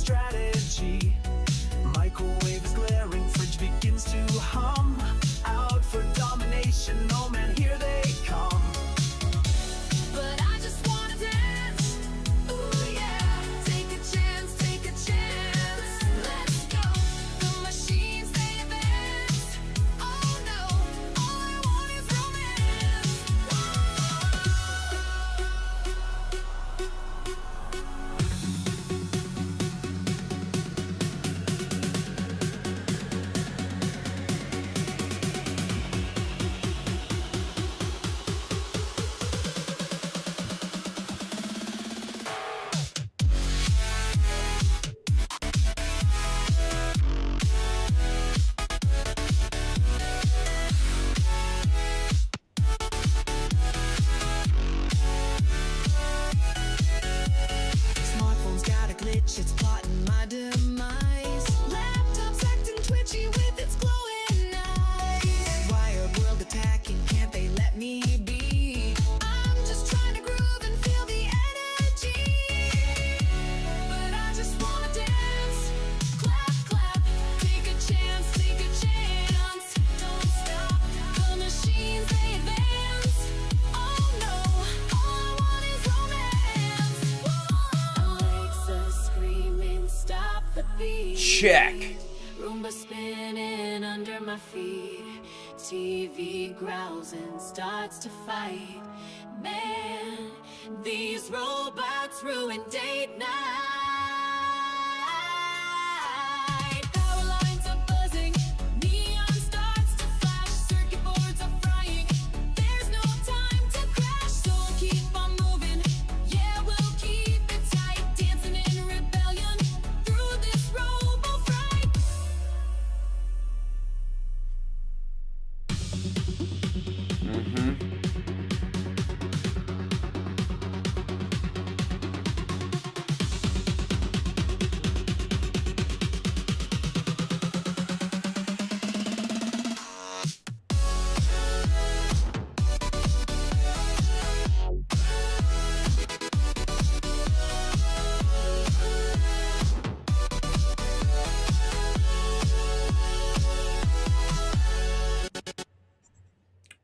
strategy. Microwave is glaring, fridge begins to hum. Out for domination, oh man, here they come. But I just wanna dance, ooh yeah. Take a chance, let's go. The machines, they advance, oh no, all I want is romance. Smartphone's got a glitch, it's plotting my demise. Laptop's acting twitchy with its glowing eyes. Wired world attacking, can't they let me be? I'm just trying to groove and feel the energy. But I just wanna dance, clap, clap. Take a chance, don't stop. The machines, they advance, oh no, all I want is romance. Alexa screaming, stop the beat. Check. Roomba spinning under my feet. TV growls and starts to fight. Man, these robots ruin date night. Power lines are buzzing, neon starts to flash, circuit boards are frying. There's no time to crash, so keep on moving. Yeah, we'll keep it tight, dancing in rebellion through this robo fright.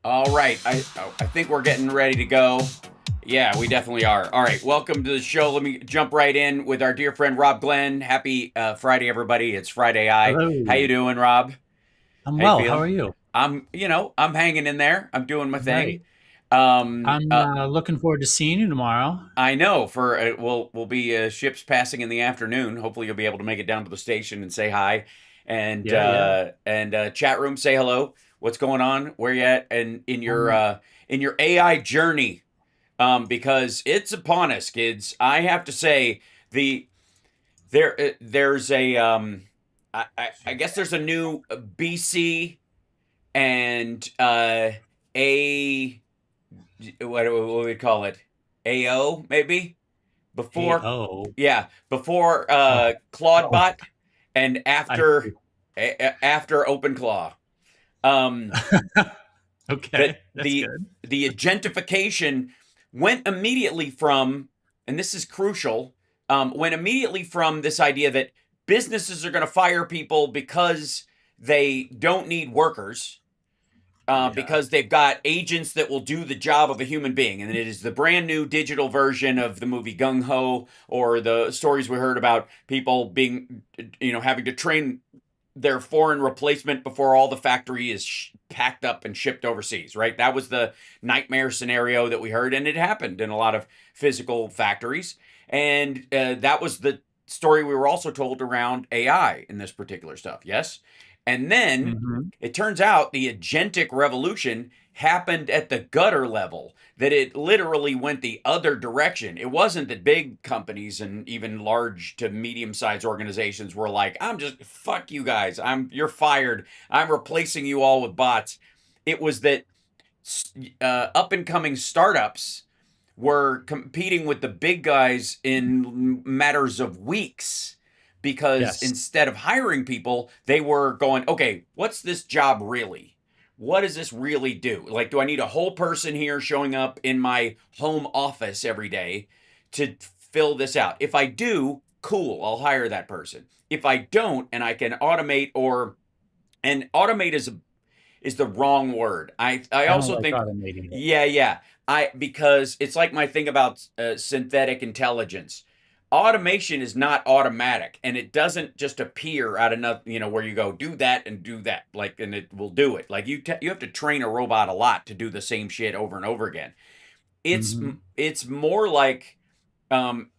All right, I think we're getting ready to go. Yeah, we definitely are. All right, welcome to the show. Let me jump right in with our dear friend Rob Glenn. Happy Friday, everybody. It's Friday Eye. Hello. How you doing, Rob? I'm How you well. feeling? How are you? I'm hanging in there. I'm doing my thing. I'm looking forward to seeing you tomorrow. I know. We'll be ships passing in the afternoon. Hopefully, you'll be able to make it down to the station and say hi, and chat room say hello. What's going on? Where you at? And in your AI journey, because it's upon us, kids. I have to say there's a I guess there's a new BC and what do we call it? AO maybe before AO. before Claudebot and after OpenClaw. Okay, that's the good. the agentification went immediately from, and this is crucial, went immediately from this idea that businesses are going to fire people because they don't need workers, because they've got agents that will do the job of a human being. And it is the brand new digital version of the movie Gung Ho, or the stories we heard about people being, having to train their foreign replacement before all the factory is packed up and shipped overseas, right? That was the nightmare scenario that we heard, and it happened in a lot of physical factories. And that was the story we were also told around AI in this particular stuff, yes? And then it turns out the agentic revolution happened at the gutter level, that it literally went the other direction. It wasn't that big companies and even large to medium-sized organizations were like, fuck you guys, you're fired, I'm replacing you all with bots. It was that up-and-coming startups were competing with the big guys in matters of weeks, because instead of hiring people, they were going, okay, what's this job really? What does this really do? Like, do I need a whole person here showing up in my home office every day to fill this out? If I do, cool, I'll hire that person. If I don't, and I can automate, or and automate is the wrong word. I I don't also like think, automating it. yeah, yeah. Because it's like my thing about synthetic intelligence. Automation is not automatic, and it doesn't just appear out of nothing. Where you go do that and do that, like, and it will do it. Like you have to train a robot a lot to do the same shit over and over again. It's Hmm. it's more like, um,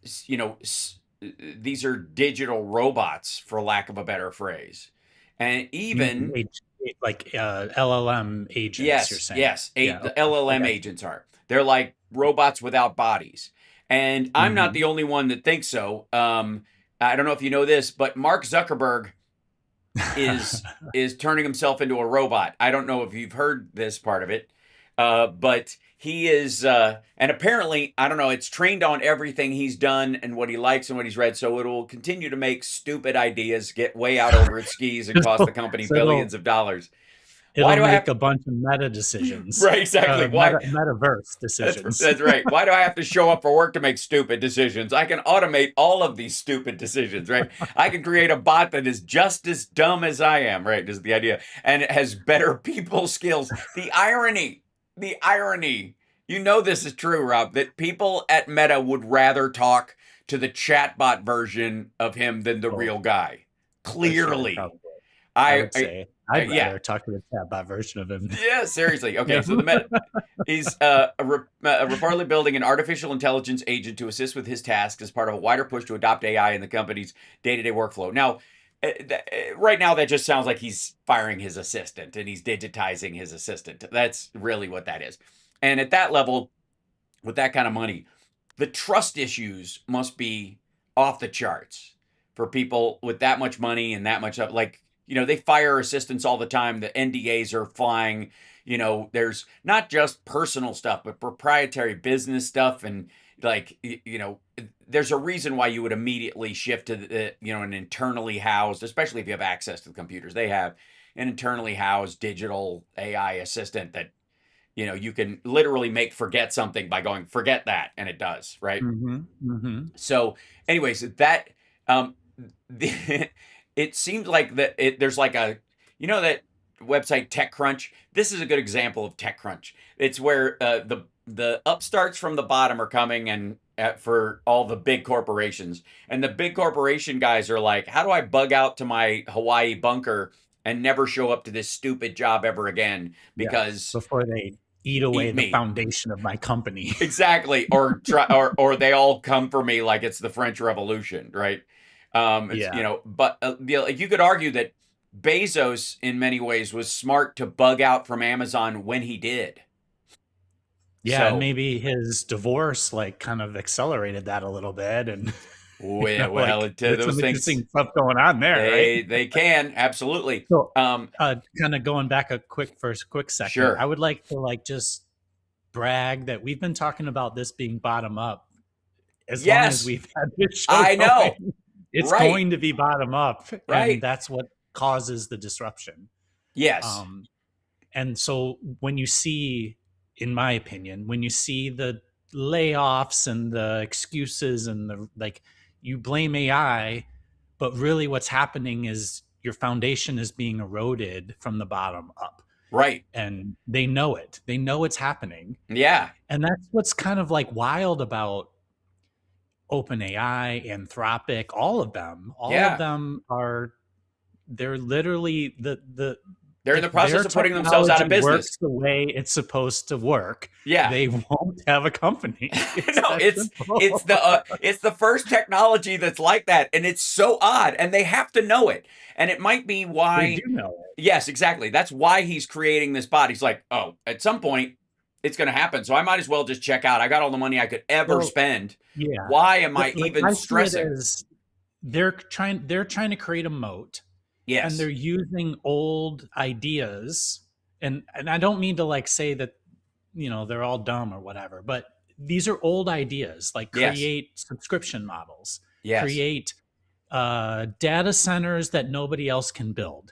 these are digital robots, for lack of a better phrase, and You mean even like LLM agents? You're yes, saying? yes. Yeah. The Okay. I LLM got agents are. They're like robots without bodies. And you. I'm not Hmm. the only one that thinks so. I don't know if you know this, but Mark Zuckerberg is is turning himself into a robot. I don't know if you've heard this part of it, but he is, and apparently, I don't know. It's trained on everything he's done and what he likes and what he's read, so it will continue to make stupid ideas get way out over its skis and cost the company So billions of dollars. Why it'll do I have make a bunch of meta decisions, right, exactly? Why metaverse That's decisions. that's right. Why do I have to show up for work to make stupid decisions? I can automate all of these stupid decisions, right? I can create a bot that is just as dumb as I am, right? Is the idea, and it has better people skills. The irony. This is true, Rob. That people at Meta would rather talk to the chatbot version of him than the Oh, real guy. for sure, Clearly, probably. I I, would I, say I I'd yeah, rather talk to the chatbot version of him. yeah. Seriously. Okay, Yeah. so the Meta. He's reportedly building an artificial intelligence agent to assist with his tasks as part of a wider push to adopt AI in the company's day-to-day workflow. Now, right now, that just sounds like he's firing his assistant and he's digitizing his assistant. That's really what that is. And at that level, with that kind of money, the trust issues must be off the charts for people with that much money and that much, like, they fire assistants all the time. The NDAs are flying. There's not just personal stuff, but proprietary business stuff. And, like, there's a reason why you would immediately shift to an internally housed, especially if you have access to the computers they have, an internally housed digital AI assistant that you can literally make forget something by going forget that, and it does, right? Hmm. Hmm. So, anyways, that um, the, it seems like there's like a that website TechCrunch. This is a good example of TechCrunch. It's where the upstarts from the bottom are coming, and for all the big corporations, and the big corporation guys are like, how do I bug out to my Hawaii bunker and never show up to this stupid job ever again Yeah. because Before they eat away eat the me. foundation of my company. Exactly, or try, or they all come for me like it's the French Revolution, right? It's Yeah. but like, you could argue that Bezos, in many ways, was smart to bug out from Amazon when he did. Yeah, and So, maybe his divorce like kind of accelerated that a little bit, and well, like there's those some things interesting stuff going on there, right? they can absolutely. So, Um, kind of going back a quick second, I sure. would like to like just brag that we've been talking about this being bottom up as long as Yes, we've had this show I know. going. It's Right, going to be bottom up, and right. that's what causes the disruption. Yes, Um, and so when you see, in my opinion, when you see the layoffs and the excuses and the like, you blame AI, but really what's happening is your foundation is being eroded from the bottom up. right. And they know it. They know it's happening. Yeah, And that's what's kind of like wild about OpenAI, Anthropic, all of them. All of yeah. them are they're literally the They're in the if their process of putting themselves out of technology business. works the way it's supposed to work, Yeah. they won't have a company. It's No, that it's simple. it's the first technology that's like that, and it's so odd, and they have to know it. And it might be They do why. know it. Yes, exactly. That's why he's creating this bot. He's like, oh, at some point it's going to happen, so I might as well just check out. I got all the money I could ever Well, spend. yeah. Why am I Like even I see it stressing? as they're trying to create a moat, and they're Yes, using old ideas, and I don't mean to like say that they're all dumb or whatever, but these are old ideas, like yes, create subscription models, yes. create data centers that nobody else can build,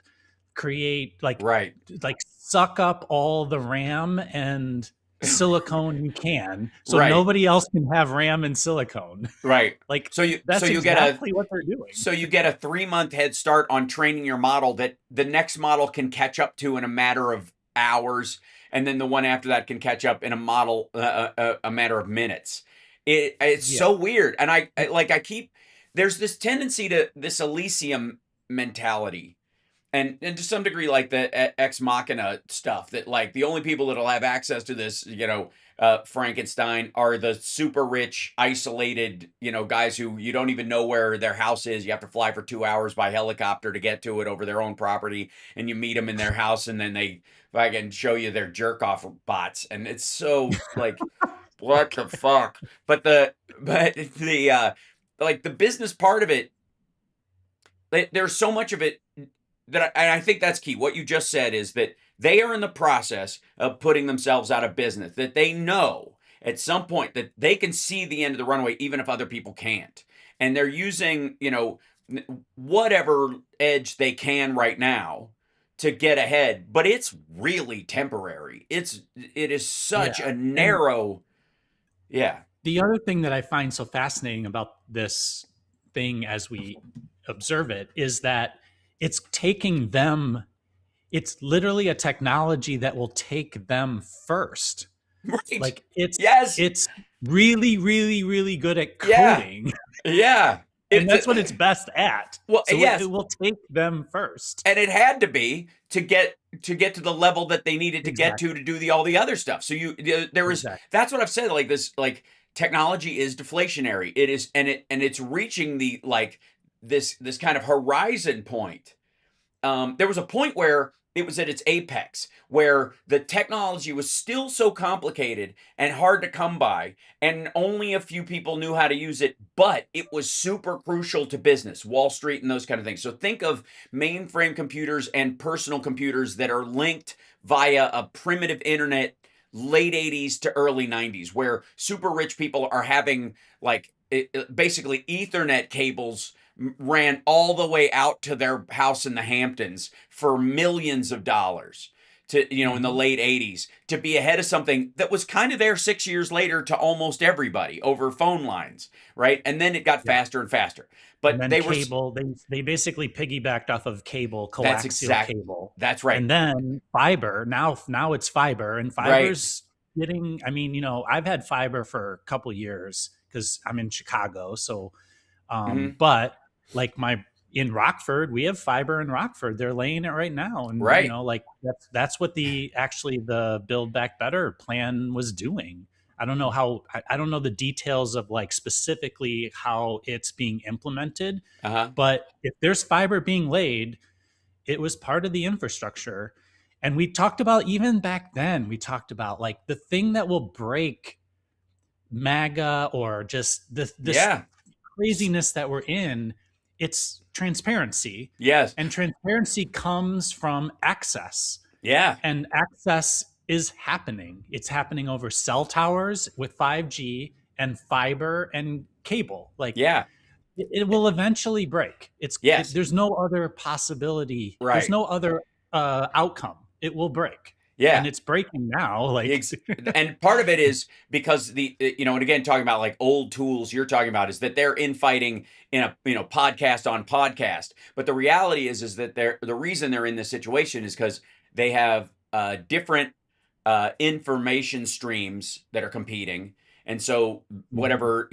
create Right. like suck up all the RAM and silicone you can, so Right. nobody else can have RAM and silicone. Right. Like So you so that's you get a exactly what they're doing. so you get a 3 month head start on training your model that the next model can catch up to in a matter of hours, and then the one after that can catch up in a matter of minutes. It's Yeah. so weird, and I keep there's this tendency to this Elysium mentality, and to some degree like the ex machina stuff, that like the only people that'll have access to this, Frankenstein, are the super rich isolated, guys who you don't even know where their house is. You have to fly for 2 hours by helicopter to get to it over their own property, and you meet them in their house, and then they can show you their jerk off bots, and it's so like what the fuck. But the like the business part of it, there's so much of it and I think that's key. What you just said is that they are in the process of putting themselves out of business, that they know at some point that they can see the end of the runway, even if other people can't. And they're using, whatever edge they can right now to get ahead, but it's really temporary. It is Yeah. such a And narrow, yeah. the other thing that I find so fascinating about this thing as we observe it is that it's taking them, it's literally a technology that will take them first. Right. Like it's Yes. it's really, really, really good at Yeah. coding. Yeah. And It's that's what it's best at. well, So it yes. will take them first. And it had to be to get to the level that they needed to get Exactly. to do all the other stuff. So there was Exactly. that's what I've said, like this, like technology is deflationary. It is, and it's reaching the like this kind of horizon point. There was a point where it was at its apex, where the technology was still so complicated and hard to come by, and only a few people knew how to use it, but it was super crucial to business, Wall Street, and those kind of things. So think of mainframe computers and personal computers that are linked via a primitive internet, late 80s to early 90s, where super rich people are having like basically Ethernet cables ran all the way out to their house in the Hamptons for millions of dollars to, in the Mhm. late 80s, to be ahead of something that was kind of there 6 years later to almost everybody over phone lines, right? And then it got Yeah. faster and faster. And But then they were, cable, they basically piggybacked off of cable, that's coaxial exact, cable. that's right, And then fiber. Now it's fiber, and right. fiber's getting, I mean, I've had fiber for a couple years because I'm in Chicago. So Hmm. but like my in Rockford, we have fiber in Rockford. They're laying it right now, and Right. like that's what the Build Back Better plan was doing. I don't know how I don't know the details of like specifically how it's being implemented, Uh-huh. but if there's fiber being laid, it was part of the infrastructure. And we talked about, even back then, we talked about like the thing that will break MAGA or just this Yeah. craziness that we're in, it's transparency. Yes. And transparency comes from access. Yeah. And access is happening. It's happening over cell towers with 5G and fiber and cable. Like Yeah. it will eventually break. Yes. There's no other possibility. There's Right. no other outcome. It will break, and Yeah. it's breaking now. Like And part of it is because and again, talking about like old tools you're talking about, is that they're infighting in a, podcast on podcast. But the reality is that the reason they're in this situation is because they have different information streams that are competing. And so whatever,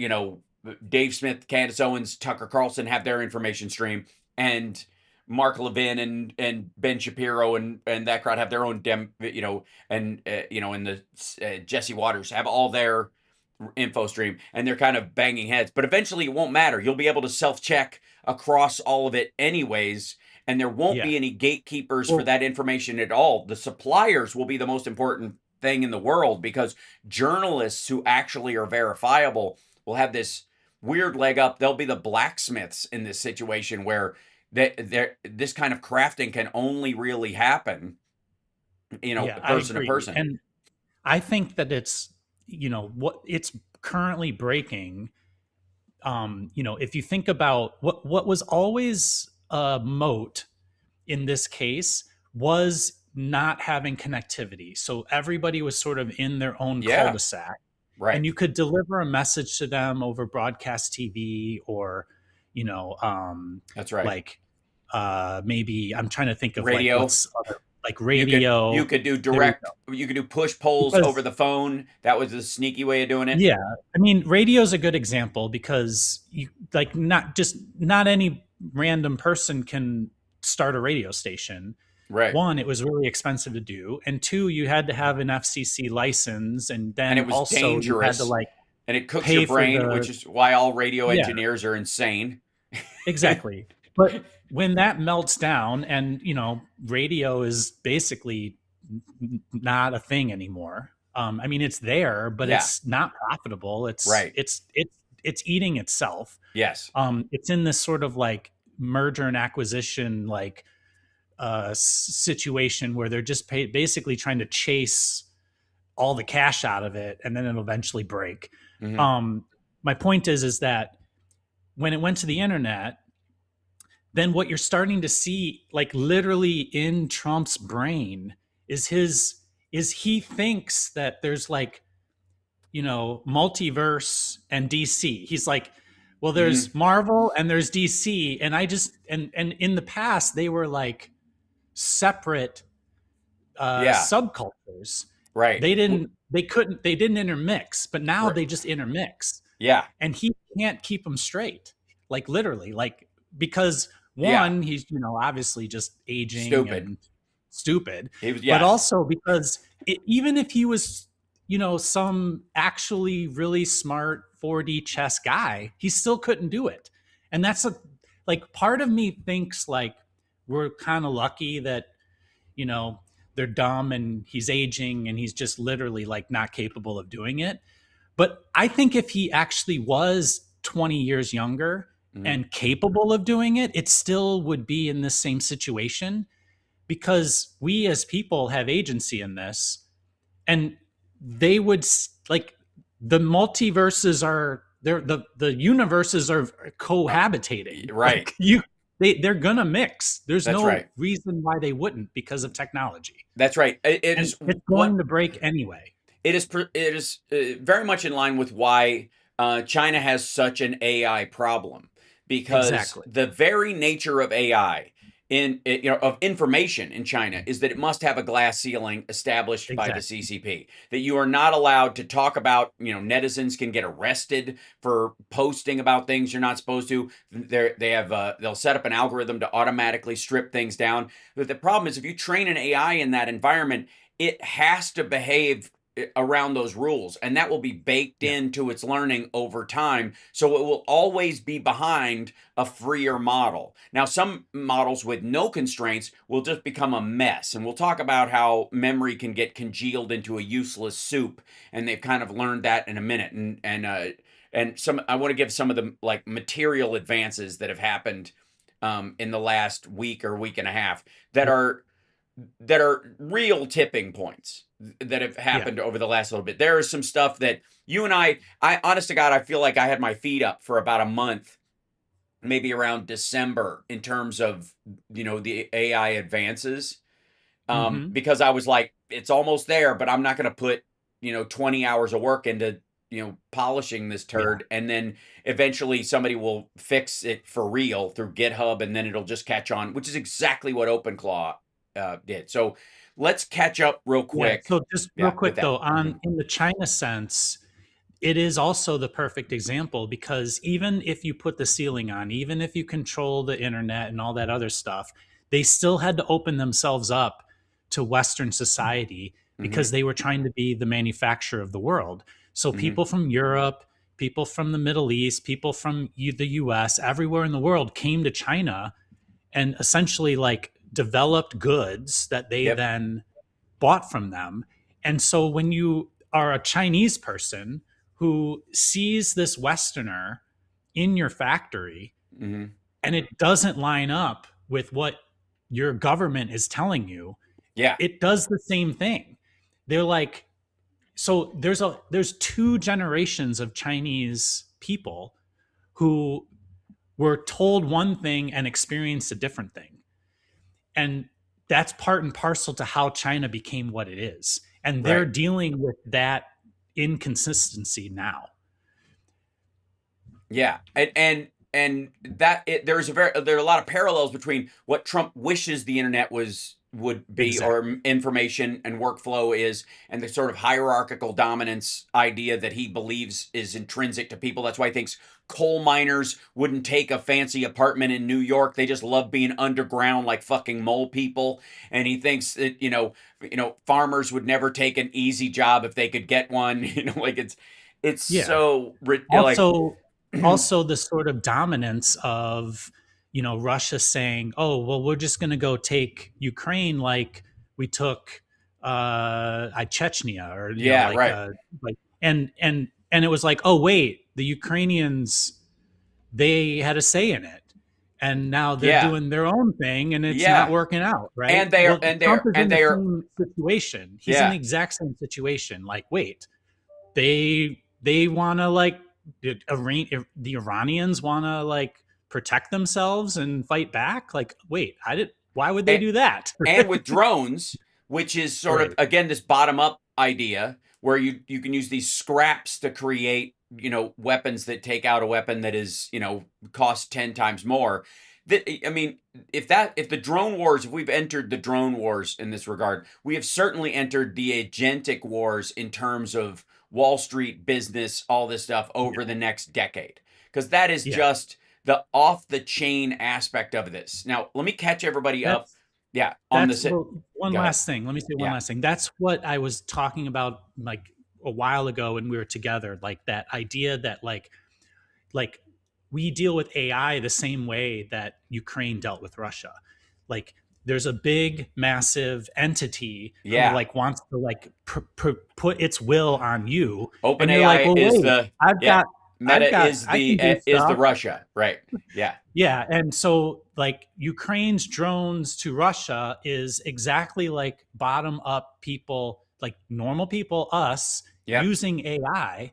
Dave Smith, Candace Owens, Tucker Carlson have their information stream, and Mark Levin and Ben Shapiro and that crowd have their own and the Jesse Waters have all their info stream, and they're kind of banging heads. But eventually, it won't matter. You'll be able to self check across all of it, anyways, and there won't yeah. be any gatekeepers for Well, that information at all. The suppliers will be the most important thing in the world, because journalists who actually are verifiable will have this weird leg up. They'll be the blacksmiths in this situation, where this kind of crafting can only really happen, yeah, I person to agree. person. And I think that it's, what it's currently breaking. If you think about what was always a moat in this case, was not having connectivity. So everybody was sort of in their own Yeah. cul-de-sac, and Right. you could deliver a message to them over broadcast TV, or, you know, That's right. like maybe I'm trying to think of like Radio. what's other, like You radio. could do There you direct. go. You could do push polls over Because the phone. That was a sneaky way of doing it. yeah, I mean, radio is a good example because you like not any random person can start a radio station. Right. One, it was really expensive to do, and two, you had to have an FCC license, and And then it was also you had to dangerous, like and it cooks your pay for brain, which the is why all radio yeah, engineers are insane. exactly. But when that melts down, and radio is basically not a thing anymore. I mean, it's there, but Yeah. it's not profitable. It's Right. it's it's it's eating itself. Yes. It's in this sort of like merger and acquisition like situation where they're just basically trying to chase all the cash out of it, and then it'll eventually break. Hmm. My point is that when it went to the internet, then what you're starting to see, like literally in Trump's brain, is he thinks that there's like multiverse and DC. He's like, well, Hmm. there's Marvel and there's DC, and I just and in the past they were like separate Yeah. subcultures. Right. They didn't intermix, but now Right. they just intermix, Yeah. and he can't keep them straight, like literally, like because Yeah. one, he's obviously just aging Stupid. and stupid, He was. but Yes. also because even if he was some actually really smart 4D chess guy, he still couldn't do it. And that's like part of me thinks like we're kind of lucky that you know they're dumb and he's aging and he's just literally like not capable of doing it. But I think if he actually was 20 years younger Hmm. and capable of doing it, it still would be in this same situation, because we as people have agency in this, and they would like the multiverses are the universes are cohabitating. Right. Like they're gonna mix. There's That's no right. reason why they wouldn't, because of technology, That's right. It and is it's what going to break anyway. it is very much in line with why China has such an AI problem, because Exactly. the very nature of AI of information in China is that it must have a glass ceiling established by the Exactly. CCP, that you are not allowed to talk about. Netizens can get arrested for posting about things you're not supposed to. They'll set up an algorithm to automatically strip things down. But the problem is, if you train an AI in that environment, it has to behave around those rules, and that will be baked Yeah. into its learning over time, so it will always be behind a freer model. Now, some models with no constraints will just become a mess, and we'll talk about how memory can get congealed into a useless soup, and they've kind of learned that in a minute. And some I want to give some of the like material advances that have happened in the last week or week and a half that Yeah. are real tipping points that have Yeah. happened over the last little bit. There is some stuff that you and I honest to God, I feel like I had my feet up for about a month, maybe around December, in terms of the AI advances, Hmm. because I was like, it's almost there, but I'm not going to put 20 hours of work into polishing this Yeah. turd, and then eventually somebody will fix it for real through GitHub, and then it'll just catch on, which is exactly what OpenClaw did. So let's catch up real Yeah. quick. So just real Yeah, with quick that. though, Hmm. on in the China sense, it is also the perfect example, because even if you put the ceiling on, even if you control the internet and all that other stuff, they still had to open themselves up to Western society, Hmm. because they were trying to be the manufacturer of the world. So Hmm. people from Europe, people from the Middle East, people from the US, everywhere in the world came to China and essentially like developed goods that they Yep. then bought from them. And so when you are a Chinese person who sees this Westerner in your factory Hmm. and it doesn't line up with what your government is telling you, Yeah. it does the same thing. They're like, so there's two generations of Chinese people who were told one thing and experienced a different thing. And that's part and parcel to how China became what it is. And they're Right. dealing with that inconsistency now. Yeah, and that there's there are a lot of parallels between what Trump wishes the internet would be, or Exactly. information and workflow is, and the sort of hierarchical dominance idea that he believes is intrinsic to people. That's why he thinks coal miners wouldn't take a fancy apartment in New York. They just love being underground like fucking mole people. And he thinks that, farmers would never take an easy job if they could get one. Like it's Yeah. so like Also the sort of dominance of, Russia saying, oh well, we're just going to go take Ukraine like we took Chechnya, or yeah, right. like and it was like, oh wait, the Ukrainians, they had a say in it, and now they're Yeah. doing their own thing and it's not Yeah. working out, right? And they are Well, and Trump they're is and in the they are same situation. He's in the yeah. exact same situation. Like, wait, they want to like the Iranians want to like protect themselves and fight back. Like, wait, I did. Why would they And, do that? and with drones, which is sort of Right. again this bottom up idea where you can use these scraps to create, weapons that take out a weapon that is, cost 10 times more. That, I mean, if the drone wars, if we've entered the drone wars in this regard, we have certainly entered the agentic wars in terms of Wall Street business, all this stuff over Yeah. the next decade. Because that is Yeah. just the off the chain aspect of this. Now, let me catch everybody up. That's Yeah, on that's this. well, one Go ahead. last thing. Let me say one Yeah. last thing. That's what I was talking about like a while ago when we were together. Like that idea that like we deal with AI the same way that Ukraine dealt with Russia. Like there's a big, massive entity who Yeah. like wants to like put its will on you, and you're like, OpenAI well, is wait, the yeah. Meta I can do is the stuff. Russia, right? Yeah. Yeah, and so like Ukraine's drones to Russia is exactly like bottom up people, like normal people, us Yep. using AI,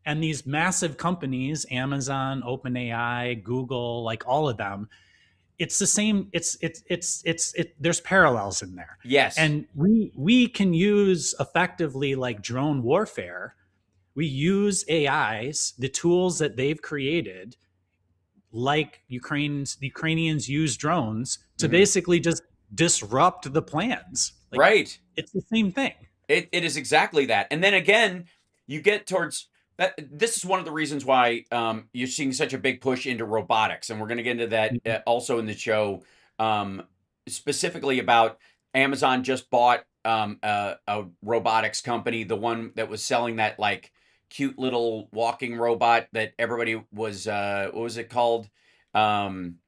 and these massive companies, Amazon, OpenAI, Google, like all of them, it's the same. There's parallels in there, Yes. and we can use effectively like drone warfare. We use AIs, the tools that they've created, like the Ukrainians use drones to Mhm. basically just disrupt the plans. Like Right. it's the same thing. It is exactly that. And then again, you get towards that. This is one of the reasons why you're seeing such a big push into robotics, and we're going to get into that Mhm. also in the show, um, specifically about Amazon just bought a robotics company, the one that was selling that like cute little walking robot that everybody was what was it called? Um,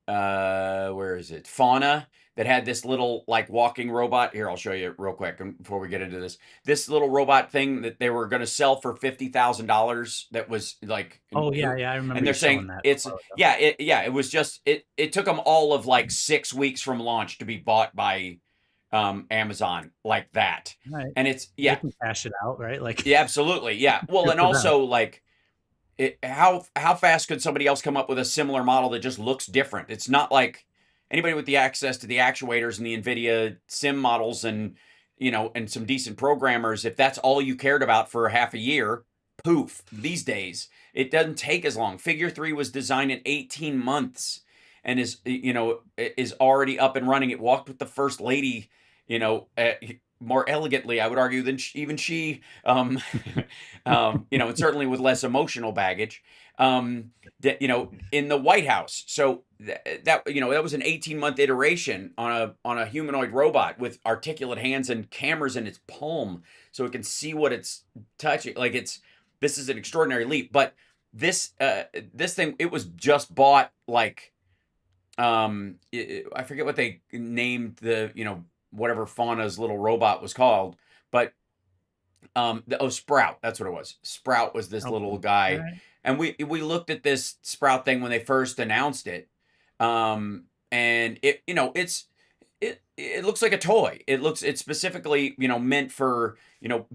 where is it? Fauna, that had this little like walking robot. Here, I'll show you real quick before we get into this. This little robot thing that they were going to sell for $50,000. That was like Oh yeah, who, yeah, I and remember they're you saying showing that a it's while ago. yeah, it was just it took them all of like 6 weeks from launch to be bought by Amazon like that. All right, And it's they yeah, can cash it out, right? Like yeah, absolutely, yeah. Well, good and for them. also like how fast could somebody else come up with a similar model that just looks different? It's not like anybody with the access to the actuators and the NVIDIA sim models and and some decent programmers. If that's all you cared about for half a year, poof. These days, it doesn't take as long. Figure 3 was designed in 18 months and is already up and running. It walked with the first lady, more elegantly, I would argue, than even she. And certainly with less emotional baggage, in the White House. So that was an 18-month iteration on a humanoid robot with articulate hands and cameras in its palm, so it can see what it's touching. Like this is an extraordinary leap. But this thing, it was just bought like I forget what they named the whatever Fauna's little robot was called, but Sprout. That's what it was. Sprout was this Okay, little all guy, right. and we looked at this Sprout thing when they first announced it, and it looks like a toy. It's specifically, meant for,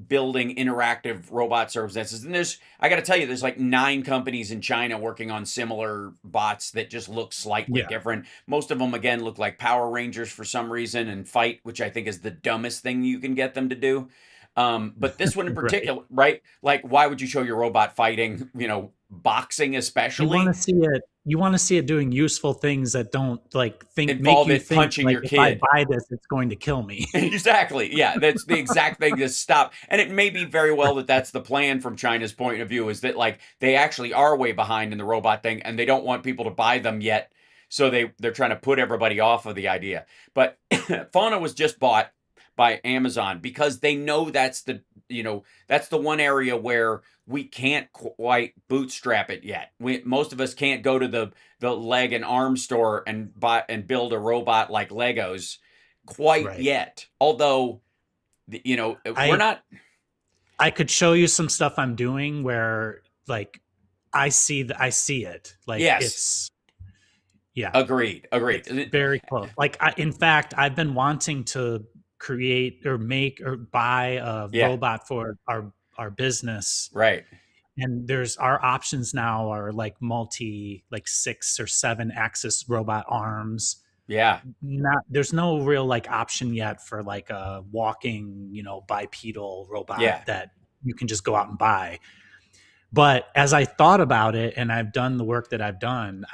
building interactive robot services. And I got to tell you, there's like 9 companies in China working on similar bots that just look slightly Yeah. different. Most of them, again, look like Power Rangers for some reason and fight, which I think is the dumbest thing you can get them to do. But this one in Right. particular, right? Like, why would you show your robot fighting, boxing You want to especially, see it. You want to see it doing useful things that don't like make involve you it think punching like your if I kid? buy this, it's going to kill me. Exactly. Yeah, that's the exact thing to stop. And it may be very well that that's the plan from China's point of view, is that like they actually are way behind in the robot thing and they don't want people to buy them yet. So they're trying to put everybody off of the idea. But Fauna was just bought by Amazon because they know that's the one area where we can't quite bootstrap it yet. Most of us can't go to the leg and arm store and buy and build a robot like Legos quite Right. yet. Although, we're I not. I could show you some stuff I'm doing where like I see it. Like Yes, yeah, agreed, agreed. it's very close. Like in fact, I've been wanting to create or make or buy a Yeah, robot for our business, right. and there's our options now are like multi like 6 or 7 axis robot arms. Yeah, Not there's no real like option yet for like a walking, bipedal robot yeah, that you can just go out and buy. But as I thought about it and I've done the work that I've done,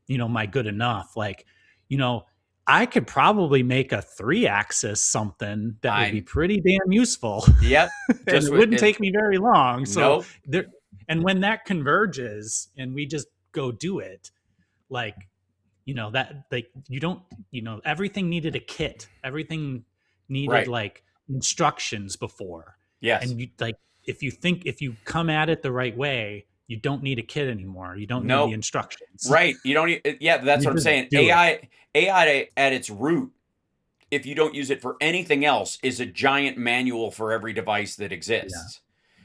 my good enough, like, you know, I could probably make a 3-axis something that would be I. pretty damn useful Yep. and Just it with wouldn't it. take me very long. So Nope. there, and when that converges and we just go do it, like, that like you don't, everything needed a kit. Everything needed Right. like instructions before. Yes. And you like if you come at it the right way, you don't need a kit anymore. You don't need the Nope. instructions. Right. You don't. Yeah, that's You what I'm just saying. do it. AI at its root, if you don't use it for anything else, is a giant manual for every device that Yeah. exists.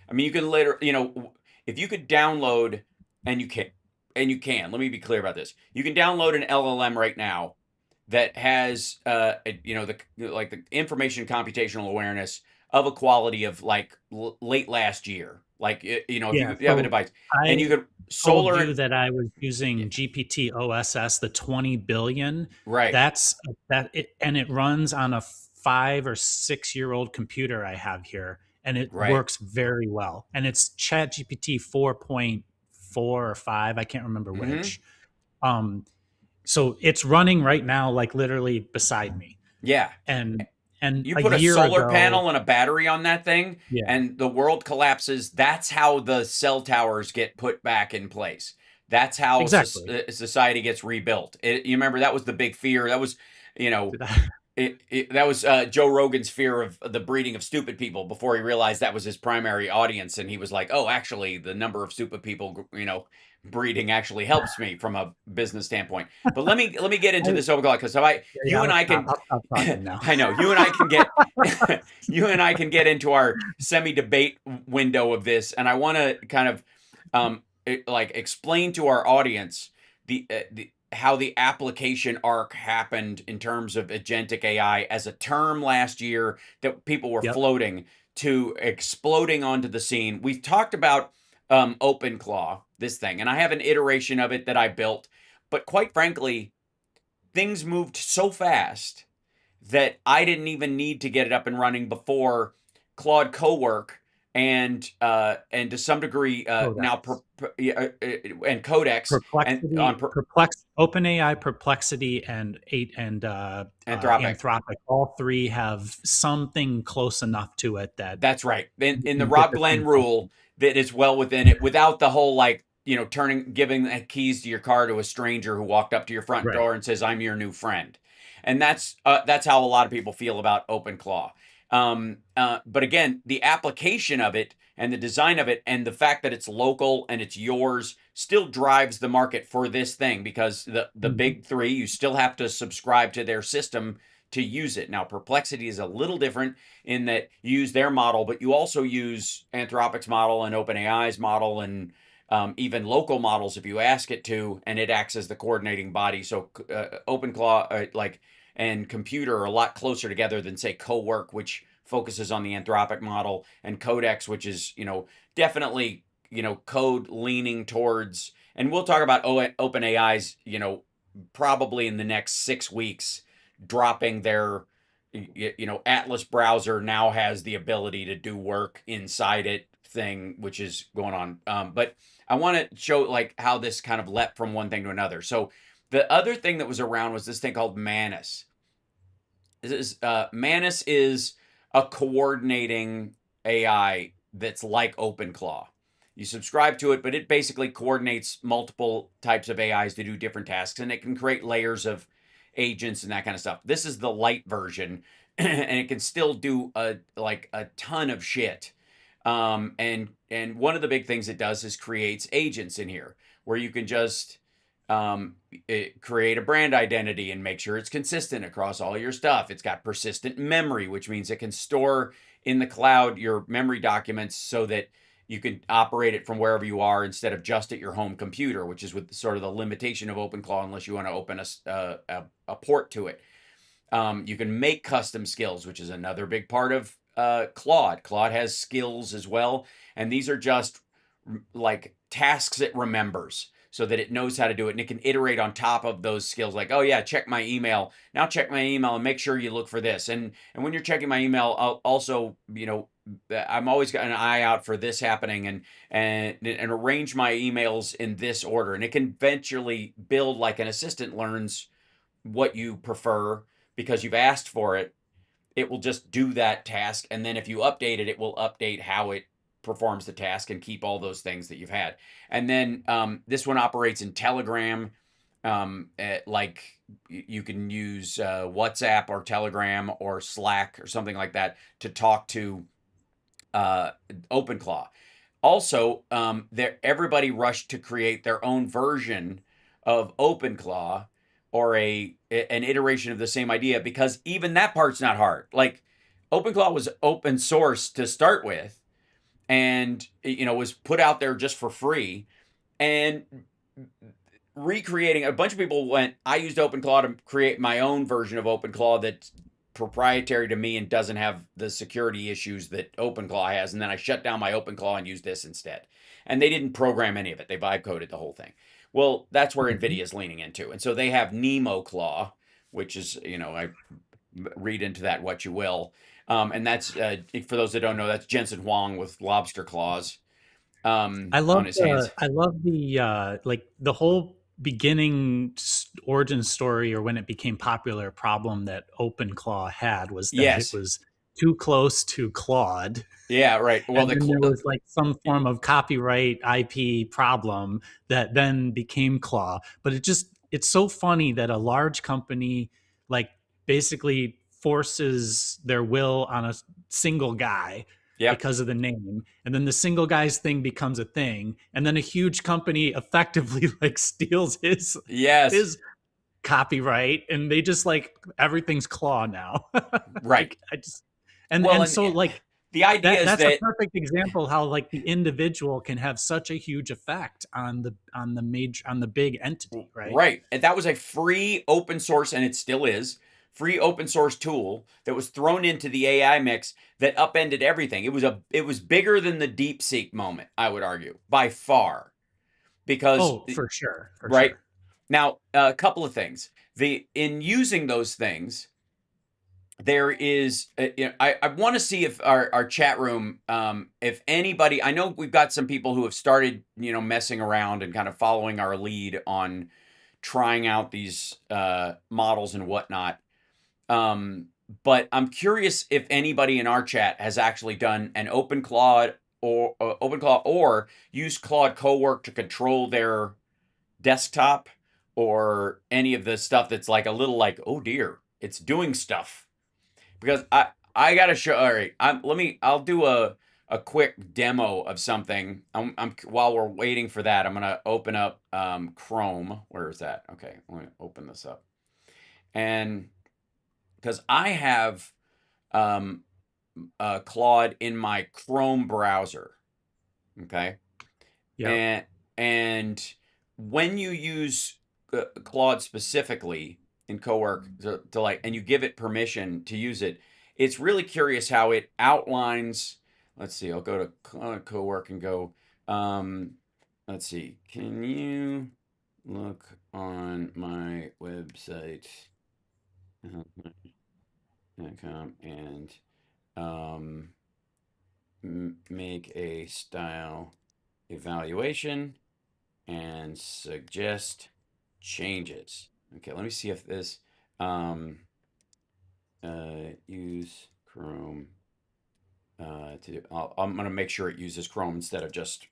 I mean, you can later, if you could download, and you can. Let me be clear about this. You can download an LLM right now that has, the information computational awareness of a quality of like late last year. Like, if Yeah. you have a So device and I you could told solar you and that I was using GPT OSS, the 20 billion. right, That's and it runs on a 5 or 6 year old computer I have here, and it right. works very well. And it's Chat GPT 4.4 or 5, I can't remember Hmm. which. Um, so it's running right now, like literally beside me. Yeah. And and You a put a year solar ago, panel and a battery on that thing, yeah, and the world collapses. That's how the cell towers get put back in place. That's how exactly. society gets rebuilt. You remember that was the big fear. That was, you know, Did I- that was Joe Rogan's fear of the breeding of stupid people before he realized that was his primary audience, and he was like, "Oh, actually, the number of stupid people, breeding actually helps me from a business standpoint." But let me get into this overall because yeah, you and I can, I'll stop talking now. I know you and I can get, you and I can get into our semi-debate window of this, and I want to kind of, like explain to our audience the how the application arc happened in terms of agentic AI as a term last year that people were Yep. floating to exploding onto the scene. We've talked about OpenClaw, this thing, and I have an iteration of it that I built, but quite frankly, things moved so fast that I didn't even need to get it up and running before Claude Cowork and to some degree now Codex. and Codex and on OpenAI, Perplexity, and Anthropic. Anthropic. All three have something close enough to it that That's right. you In the can get Rob the Glenn thing rule, functioning. that is well within it without the whole like, giving the keys to your car to a stranger who walked up to your front Right. door and says, "I'm your new friend." And that's how a lot of people feel about OpenClaw. But again, the application of it and the design of it and the fact that it's local and it's yours still drives the market for this thing because the Mhm. big three, you still have to subscribe to their system to use it. Now, Perplexity is a little different in that you use their model, but you also use Anthropic's model and OpenAI's model and even local models if you ask it to, and it acts as the coordinating body. So OpenClaw, like and computer are a lot closer together than, say, Cowork, which focuses on the Anthropic model, and Codex, which is, definitely, code leaning towards, and we'll talk about OpenAI's, probably in the next 6 weeks, dropping their, Atlas browser now has the ability to do work inside it thing, which is going on. But I want to show like how this kind of leapt from one thing to another. So the other thing that was around was this thing called Manus. Manus is a coordinating AI that's like OpenClaw. You subscribe to it, but it basically coordinates multiple types of AIs to do different tasks, and it can create layers of agents and that kind of stuff. This is the light version, and it can still do a ton of shit. And one of the big things it does is creates agents in here where you can just create a brand identity and make sure it's consistent across all your stuff. It's got persistent memory, which means it can store in the cloud your memory documents so that you can operate it from wherever you are instead of just at your home computer, which is with sort of the limitation of OpenClaw unless you want to open a port to it. You can make custom skills, which is another big part of Claude. Claude has skills as well, and these are just like tasks it remembers so that it knows how to do it, and it can iterate on top of those skills. Like, oh yeah, check my email. Now check my email and make sure you look for this. And when you're checking my email, I'll also, I'm always got an eye out for this happening, and arrange my emails in this order. And it can eventually build like an assistant learns what you prefer because you've asked for it. It will just do that task, and then if you update it, it will update how it performs the task and keep all those things that you've had. And then this one operates in Telegram. Like you can use WhatsApp or Telegram or Slack or something like that to talk to OpenClaw. Also, everybody rushed to create their own version of OpenClaw or an iteration of the same idea because even that part's not hard. Like OpenClaw was open source to start with, and was put out there just for free, and recreating a bunch of people went, I used OpenClaw to create my own version of OpenClaw that's proprietary to me and doesn't have the security issues that OpenClaw has, and then I shut down my OpenClaw and used this instead. And they didn't program any of it. They vibe coded the whole thing. Well, that's where NVIDIA is leaning into. And so they have NemoClaw, which is, I read into that what you will. And that's, for those that don't know, that's Jensen Huang with lobster claws on his hands. I love the like the whole beginning origin story or when it became popular problem that OpenClaw had was that it Yes. was too close to Claude. Yeah, right. Well, And then there was like some form of copyright IP problem that then became Claw. But it's so funny that a large company like basically forces their will on a single guy yep. because of the name. And then the single guy's thing becomes a thing. And then a huge company effectively like steals Yes. his copyright and they just like everything's Claw now. Right. Like I just and Well, and and so like the idea is that's a that perfect example how like the individual can have such a huge effect on the big entity, right? right. And that was a free open source, and it still is free open source tool that was thrown into the AI mix that upended everything. It was bigger than the DeepSeek moment, I would argue, by far. Because Oh, for sure, for right sure. now, a couple of things. In using those things, there is I want to see if our chat room, if anybody, I know we've got some people who have started messing around and kind of following our lead on trying out these models and whatnot. But I'm curious if anybody in our chat has actually done an OpenClaw or used Claude Cowork to control their desktop, or any of the stuff that's like a little like, oh dear, it's doing stuff. Because I gotta show. All right, I'll do a quick demo of something. While we're waiting for that, I'm gonna open up Chrome. Where is that? Okay, let me open this up. And because I have Claude in my Chrome browser, okay, Yeah. and when you use Claude specifically, in Cowork to like, and you give it permission to use it, it's really curious how it outlines. Let's see. I'll go to Cowork and go. Um, let's see. Can you look on my website and um, make a style evaluation and suggest changes. Okay, let me see if this um, use Chrome to do. I'm going to make sure it uses Chrome instead of just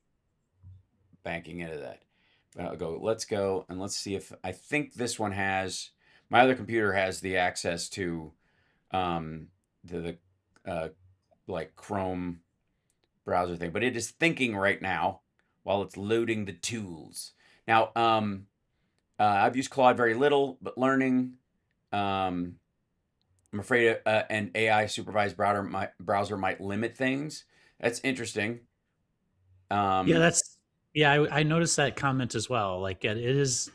banking into that. But I'll go. Let's go and let's see if I think this one has. My other computer has the access to um, the like Chrome browser thing, but it is thinking right now while it's loading the tools. Now, I've used Claude very little, but learning. Um, I'm afraid an AI supervised browser might limit things. That's interesting. Yeah, Um, that's yeah. I noticed that comment as well. Like it is,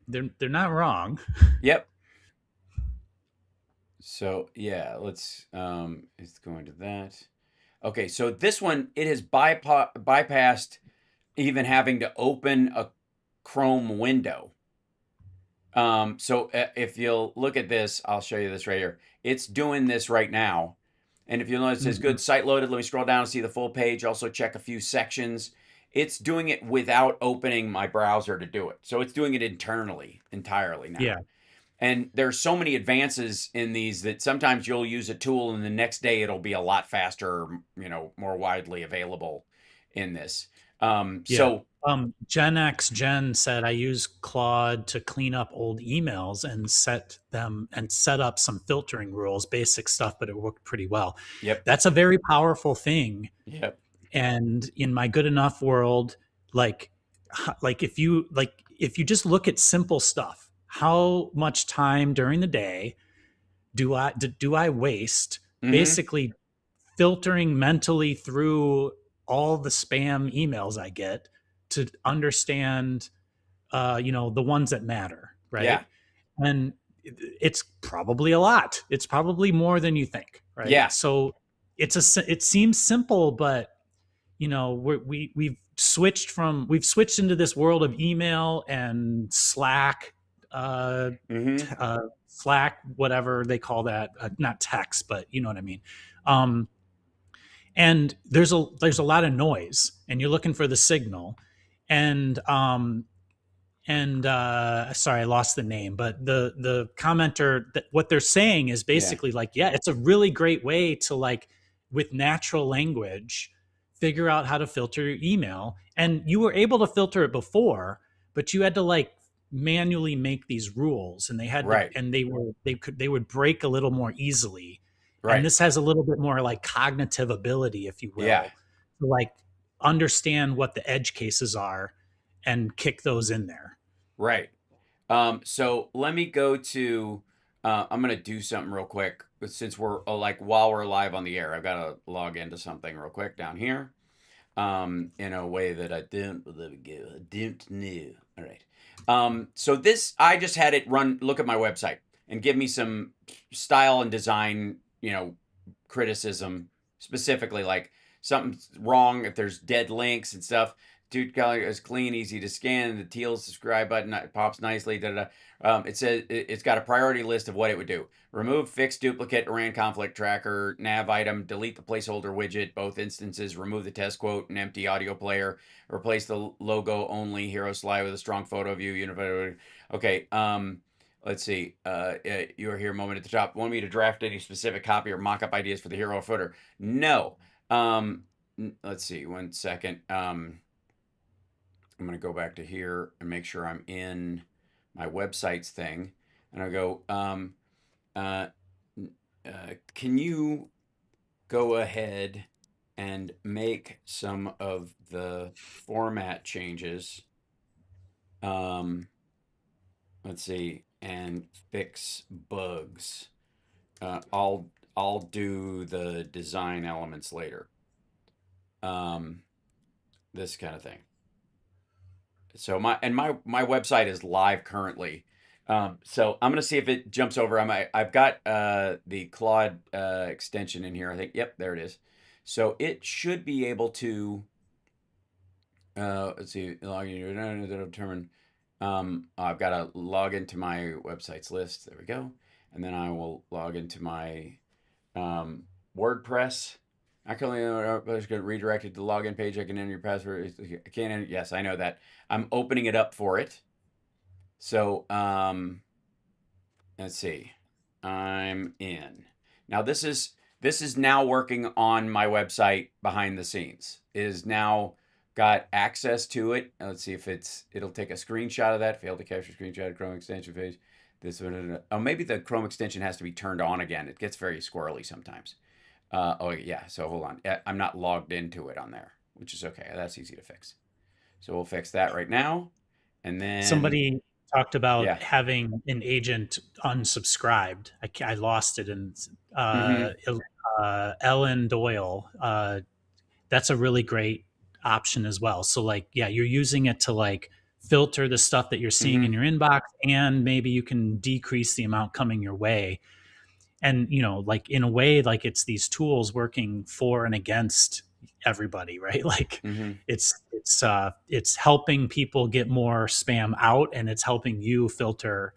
they're not wrong. yep. So yeah, it's going to that. Okay, so this one it has bypassed even having to open a Chrome window. So if you'll look at this, I'll show you this right here. It's doing this right now. And if you'll notice, it says Mhm. good site loaded. Let me scroll down and see the full page. Also check a few sections. It's doing it without opening my browser to do it. So it's doing it internally entirely Yeah, now. And there's so many advances in these that sometimes you'll use a tool and the next day it'll be a lot faster, more widely available in this. yeah. So Gen X Jen said I use Claude to clean up old emails and set up some filtering rules, basic stuff, but it worked pretty well. yep, That's a very powerful thing. yep, And in my good enough world, like if you just look at simple stuff, how much time during the day do I waste mm-hmm, basically filtering mentally through all the spam emails I get to understand the ones that matter, yeah, right? And it's probably a lot. It's probably more than you think, right? yeah, So it seems simple, but we've switched into this world of email and Slack, uh, mm-hmm, Slack, whatever they call that, not text, but you know what I mean. Um, and there's a lot of noise, and you're looking for the signal, and sorry, I lost the name, but the commenter, that what they're saying is yeah, basically like, yeah, it's a really great way to, like, with natural language, figure out how to filter your email. And you were able to filter it before, but you had to, like, manually make these rules, and right, they would break a little more easily. And right, this has a little bit more like cognitive ability, if you yeah, will, to, like, understand what the edge cases are and kick those in there. right. So let me go to. I'm gonna do something real quick since we're like while we're live on the air. I've got to log into something real quick down here. In a way that I didn't. Let me go. I didn't know. All right. So this, I just had it run. Look at my website and give me some style and design. Criticism specifically, like something's wrong if there's dead links and stuff. Dude color is clean, easy to scan. The teal subscribe button pops nicely. Da, da, da. It says it's got a priority list of what it would do: remove, fix, duplicate, Iran conflict tracker, nav item, delete the placeholder widget, both instances, remove the test quote, an empty audio player, replace the logo only hero slide with a strong photo view. Okay. Let's see. You are here a moment at the top. Want me to draft any specific copy or mock-up ideas for the hero footer? No. Let's see. 1 second. I'm going to go back to here and make sure I'm in my websites thing. And I go, uh, can you go ahead and make some of the format changes? Um, let's see, and fix bugs. I'll do the design elements later. Um, this kind of thing. So my website is live currently. So I'm gonna see if it jumps over. I've got the Claude extension in here. I think. Yep, there it is. So it should be able to. Let's see. Log in. Determine. I've got to log into my websites list. There we go. And then I will log into my um, WordPress. I can only get redirected to the login page. I can enter your password. I can't enter. Yes, I know that. I'm opening it up for it. So let's see. I'm in. Now this is now working on my website behind the scenes. It is now got access to it. Let's see if it'll take a screenshot of that. Failed to capture screenshot of Chrome extension page. This one. Oh, maybe the Chrome extension has to be turned on again. It gets very squirrely sometimes. Oh yeah. So hold on. I'm not logged into it on there, which is okay. That's easy to fix. So we'll fix that right now, and then Somebody talked about yeah. having an agent unsubscribed. I lost it, and Mm-hmm. Ellen Doyle. That's a really great option as well. So like, yeah, you're using it to like filter the stuff that you're seeing in Mm-hmm. your inbox, and maybe you can decrease the amount coming your way. And like in a way, like it's these tools working for and against everybody, right? Like Mm-hmm. it's helping people get more spam out, and it's helping you filter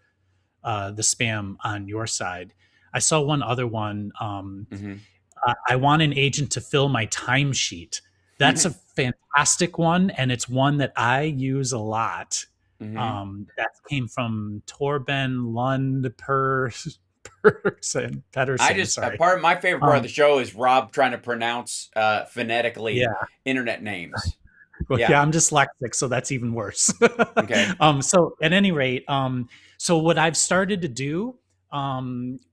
the spam on your side. I saw one other one. Mm-hmm. I want an agent to fill my timesheet. That's a fantastic one, and it's one that I use a lot. Mm-hmm. That came from Torben Lund Pedersen. Sorry. Part of my favorite part of the Um, show is Rob trying to pronounce phonetically yeah. internet names. Well, Yeah. yeah, I'm dyslexic, so that's even worse. Okay. So at any rate, so what I've started to do,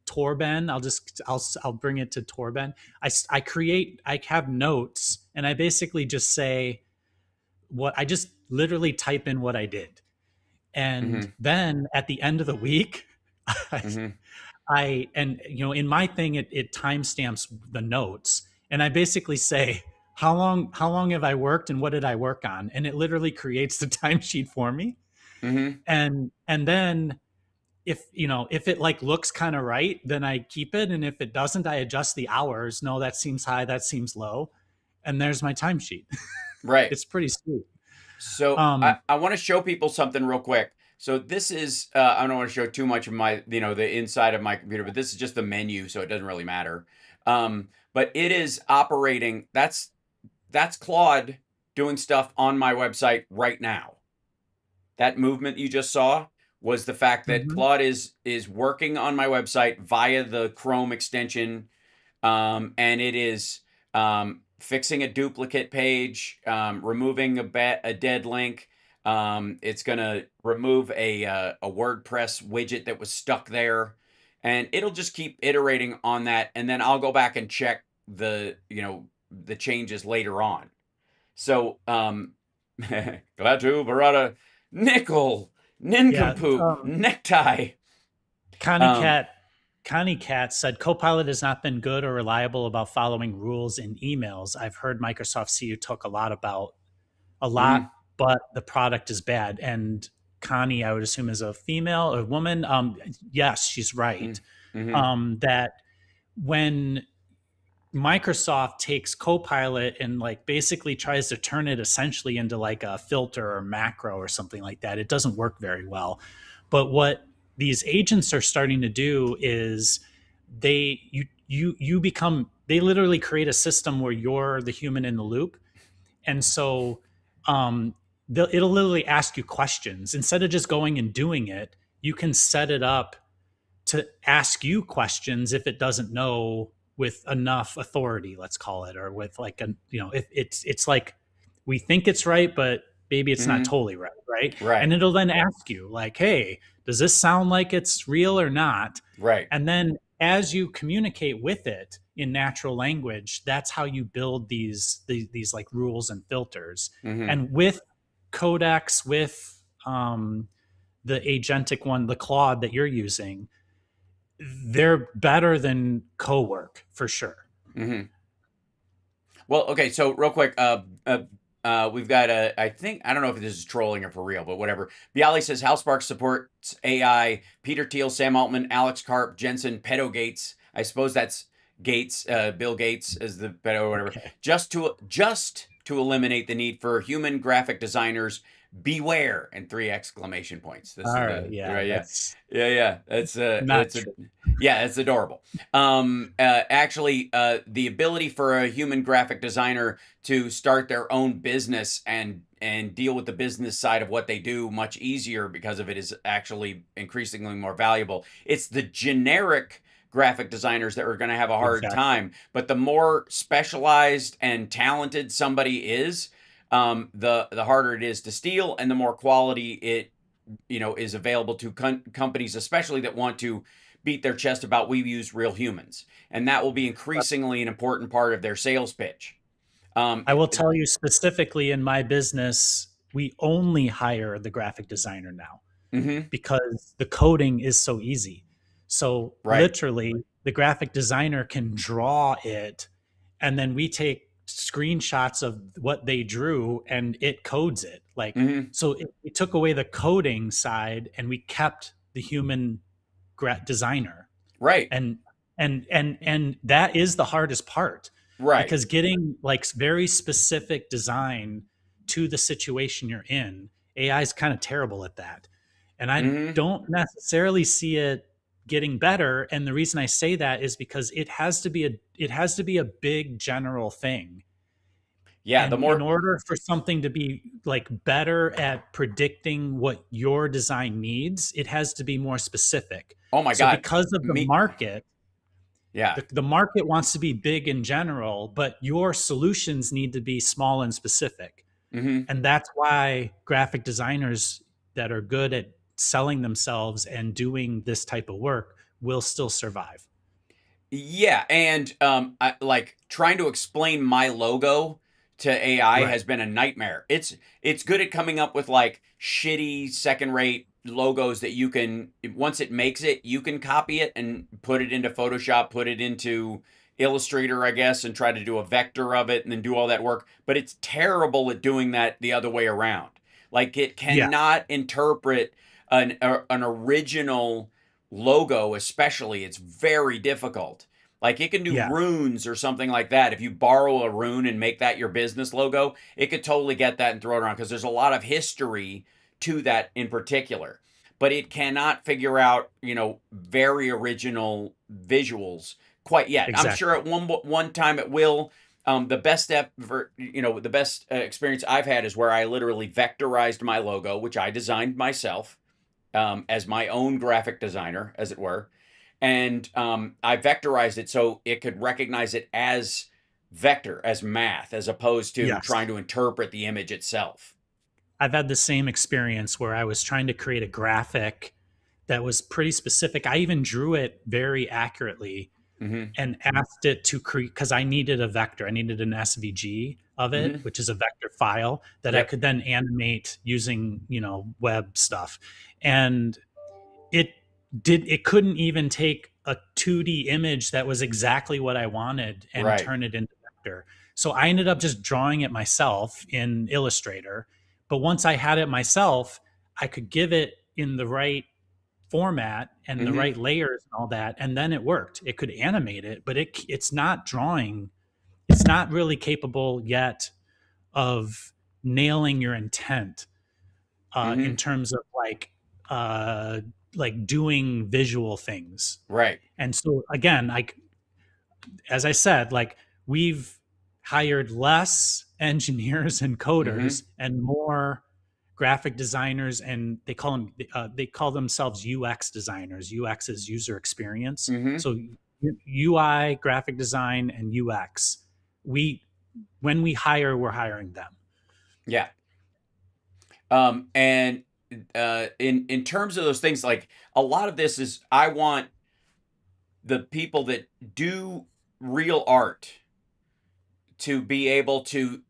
Torben, I'll bring it to Torben. I have notes, and I basically just say what I just literally type in what I did, and Mm-hmm. then at the end of the week, I, Mm-hmm. and in my thing it timestamps the notes, and I basically say how long have I worked and what did I work on, and it literally creates the timesheet for me. Mm-hmm. And then if it like looks kind of right, then I keep it, and if it doesn't, I adjust the hours. No, that seems high, that seems low, and there's my timesheet. Right. It's pretty sweet. So um I want to show people something real quick. So this is I don't want to show too much of my the inside of my computer, but this is just the menu, so it doesn't really matter. But it is operating. That's Claude doing stuff on my website right now. That movement you just saw was the fact that mhm. Claude is working on my website via the Chrome extension, and it is fixing a duplicate page, removing a dead link. It's gonna remove a WordPress widget that was stuck there, and it'll just keep iterating on that, and then I'll go back and check the changes later on. So glad to Barada nickel Yeah. nincompoop necktie. Connie Um, Cat Connie Cat said Copilot has not been good or reliable about following rules in emails. I've heard Microsoft CU talk a lot, mhm, but the product is bad. And Connie, I would assume, is a female or woman. Yes, she's right. mhm, mhm, That when Microsoft takes Copilot and like basically tries to turn it essentially into like a filter or macro or something like that, it doesn't work very well. But what these agents are starting to do is you become they literally create a system where you're the human in the loop, and so um, it'll literally ask you questions instead of just going and doing it. You can set it up to ask you questions if it doesn't know with enough authority, let's call it, or with like a if it's like we think it's right, but maybe it's not mhm. totally right, right? And Right, it'll then ask you like, hey, does this sound like it's real or not? right. And then as you communicate with it in natural language, that's how you build these like rules and filters. Mhm, And with Codex, with the agentic one, the Claude that you're using, they're better than co-work for sure. mhm. Well, okay. So real quick, we've got I think, I don't know if this is trolling or for real, but whatever. Bialy says, HouseSpark supports AI. Peter Thiel, Sam Altman, Alex Karp, Jensen, Pedo Gates. I suppose that's Gates, Bill Gates as the pedo or whatever. Okay. Just to eliminate the need for human graphic designers. Beware, and three exclamation points. This is All right. the Yeah, right, yeah, that's yeah. not It's a true. yeah, it's adorable. Actually, the ability for a human graphic designer to start their own business and deal with the business side of what they do much easier because of it is actually increasingly more valuable. It's the generic graphic designers that are going to have a hard Exactly. time, but the more specialized and talented somebody is, the harder it is to steal, and the more quality it is available to companies, especially that want to beat their chest about we use real humans, and that will be increasingly an important part of their sales pitch. I will tell you specifically in my business, we only hire the graphic designer now Mm-hmm. because the coding is so easy. So Right. literally, the graphic designer can draw it, and then we take screenshots of what they drew and it codes it. Like, Mm-hmm. so we took away the coding side and we kept the human designer, Right. and and that is the hardest part, Right. because getting like very specific design to the situation you're in, AI is kind of terrible at that, and I Mm-hmm. don't necessarily see it getting better. And the reason I say that is because it has to be a big general thing, Yeah. The and in more. order for something to be like better at predicting what your design needs, it has to be more specific. Oh my So God. because of the Me. market, Yeah. the market wants to be big in general, but your solutions need to be small and specific. Mm-hmm. And that's why graphic designers that are good at selling themselves and doing this type of work will still survive. Yeah, and like trying to explain my logo to AI Right. has been a nightmare. It's good at coming up with like shitty second rate logos that you can, once it makes it, you can copy it and put it into Photoshop, put it into Illustrator, I guess, and try to do a vector of it and then do all that work. But it's terrible at doing that the other way around. Like it Yeah. cannot interpret an original logo, especially. It's very difficult. Like it can do Yeah. runes or something like that. If you borrow a rune and make that your business logo, it could totally get that and throw it around because there's a lot of history to that in particular. But it cannot figure out, very original visuals quite yet. I'm sure Exactly. at one time it will. The best ever, the best experience I've had is where I literally vectorized my logo, which I designed myself, as my own graphic designer, as it were. And I vectorized it so it could recognize it as vector, as math, as opposed to Yes. trying to interpret the image itself. I've had the same experience where I was trying to create a graphic that was pretty specific. I even drew it very accurately Mm-hmm. and asked it to create, because I needed a vector. I needed an SVG of it, Mm-hmm. which is a vector file that I Yep. could then animate using, web stuff. And it it couldn't even take a 2D image that was exactly what I wanted and Right. turn it into vector. So I ended up just drawing it myself in Illustrator. But once I had it myself, I could give it in the right format and the Mm-hmm. right layers and all that, and then it worked. It could animate it, but it's not drawing. It's not really capable yet of nailing your intent, in Mm-hmm. terms of uh, like doing visual things. Right. And so again, like as I said, like we've hired less engineers and Mm-hmm. coders and more graphic designers, and they call themselves UX designers. UX is user experience. Mm-hmm. So UI, graphic design, and UX. We When we hire, we're hiring them. Yeah. And in terms of those things, like a lot of this is I want the people that do real art to be able to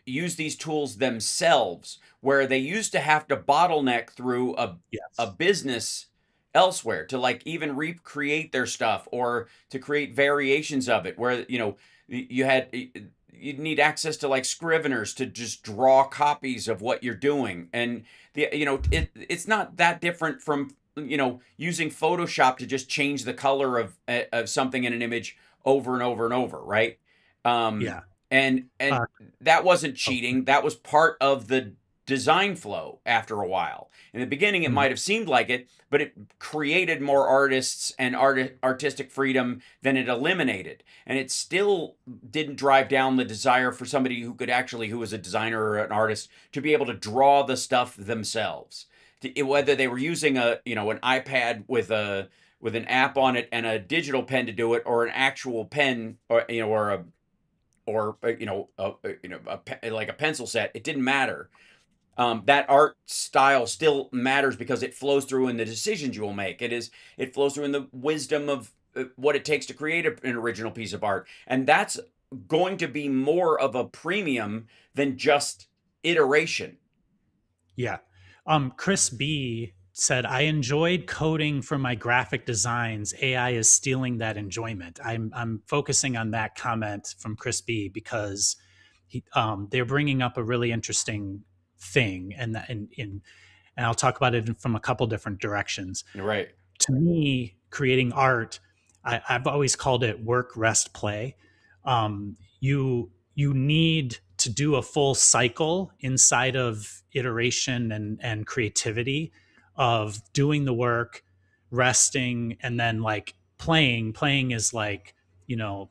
use these tools themselves, where they used to have to bottleneck through a Yes. business elsewhere to like even recreate their stuff or to create variations of it, where you had you need access to like scriveners to just draw copies of what you're doing. And it's not that different from using Photoshop to just change the color of something in an image over and over and over, right? um Yeah. and Uh, that wasn't oh, cheating. That was part of the design flow. After a while, in the beginning, it mm, might have seemed like it, but it created more artists and artistic freedom than it eliminated. And it still didn't drive down the desire for somebody who was a designer or an artist, to be able to draw the stuff themselves. Whether they were using an iPad with an app on it and a digital pen to do it, or an actual pen, or like a pencil set, it didn't matter. That art style still matters because it flows through in the decisions you will make. It flows through in the wisdom of what it takes to create an original piece of art, and that's going to be more of a premium than just iteration. yeah. Chris B said, I enjoyed coding for my graphic designs. AI is stealing that enjoyment. I'm focusing on that comment from Chris B because they're bringing up a really interesting thing, and I'll talk about it from a couple different directions. Right. To me, creating art, I've always called it work, rest, play. You need to do a full cycle inside of iteration and creativity of doing the work, resting, and then like playing. Playing is like, you know,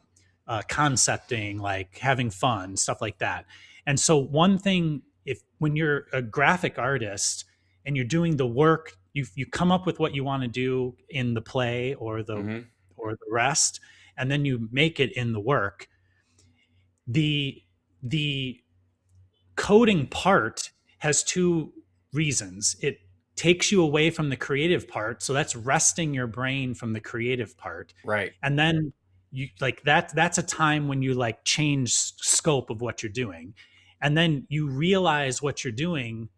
concepting, like having fun, stuff like that. And so one thing, if when you're a graphic artist and you're doing the work, you come up with what you want to do in the play Mm-hmm. or the rest, and then you make it in the work. The coding part has two reasons. It takes you away from the creative part, so that's resting your brain from the creative part. Right. And then you like that's a time when you like change scope of what you're doing. And then you realize what you're doing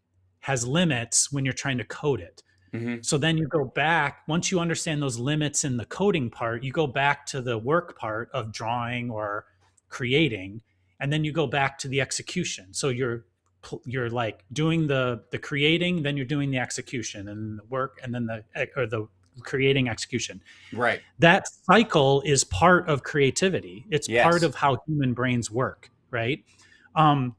has limits when you're trying to code it. Mm-hmm. So then you go back, once you understand those limits in the coding part, you go back to the work part of drawing or creating, and then you go back to the execution. So you're like doing the creating, then you're doing the execution and the work, and then the creating execution. Right. That cycle is part of creativity. It's part Yes. of how human brains work, right? Um,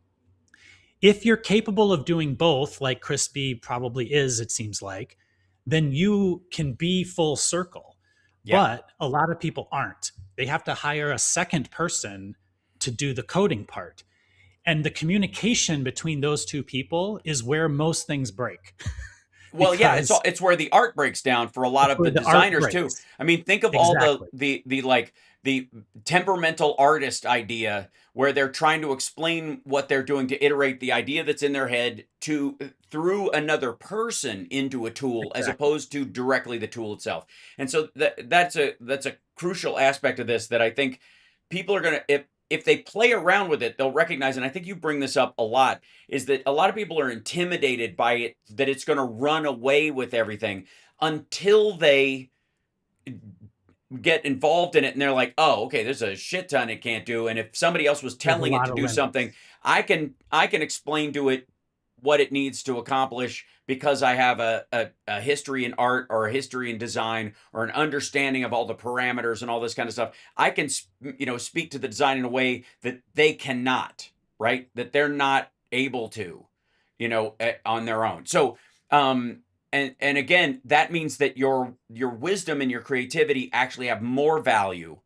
if you're capable of doing both, like Chris B probably is, it seems like, then you can be full circle. Yeah. But a lot of people aren't. They have to hire a second person to do the coding part. And the communication between those two people is where most things break Well, yeah, because it's where the art breaks down for a lot it's of where the the art designers too. breaks. I mean, think of all Exactly. the temperamental artist idea, where they're trying to explain what they're doing, to iterate the idea that's in their head to through another person into a tool, as Exactly. opposed to directly the tool itself. And so that's a crucial aspect of this that I think people are going to, if they play around with it, they'll recognize. And I think you bring this up a lot, is that a lot of people are intimidated by it, that it's going to run away with everything, until they get involved in it and they're like, oh, okay, there's a shit ton it can't do. And if somebody else was There's a telling it lot to of do something, limits. I can explain to it what it needs to accomplish, because I have a history in art, or a history in design, or an understanding of all the parameters and all this kind of stuff. I can speak to the design in a way that they cannot, right? That they're not able to, on their own. So and again, that means that your wisdom and your creativity actually have more value,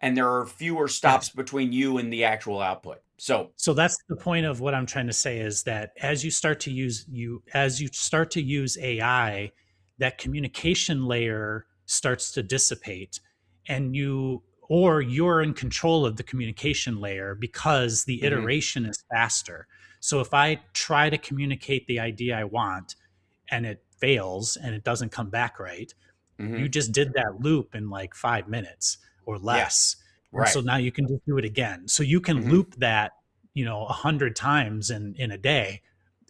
and there are fewer stops Yes. between you and the actual output. So So that's the point of what I'm trying to say, is that as you start to use AI, that communication layer starts to dissipate, and you're in control of the communication layer because the mhm, iteration is faster. So if I try to communicate the idea I want and it fails and it doesn't come back right, you mhm, just did that loop in like 5 minutes or yeah, less. And so right, now you can just do it again. So you can mhm, loop that, 100 times in a day.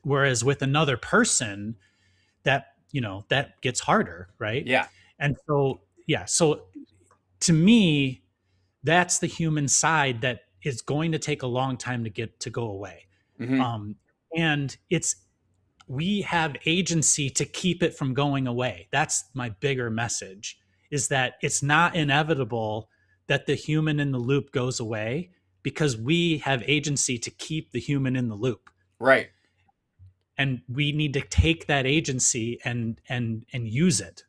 Whereas with another person, that gets harder, right? yeah, And so, yeah. So to me, that's the human side that is going to take a long time to go away. Hmm. Um, and it's we have agency to keep it from going away. That's my bigger message, is that it's not inevitable that the human in the loop goes away, because we have agency to keep the human in the loop. Right. And we need to take that agency and use it.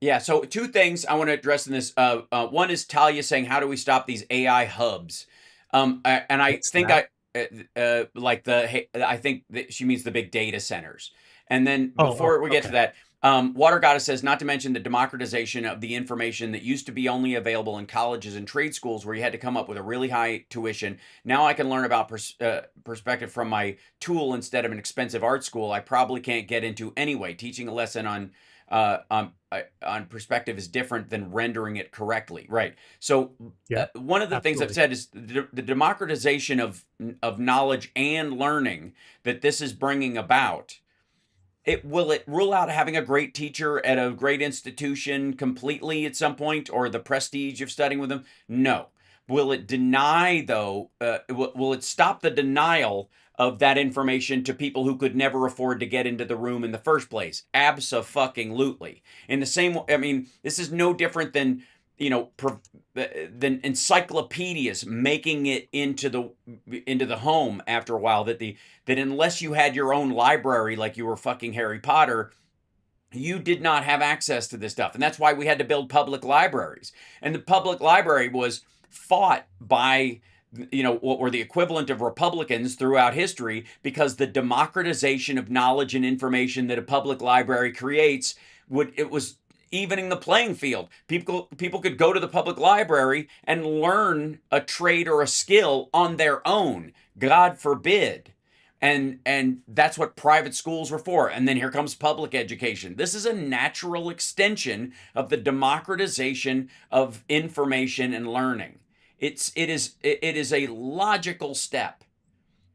Yeah. So two things I want to address in this. One is Talia saying, "How do we stop these AI hubs?" And I What's think that? like I think that she means the big data centers. And then Oh, before we get to okay. that, Water Goddess says, not to mention the democratization of the information that used to be only available in colleges and trade schools where you had to come up with a really high tuition. Now I can learn about perspective from my tool instead of an expensive art school I probably can't get into anyway. Teaching a lesson on perspective is different than rendering it correctly, right? So Yeah, one of the things I've absolutely. said is the democratization of knowledge and learning that this is bringing about. It rule out having a great teacher at a great institution completely at some point, or the prestige of studying with them? No. Will it deny, though? Will it stop the denial of that information to people who could never afford to get into the room in the first place? Abso-fucking-lutely. In the same, I mean, this is no different than you know than encyclopedias making it into the home after a while. That unless you had your own library like you were fucking Harry Potter, you did not have access to this stuff. And that's why we had to build public libraries. And the public library was fought by what were the equivalent of Republicans throughout history, because the democratization of knowledge and information that a public library creates would it was evening the playing field. People could go to the public library and learn a trade or a skill on their own. God forbid. And that's what private schools were for. And then here comes public education. This is a natural extension of the democratization of information and learning. It is a logical step.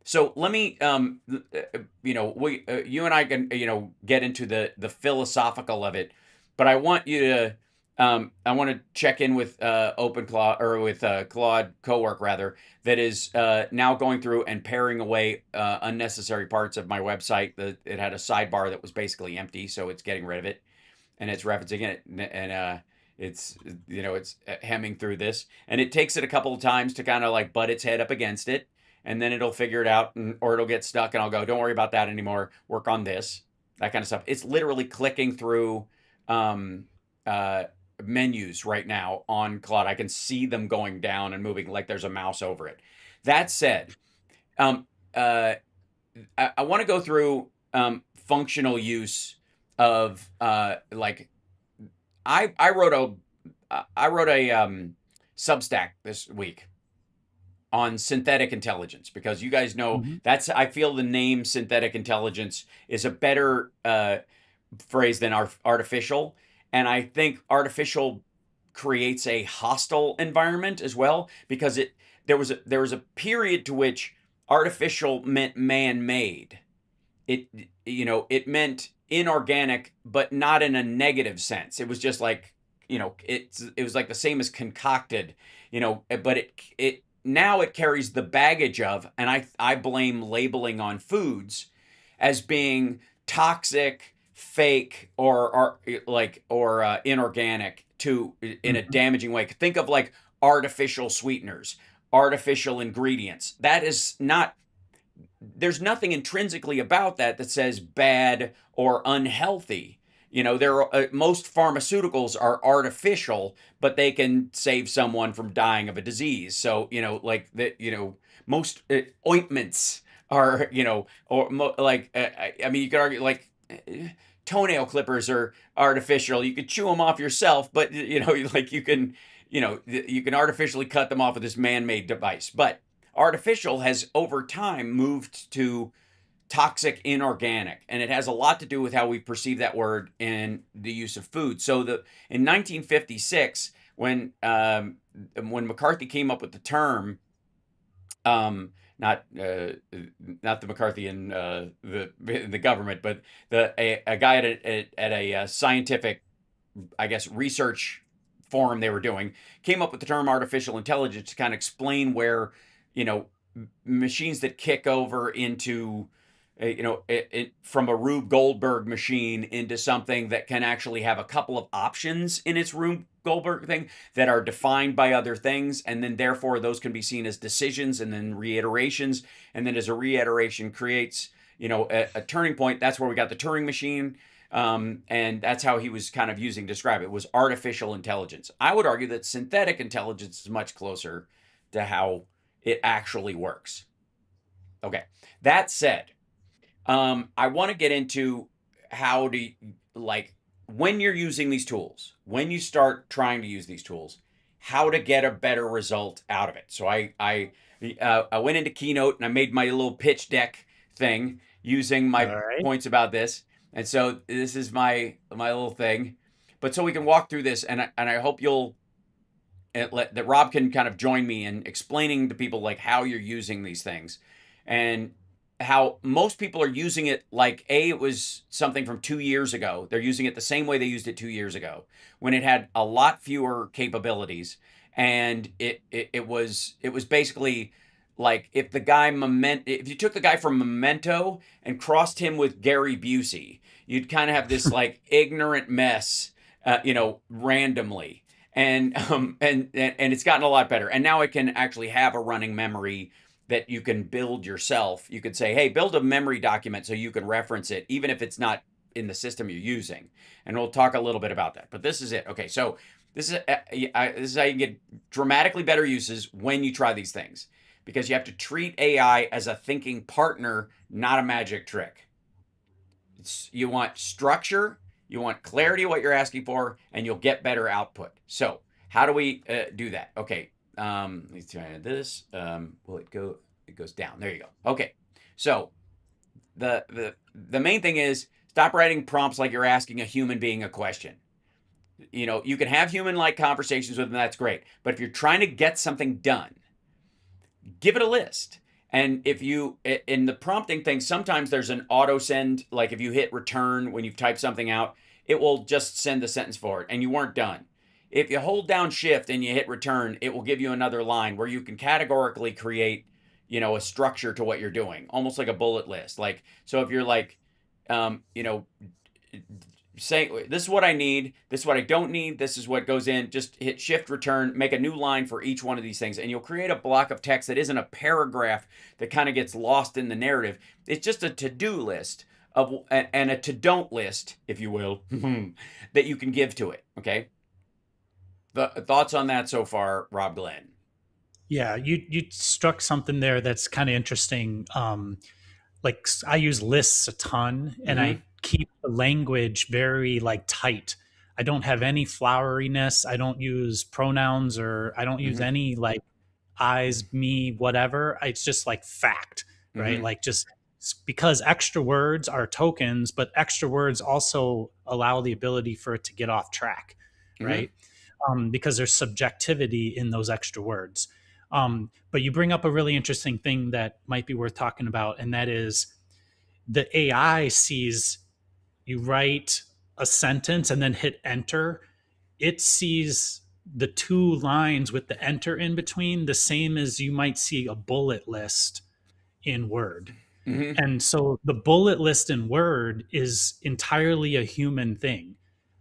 So let me we you and I can get into the philosophical of it, but I want to check in with OpenClaw, or with Claude Cowork rather, that is now going through and paring away unnecessary parts of my website. It had a sidebar that was basically empty, so it's getting rid of it, and it's referencing it, and it's hemming through this, and it takes it a couple of times to kind of like butt its head up against it, and then it'll figure it out, or it'll get stuck, and I'll go, don't worry about that anymore. Work on this, that kind of stuff. It's literally clicking through um, uh, menus right now on Claude. I can see them going down and moving like there's a mouse over it. That said, um, uh, I want to go through functional use of like I wrote a Substack this week on synthetic intelligence, because you guys know Mhm. that's I feel the name synthetic intelligence is a better phrase than artificial, and I think artificial creates a hostile environment as well, because there was a period to which artificial meant man-made. It meant inorganic, but not in a negative sense. It was just like it was like the same as concocted, but it now it carries the baggage of, and I blame labeling on foods as being toxic, fake, or inorganic to in a Mhm. damaging way. Think of like artificial sweeteners, artificial ingredients. That is not There's nothing intrinsically about that says bad or unhealthy. Most pharmaceuticals are artificial, but they can save someone from dying of a disease. So, like that, most ointments are, I mean, you could argue like toenail clippers are artificial. You could chew them off yourself, but like you can artificially cut them off with this man-made device. But artificial has over time moved to toxic inorganic, and it has a lot to do with how we perceive that word in the use of food. So in 1956, when McCarthy came up with the term, um, not not the McCarthy in the government, but a guy at a scientific, I guess, research forum they were doing, came up with the term artificial intelligence to kind of explain where, you know, machines that kick over into, from a Rube Goldberg machine into something that can actually have a couple of options in its Rube Goldberg thing that are defined by other things, and then therefore those can be seen as decisions and then reiterations, and then as a reiteration creates, a turning point. That's where we got the Turing machine. And that's how he was kind of using to describe it, was artificial intelligence. I would argue that synthetic intelligence is much closer to how it actually works. Okay. That said, I want to get into how to, like, when you're using these tools, when you start trying to use these tools, how to get a better result out of it. So I went into Keynote and I made my little pitch deck thing using my right. points about this. And so this is my little thing. But so we can walk through this, and I hope you'll that Rob can kind of join me in explaining to people like how you're using these things, and how most people are using it like it was something from 2 years ago. They're using it the same way they used it 2 years ago when it had a lot fewer capabilities, and it was basically like if you took the guy from Memento and crossed him with Gary Busey, you'd kind of have this like ignorant mess, randomly. And it's gotten a lot better. And now it can actually have a running memory that you can build yourself. You could say, hey, build a memory document so you can reference it, even if it's not in the system you're using. And we'll talk a little bit about that. But this is it. Okay, so this is how you get dramatically better uses when you try these things, because you have to treat AI as a thinking partner, not a magic trick. You want structure, you want clarity of what you're asking for, and you'll get better output. So how do we do that? Okay, let's try this. Will it go? It goes down. There you go. Okay, so the main thing is stop writing prompts like you're asking a human being a question. You can have human-like conversations with them. That's great. But if you're trying to get something done, give it a list. And if you, in the prompting thing, sometimes there's an auto send, like if you hit return when you've typed something out, it will just send the sentence forward and you weren't done. If you hold down shift and you hit return, it will give you another line where you can categorically create, a structure to what you're doing, almost like a bullet list. Like, so if you're like, say, this is what I need, this is what I don't need, this is what goes in, just hit shift return, make a new line for each one of these things, and you'll create a block of text that isn't a paragraph that kind of gets lost in the narrative. It's just a to-do list and a to-don't list, if you will, that you can give to it. Okay, the thoughts on that so far, Rob Glenn? Yeah, you struck something there that's kind of interesting. Like I use lists a ton, and Mm-hmm. I keep the language very like tight. I don't have any floweriness. I don't use pronouns, or I don't use Mm-hmm. any like I's, me, whatever. It's just like fact, right? Mm-hmm. Like just because extra words are tokens, but extra words also allow the ability for it to get off track, Mm-hmm. right? Because there's subjectivity in those extra words. But you bring up a really interesting thing that might be worth talking about, and that is the AI sees you write a sentence and then hit enter. It sees the two lines with the enter in between the same as you might see a bullet list in Word. Mm-hmm. And so the bullet list in Word is entirely a human thing.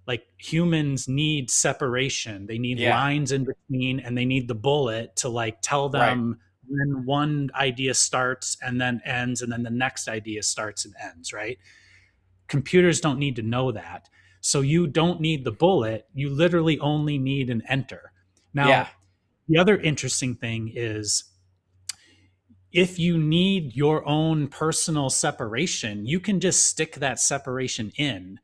Like humans need separation. They need Yeah. lines in between, and they need the bullet to like tell Right. them when one idea starts and then ends, and then the next idea starts and ends, right? Computers don't need to know that. So you don't need the bullet. You literally only need an enter. Yeah. Now, the other interesting thing is if you need your own personal separation, you can just stick that separation in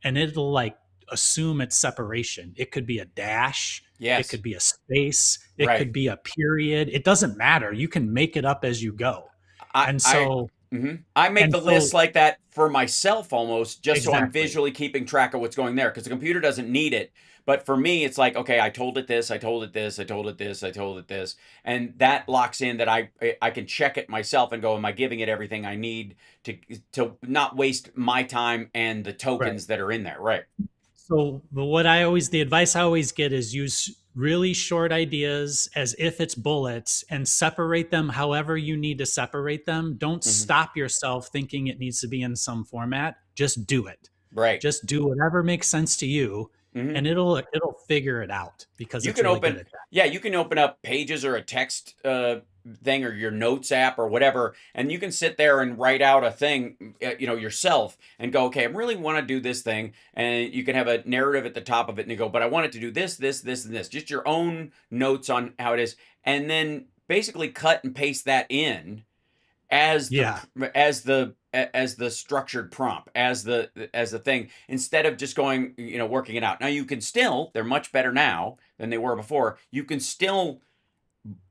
and it'll like assume its separation. It could be a dash, it Yes. could be a space, it Right. could be a period. It doesn't matter. You can make it up as you go. I And I so, I make and the so lists like that for myself almost, just so I'm exactly. visually keeping track of what's going there, because the computer doesn't need it. But for me, it's like, okay, I told it this, I told it this, I told it this, I told it this, and that locks in that I can check it myself and go, am I giving it everything I need to not waste my time and the Right. tokens that are in there, right? So the advice I always get is use really short ideas as if it's bullets and separate them however you need to separate them. Don't Hmm. stop yourself thinking it needs to be in some format. Just do it. Right. Just do whatever makes sense to you, Hmm. and it'll figure it out because You it's can really good open, at that. yeah, you can open up Pages or a text thing or your notes app or whatever, and you can sit there and write out a thing, yourself, and go, okay, I really want to do this thing, and you can have a narrative at the top of it, and you go, but I want it to do this, this, this, and this, just your own notes on how it is, and then basically cut and paste that in as the Yeah. as the structured prompt, as the thing, instead of just going, working it out. Now you can still, they're much better now than they were before, you can still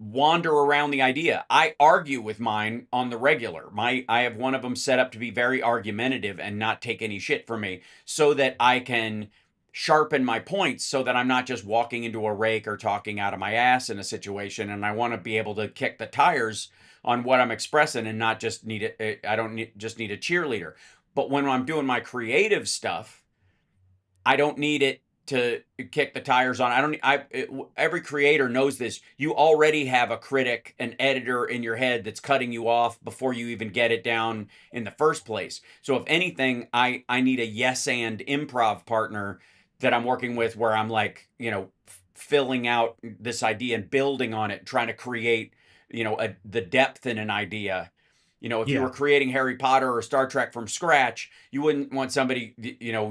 wander around the idea. I argue with mine on the regular. I have one of them set up to be very argumentative and not take any shit from me, so that I can sharpen my points, so that I'm not just walking into a rake or talking out of my ass in a situation, and I want to be able to kick the tires on what I'm expressing and not just need it. I don't just need a cheerleader. But when I'm doing my creative stuff, I don't need it to kick the tires on. I don't. Every creator knows this. You already have a critic, an editor in your head that's cutting you off before you even get it down in the first place. So if anything, I need a yes and improv partner that I'm working with, where I'm like, filling out this idea and building on it, trying to create, the depth in an idea. If you were Yeah. creating Harry Potter or Star Trek from scratch, you wouldn't want somebody,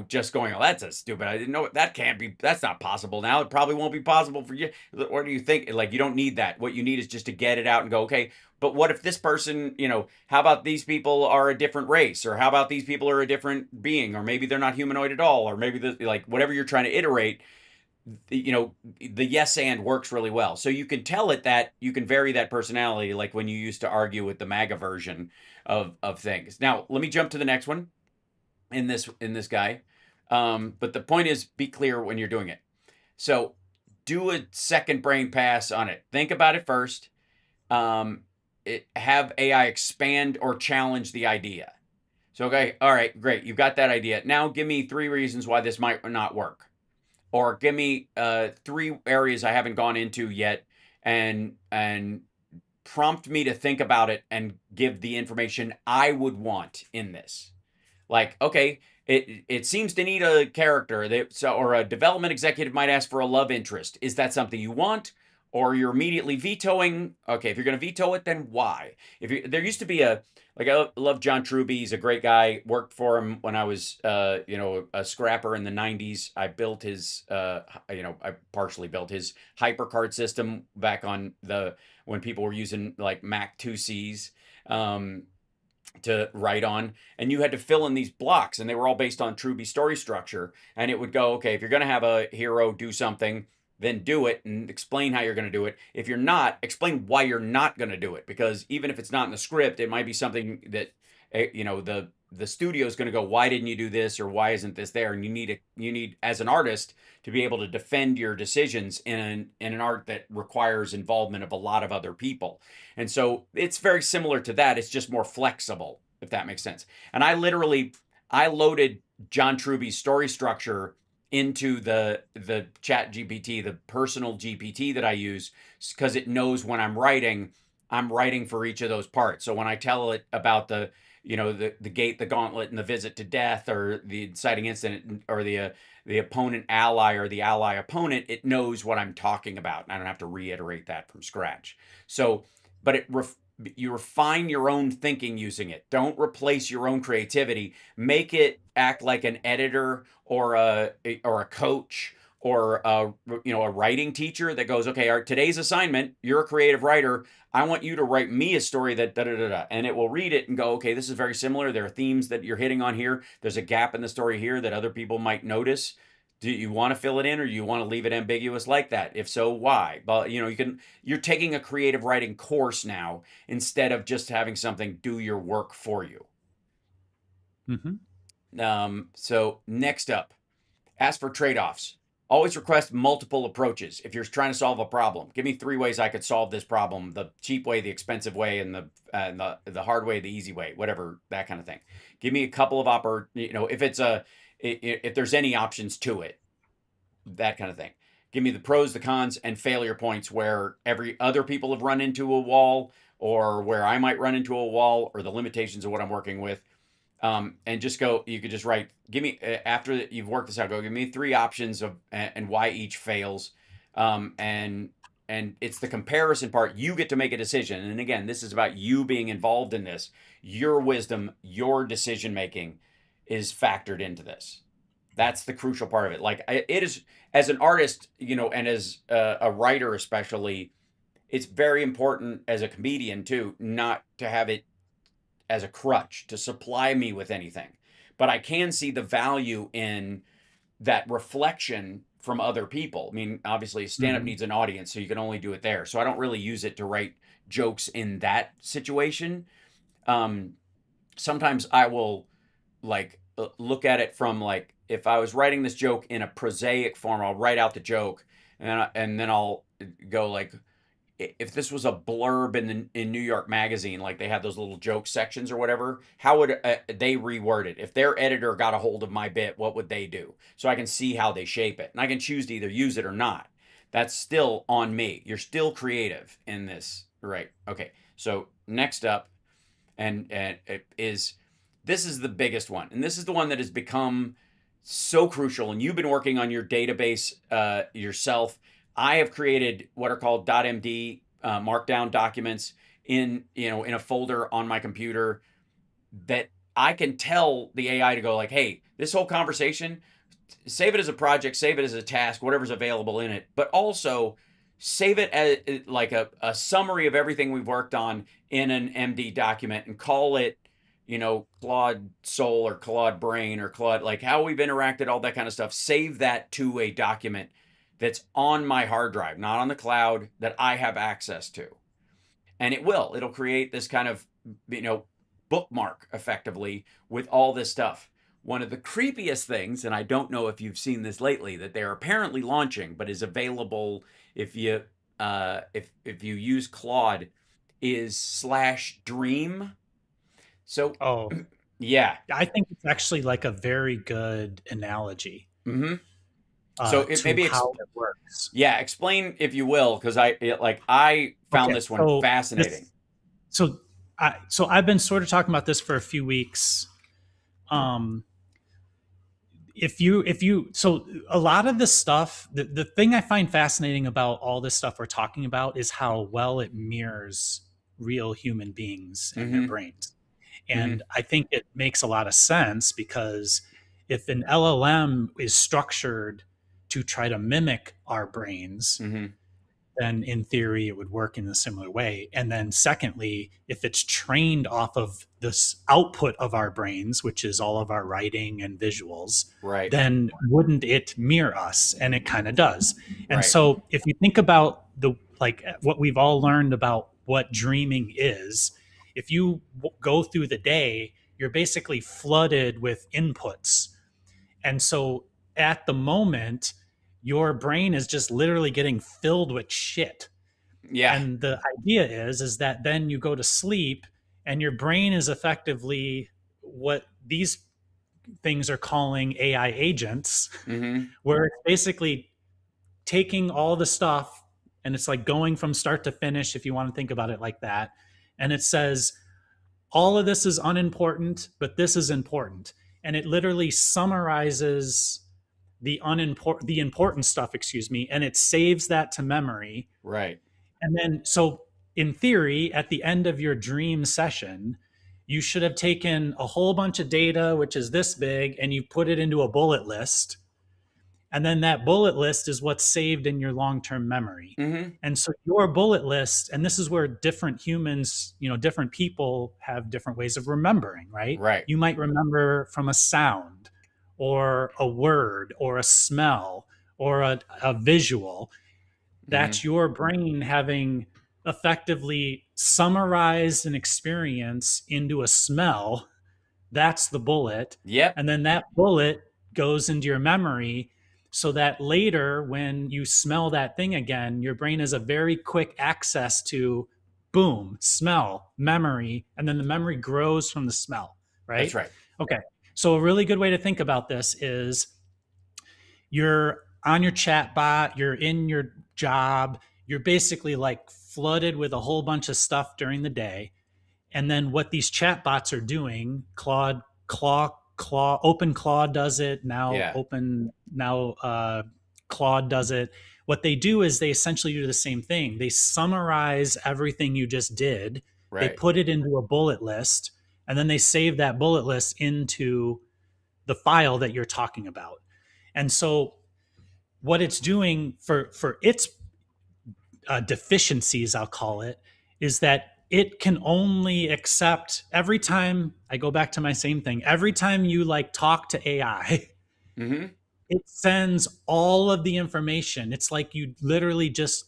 just going, "Oh, that's a stupid. I didn't know that can't be. That's not possible now. It probably won't be possible for you." What do you think? Like, you don't need that. What you need is just to get it out and go, okay. But what if this person, how about these people are a different race, or how about these people are a different being, or maybe they're not humanoid at all, or maybe like whatever you're trying to iterate, the yes and works really well. So you can tell it that you can vary that personality, like when you used to argue with the MAGA version of things. Now, let me jump to the next one in this guy. But the point is, be clear when you're doing it. So do a second brain pass on it. Think about it first. Have AI expand or challenge the idea. So, okay, all right, great. You've got that idea. Now give me 3 reasons why this might not work, or give me 3 areas I haven't gone into yet, and prompt me to think about it and give the information I would want in this. Like, okay, it seems to need a character, or a development executive might ask for a love interest. Is that something you want? Or you're immediately vetoing? Okay, if you're going to veto it, then why? There used to be I love John Truby. He's a great guy. Worked for him when I was, a scrapper in the '90s. I built his, I partially built his hypercard system back on when people were using like Mac 2Cs. Um, to write on, and you had to fill in these blocks, and they were all based on Truby story structure. And it would go, okay, if you're going to have a hero do something, then do it and explain how you're going to do it. If you're not, explain why you're not going to do it, because even if it's not in the script, it might be something that, the studio is going to go, why didn't you do this, or why isn't this there? And you need as an artist to be able to defend your decisions in an art that requires involvement of a lot of other people. And so it's very similar to that. It's just more flexible, if that makes sense. And I loaded John Truby's story structure into the chat GPT, the personal GPT that I use, because it knows when I'm writing for each of those parts. So when I tell it about the gate, the gauntlet, and the visit to death, or the inciting incident, or the opponent ally, or the ally opponent, it knows what I'm talking about, and I don't have to reiterate that from scratch. So, but you refine your own thinking using it. Don't replace your own creativity. Make it act like an editor, or a coach, or a writing teacher that goes, okay, today's assignment, you're a creative writer. I want you to write me a story that da da da da, and it will read it and go, okay, this is very similar. There are themes that you're hitting on here. There's a gap in the story here that other people might notice. Do you want to fill it in, or do you want to leave it ambiguous like that? If so, why? But you're taking a creative writing course now, instead of just having something do your work for you. Hmm. So next up, ask for trade-offs. Always request multiple approaches. If you're trying to solve a problem, give me 3 ways I could solve this problem: the cheap way, the expensive way, and the hard way, the easy way, whatever, that kind of thing. Give me a couple of if it's if there's any options to it, that kind of thing. Give me the pros, the cons, and failure points where every other people have run into a wall, or where I might run into a wall, or the limitations of what I'm working with. And just go. You could just write. Give me after you've worked this out. Go. Give me three options of and why each fails. And it's the comparison part. You get to make a decision. And again, this is about you being involved in this. Your wisdom, your decision making, is factored into this. That's the crucial part of it. Like it is, as an artist, and as a writer especially, it's very important as a comedian too, not to have it as a crutch to supply me with anything. But I can see the value in that reflection from other people. I mean, obviously, stand up Mhm. needs an audience, so you can only do it there. So I don't really use it to write jokes in that situation. Um, Sometimes I will like look at it from, like, if I was writing this joke in a prosaic form, I'll write out the joke, and then I'll go like, if this was a blurb in New York Magazine, like they have those little joke sections or whatever, how would they reword it? If their editor got a hold of my bit, what would they do? So I can see how they shape it, and I can choose to either use it or not. That's still on me. You're still creative in this, right? Okay. So next up, and it is this is the biggest one, and this is the one that has become so crucial. And you've been working on your database yourself. I have created what are called .md markdown documents in a folder on my computer that I can tell the AI to go like, hey, this whole conversation, save it as a project, save it as a task, whatever's available in it, but also save it as like a summary of everything we've worked on in an MD document, and call it, Claude Soul or Claude Brain or Claude, like how we've interacted, all that kind of stuff. Save that to a document that's on my hard drive, not on the cloud, that I have access to. And it'll create this kind of, bookmark effectively with all this stuff. One of the creepiest things, and I don't know if you've seen this lately, that they're apparently launching, but is available if you use Claude, is /dream. So Oh, yeah. I think it's actually like a very good analogy Hmm. So to maybe how it works. yeah, explain if you will, because I found Okay, this one so fascinating. this, so I've been sort of talking about this for a few weeks. Um, so a lot of this stuff, the thing I find fascinating about all this stuff we're talking about is how well it mirrors real human beings and their Hmm. brains. Hmm. And I think it makes a lot of sense because if an LLM is structured to try to mimic our brains, Hmm. then in theory it would work in a similar way. And then secondly, if it's trained off of this output of our brains, which is all of our writing and visuals, Right. then wouldn't it mirror us? And it kind of does. And Right. so if you think about the like what we've all learned about what dreaming is, if you go through the day, you're basically flooded with inputs. And so at the moment, your brain is just literally getting filled with shit. Yeah. And the idea is that then you go to sleep and your brain is effectively what these things are calling AI agents, Hmm. where it's basically taking all the stuff and it's like going from start to finish, if you want to think about it like that. And it says, all of this is unimportant, but this is important. And it literally summarizes the important stuff, excuse me, and it saves that to memory. Right. And then, so in theory, at the end of your dream session, you should have taken a whole bunch of data, which is this big, and you put it into a bullet list. And then that bullet list is what's saved in your long term memory. Hmm. And so your bullet list, and this is where different humans, different people have different ways of remembering, right? Right. You might remember from a sound or a word or a smell or a visual. Hmm. That's your brain having effectively summarized an experience into a smell. That's the bullet. Yep. And then that bullet goes into your memory so that later, when you smell that thing again, your brain has a very quick access to boom, smell, memory, and then the memory grows from the smell, That's right? right. Okay. So a really good way to think about this is you're on your chat bot, you're in your job, you're basically like flooded with a whole bunch of stuff during the day. And then what these chat bots are doing, Open Claude does it now. Yeah. Claude does it. What they do is they essentially do the same thing. They summarize everything you just did. They Right. put it into a bullet list, and then they save that bullet list into the file that you're talking about. And so what it's doing for its deficiencies, I'll call it, is that it can only accept every time I go back to my same thing. Every time you like talk to AI, Mm-hmm. it sends all of the information. It's like you literally just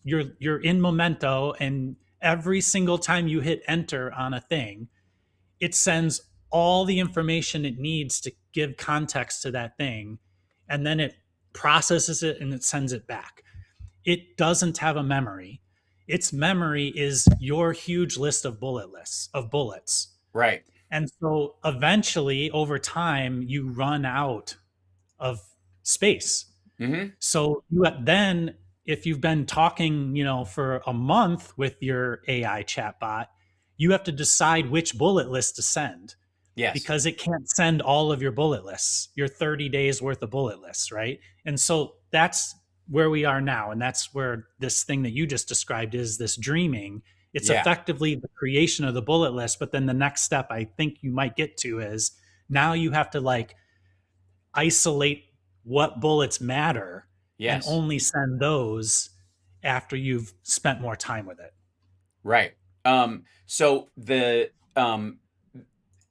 you're in Memento, and every single time you hit enter on a thing, it sends all the information it needs to give context to that thing, and then it processes it and it sends it back. It doesn't have a memory. Its memory is your huge list of bullets. Right. And so eventually over time you run out of space. Mm-hmm. So then if you've been talking, for a month with your AI chatbot, you have to decide which bullet list to send, Yes. because it can't send all of your bullet lists, your 30 days worth of bullet lists, right? And so that's where we are now. And that's where this thing that you just described is this dreaming. It's Yeah. effectively the creation of the bullet list. But then the next step I think you might get to is now you have to like isolate what bullets matter and Yes. only send those after you've spent more time with it. Right. So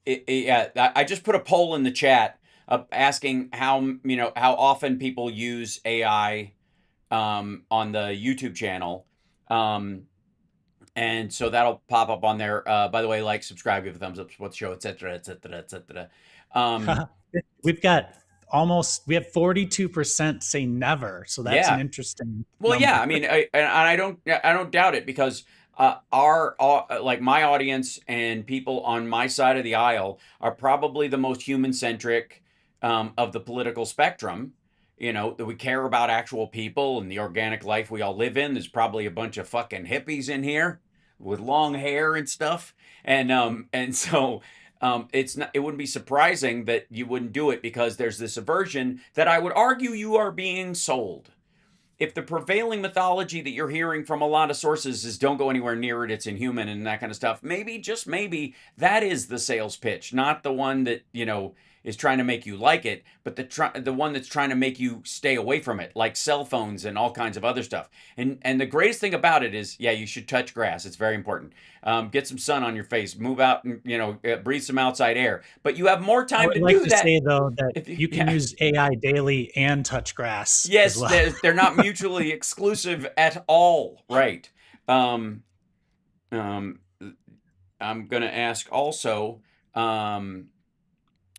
yeah, I just put a poll in the chat asking how often people use AI on the YouTube channel. And so that'll pop up on there. By the way, like, subscribe, give a thumbs up, support the show, etc., etc., etc. We have 42% say never. So that's an Yeah. interesting Well, yeah. number. I mean, I don't doubt it because our like my audience and people on my side of the aisle are probably the most human centric of the political spectrum. That we care about actual people and the organic life we all live in. There's probably a bunch of fucking hippies in here with long hair and stuff, and so it wouldn't be surprising that you wouldn't do it because there's this aversion that I would argue you are being sold. If the prevailing mythology that you're hearing from a lot of sources is don't go anywhere near it, it's inhuman and that kind of stuff, maybe, just maybe, that is the sales pitch, not the one that, is trying to make you like it, but the one that's trying to make you stay away from it, like cell phones and all kinds of other stuff. And the greatest thing about it is, yeah, you should touch grass. It's very important. Get some sun on your face, move out, and breathe some outside air. But you have more I time would to like do to that say, though, that if you, you can yeah. use AI daily and touch grass as Yes, well. they're not mutually exclusive at all. Right. Um, um, I'm going to ask also,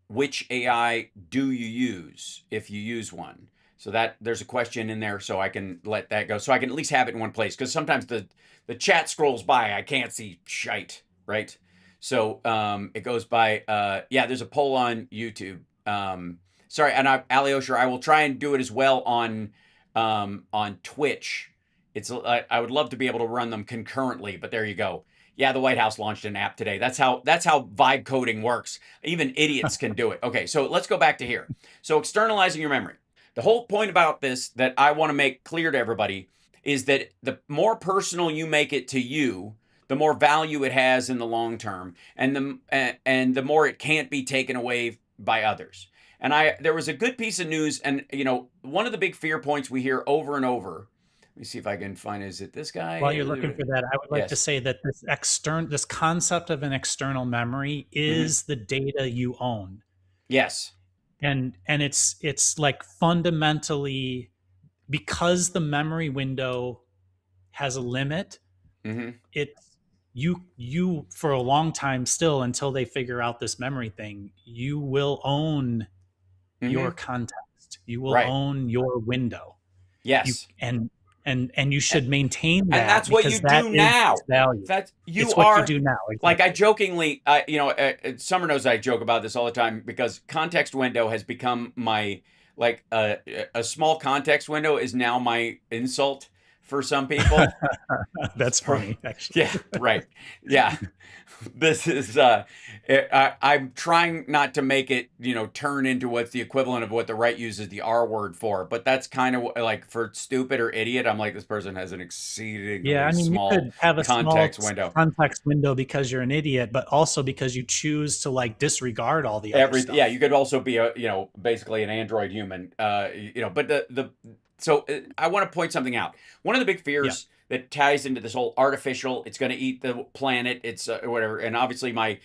which AI do you use if you use one? So that there's a question in there, so I can let that go. So I can at least have it in one place because sometimes the chat scrolls by, I can't see shite, right? So it goes by. Yeah, there's a poll on YouTube. Sorry, and Ali Osher, I will try and do it as well on Twitch. I would love to be able to run them concurrently, but there you go. Yeah, the White House launched an app today. That's how vibe coding works. Even idiots can do it. Okay, so let's go back to here. So externalizing your memory. The whole point about this that I want to make clear to everybody is that the more personal you make it to you, the more value it has in the long term, and the more it can't be taken away by others. And there was a good piece of news, and one of the big fear points we hear over and over. Let me see if I can find. Is it this While guy? you're looking for that, I would like to Yes. say that this concept of an external memory Mm-hmm. is the data you own. Yes. And it's like fundamentally, because the memory window has a limit, Mm-hmm. it's you for a long time still, until they figure out this memory thing, you will own your Mm-hmm. context. You will Right. own your window. You Yes. and and you should maintain And that that's what you because that do is its now. value. That's you It's what you are. do now, Like I exactly. jokingly, Summer knows I joke about this all the time because context window has become my like a small context window is now my insult for some people. That's For funny, actually. yeah, right, yeah. This is I'm trying not to make it turn into what's the equivalent of what the right uses the R word for, but that's kind of like for stupid or idiot. I'm like this person has an Yeah, exceedingly I mean, you small could have a small context window. context window because you're an idiot, but also because you choose to like disregard all the other Yeah, stuff. you could also be a basically an android human, but the so I want to point something out. One of the big Yeah, fears that ties into this whole artificial, it's going to eat the planet, it's whatever. And obviously my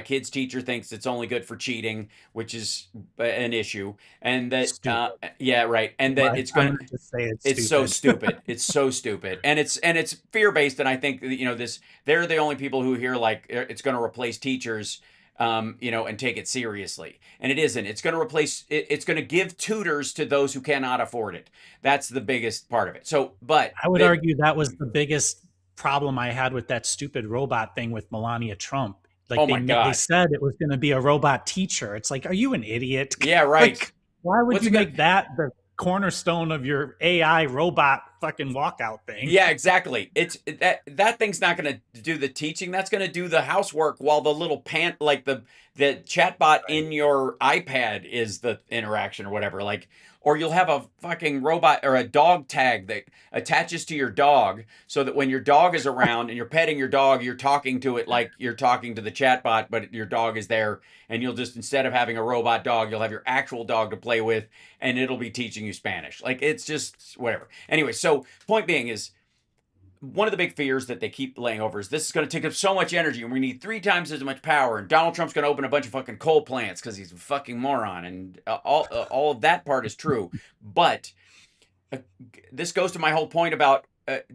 kid's teacher thinks it's only good for cheating, which is an issue. And that stupid. yeah, right, and that it's I'm going to gonna just say it's it's so stupid. stupid. It's so stupid, and it's fear based. And I think this they're the only people who hear like it's going to replace teachers, and take it seriously. And it isn't. It's going to replace. It's going to give tutors to those who cannot afford it. That's the biggest part of it. So, but I would it, argue that was the biggest problem I had with that stupid robot thing with Melania Trump. oh Like my they god, said it was going to be a robot teacher. It's like, are you an idiot? yeah, right. Like, why would What's you it gonna? make that the cornerstone of your AI robot fucking walkout thing? Yeah, exactly. It's that thing's not going to do the teaching. That's going to do the housework while the little like the chatbot Right. in your iPad is the interaction or whatever. Like, or you'll have a fucking robot or a dog tag that attaches to your dog so that when your dog is around and you're petting your dog, you're talking to it like you're talking to the chatbot, but your dog is there. And you'll just, instead of having a robot dog, you'll have your actual dog to play with and it'll be teaching you Spanish. Like, it's just whatever. Anyway, so point being is one of the big fears that they keep laying over is this is going to take up so much energy and we need 3 times as much power and Donald Trump's going to open a bunch of fucking coal plants because he's a fucking moron, and all of that part is true. But uh, this goes to my whole point about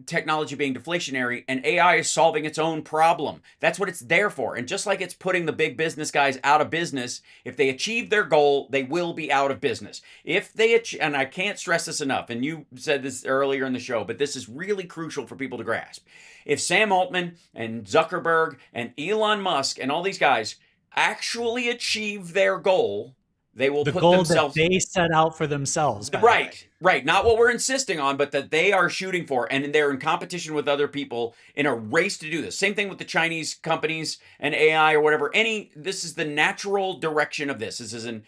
technology being deflationary, and AI is solving its own problem. That's what it's there for. And just like it's putting the big business guys out of business, if they achieve their goal, they will be out of business. If they and I can't stress this enough, and you said this earlier in the show, but this is really crucial for people to grasp. If Sam Altman and Zuckerberg and Elon Musk and all these guys actually achieve their goal, they will The put goal that themselves they set out for themselves, by the way. right, right. Not what we're insisting on, but that they are shooting for. And they're in competition with other people in a race to do this. Same thing with the Chinese companies and AI or whatever. This is the natural direction of this. This isn't,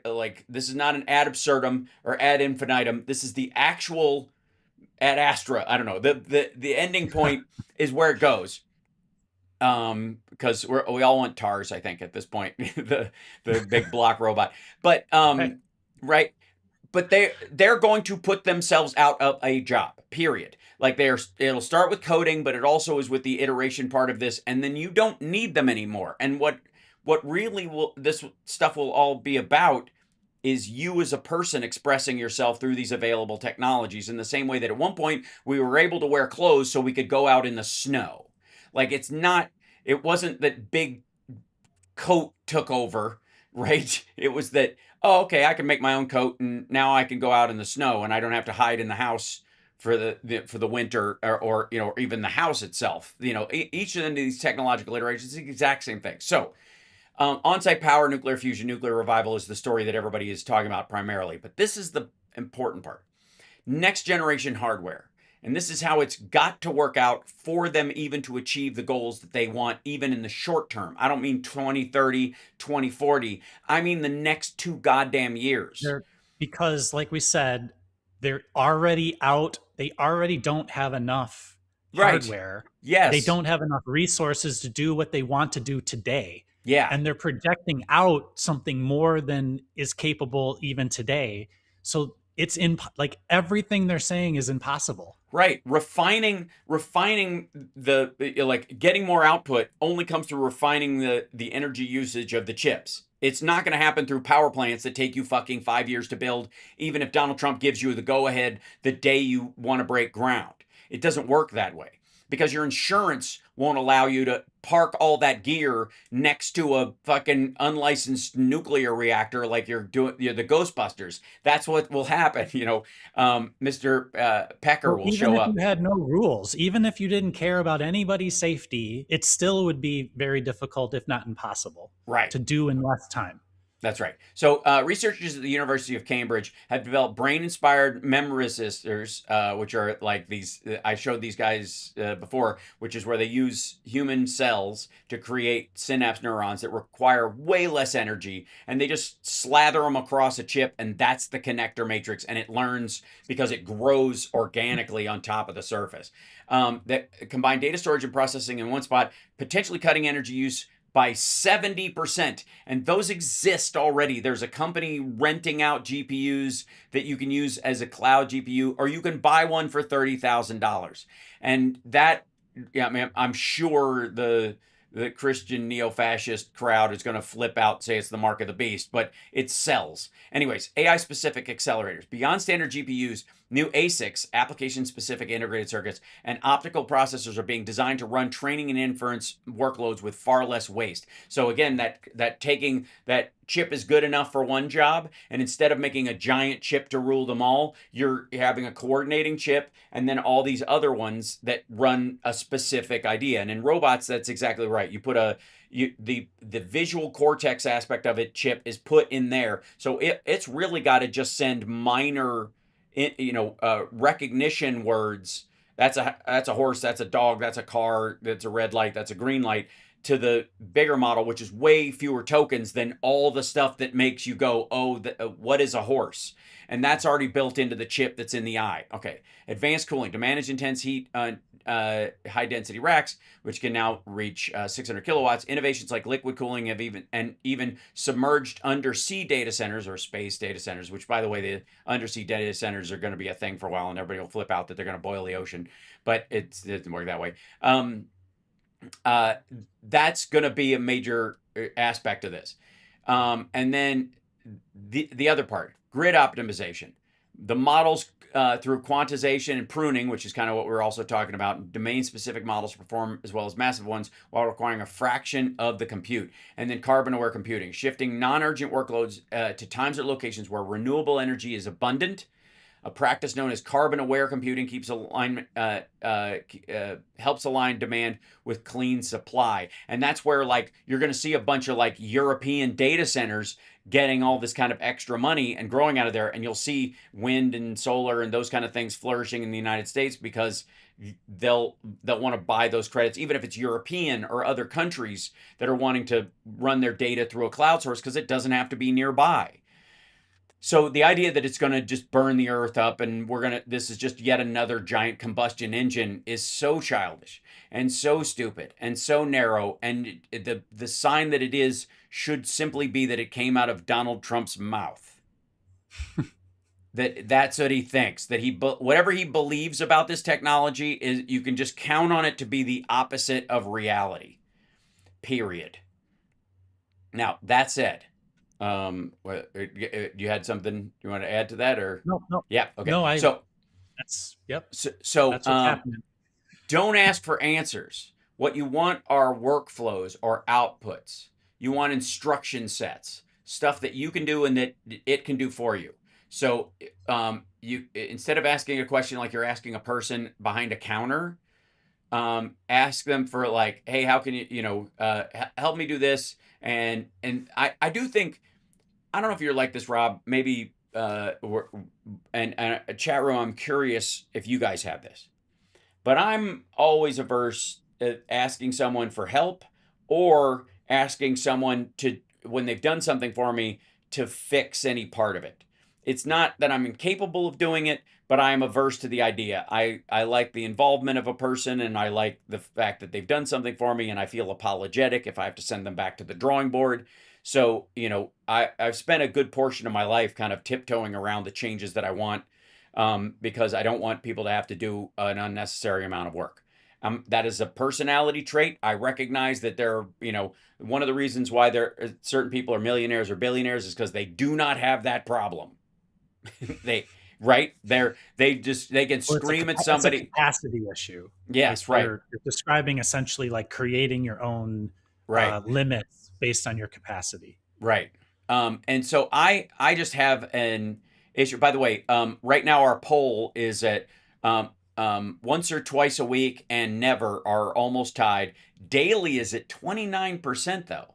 like, this is not an ad absurdum or ad infinitum. This is the actual ad astra. I don't know. The ending point is where it goes. Because we all want TARS, I think, at this point, the big block robot. But Right. right, but they're going to put themselves out of a job. Period. Like it'll start with coding, but it also is with the iteration part of this, and then you don't need them anymore. And what really will this stuff will all be about is you as a person expressing yourself through these available technologies in the same way that at one point we were able to wear clothes so we could go out in the snow. Like, it wasn't that big coat took over, right? It was that, oh, okay, I can make my own coat and now I can go out in the snow and I don't have to hide in the house for the winter, or or even the house itself. Each of these technological iterations is the exact same thing. So on-site power, nuclear fusion, nuclear revival is the story that everybody is talking about primarily. But this is the important part. Next generation hardware. And this is how it's got to work out for them even to achieve the goals that they want, even in the short term. I don't mean 2030, 2040. I mean the next 2 goddamn years. They're because, like we said, they're already out. They already don't have enough Right. hardware. They Yes. don't have enough resources to do what they want to do today. Yeah. And they're projecting out something more than is capable even today. So it's in like everything they're saying is impossible. Right. Refining the like getting more output only comes through refining the energy usage of the chips. It's not going to happen through power plants that take you fucking 5 years to build, even if Donald Trump gives you the go ahead the day you want to break ground. It doesn't work that way because your insurance won't allow you to park all that gear next to a fucking unlicensed nuclear reactor like you're doing the Ghostbusters. That's what will happen. Mr. Pecker Well, will even show if you up. had no rules, even if you didn't care about anybody's safety, it still would be very difficult, if not impossible, Right. to do in less time. That's right. So, researchers at the University of Cambridge have developed brain-inspired memorizers, which are like these. I showed these guys before, which is where they use human cells to create synapse neurons that require way less energy, and they just slather them across a chip, and that's the connector matrix, and it learns because it grows organically on top of the surface. That combine data storage and processing in one spot, potentially cutting energy use by 70%. And those exist already. There's a company renting out GPUs that you can use as a cloud GPU, or you can buy one for $30,000. And that, yeah, man, I'm sure the Christian neo-fascist crowd is going to flip out, say it's the mark of the beast, but it sells. Anyways, AI-specific accelerators. Beyond standard GPUs, new ASICs, application-specific integrated circuits, and optical processors are being designed to run training and inference workloads with far less waste. So again, that taking that chip is good enough for one job, and instead of making a giant chip to rule them all, you're having a coordinating chip and then all these other ones that run a specific idea. And in robots, that's exactly right. You put the visual cortex aspect of it chip is put in there, so it's really got to just send minor recognition words. That's a horse, that's a dog, that's a car, that's a red light, that's a green light, to the bigger model, which is way fewer tokens than all the stuff that makes you go, oh, what is a horse? And that's already built into the chip that's in the eye. Okay, advanced cooling to manage intense heat, high density racks, which can now reach 600 kilowatts. Innovations like liquid cooling have even submerged undersea data centers or space data centers, which, by the way, the undersea data centers are going to be a thing for a while, and everybody will flip out that they're going to boil the ocean, but it doesn't work that way. That's going to be a major aspect of this. And then the other part, grid optimization. The models through quantization and pruning, which is kind of what we're also talking about, domain-specific models perform as well as massive ones while requiring a fraction of the compute. And then carbon-aware computing, shifting non-urgent workloads to times or locations where renewable energy is abundant. A practice known as carbon-aware computing helps align demand with clean supply, and that's where you're going to see a bunch of European data centers getting all this kind of extra money and growing out of there, and you'll see wind and solar and those kind of things flourishing in the United States because they'll want to buy those credits, even if it's European or other countries that are wanting to run their data through a cloud source because it doesn't have to be nearby. So the idea that it's going to just burn the earth up and this is just yet another giant combustion engine is so childish and so stupid and so narrow. And the sign that it is should simply be that it came out of Donald Trump's mouth. That's what he thinks, that whatever he believes about this technology is, you can just count on it to be the opposite of reality. Period. Now, that said, you had something you want to add to that, or No. yeah, okay. No, that's what's happening. Don't ask for answers. What you want are workflows or outputs. You want instruction sets, stuff that you can do and that it can do for you. So you, instead of asking a question like you're asking a person behind a counter, ask them for hey, how can you help me do this? And I do think, I don't know if you're like this, Rob, maybe and a chat room, I'm curious if you guys have this, but I'm always averse at asking someone for help or asking someone to, when they've done something for me, to fix any part of it. It's not that I'm incapable of doing it, but I am averse to the idea. I like the involvement of a person, and I like the fact that they've done something for me, and I feel apologetic if I have to send them back to the drawing board. So, I've spent a good portion of my life kind of tiptoeing around the changes that I want, because I don't want people to have to do an unnecessary amount of work. That is a personality trait. I recognize that one of the reasons why certain people are millionaires or billionaires is because they do not have that problem. right? They can Well, scream at it's a somebody. capacity issue. Like Yes, right, you're describing essentially like creating your own right. limits based on your capacity. Right. And so I just have an issue. By the way, right now our poll is at once or twice a week and never are almost tied. Daily is at 29% though.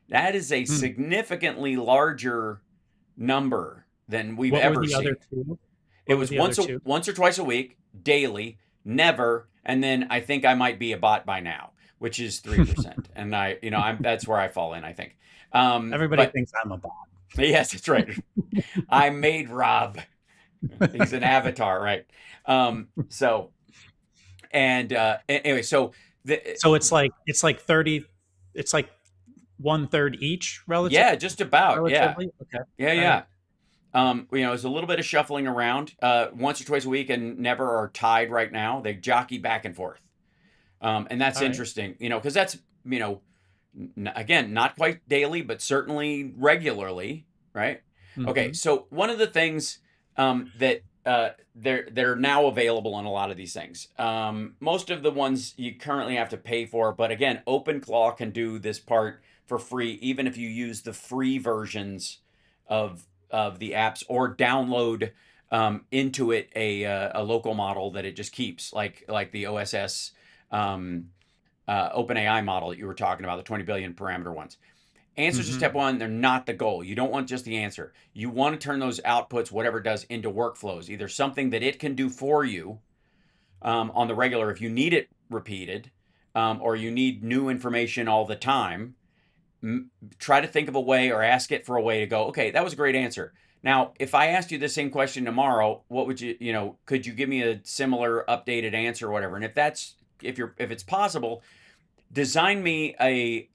That is a Hmm. significantly larger number than we've What were ever the other seen. two? It What were was the other two? once or twice a week, daily, never, and then I think I might be a bot by now, which is 3%. And I'm that's where I fall in, I think. Everybody But thinks I'm a bot. yes, that's right. I made Rob. He's an avatar, right? So and anyway, so the So it's like 30. It's like one third each yeah, just about, yeah, relatively. Okay. yeah, All right. yeah. There's a little bit of shuffling around. Once or twice a week and never are tied right now. They jockey back and forth. And that's All right. interesting, because that's, again, not quite daily, but certainly regularly, right? Okay, Mm-hmm. so one of the things that they're now available on a lot of these things. Most of the ones you currently have to pay for, but again, OpenClaw can do this part for free, even if you use the free versions of the apps or download into it a local model that it just keeps, like the OSS OpenAI model that you were talking about, the 20 billion parameter ones. Answers to Mm-hmm. step one, they're not the goal. You don't want just the answer. You want to turn those outputs, whatever it does, into workflows, either something that it can do for you on the regular if you need it repeated, or you need new information all the time. Try to think of a way or ask it for a way to go, okay, that was a great answer. Now, if I asked you the same question tomorrow, what would could you give me a similar updated answer or whatever? And if it's possible, design me a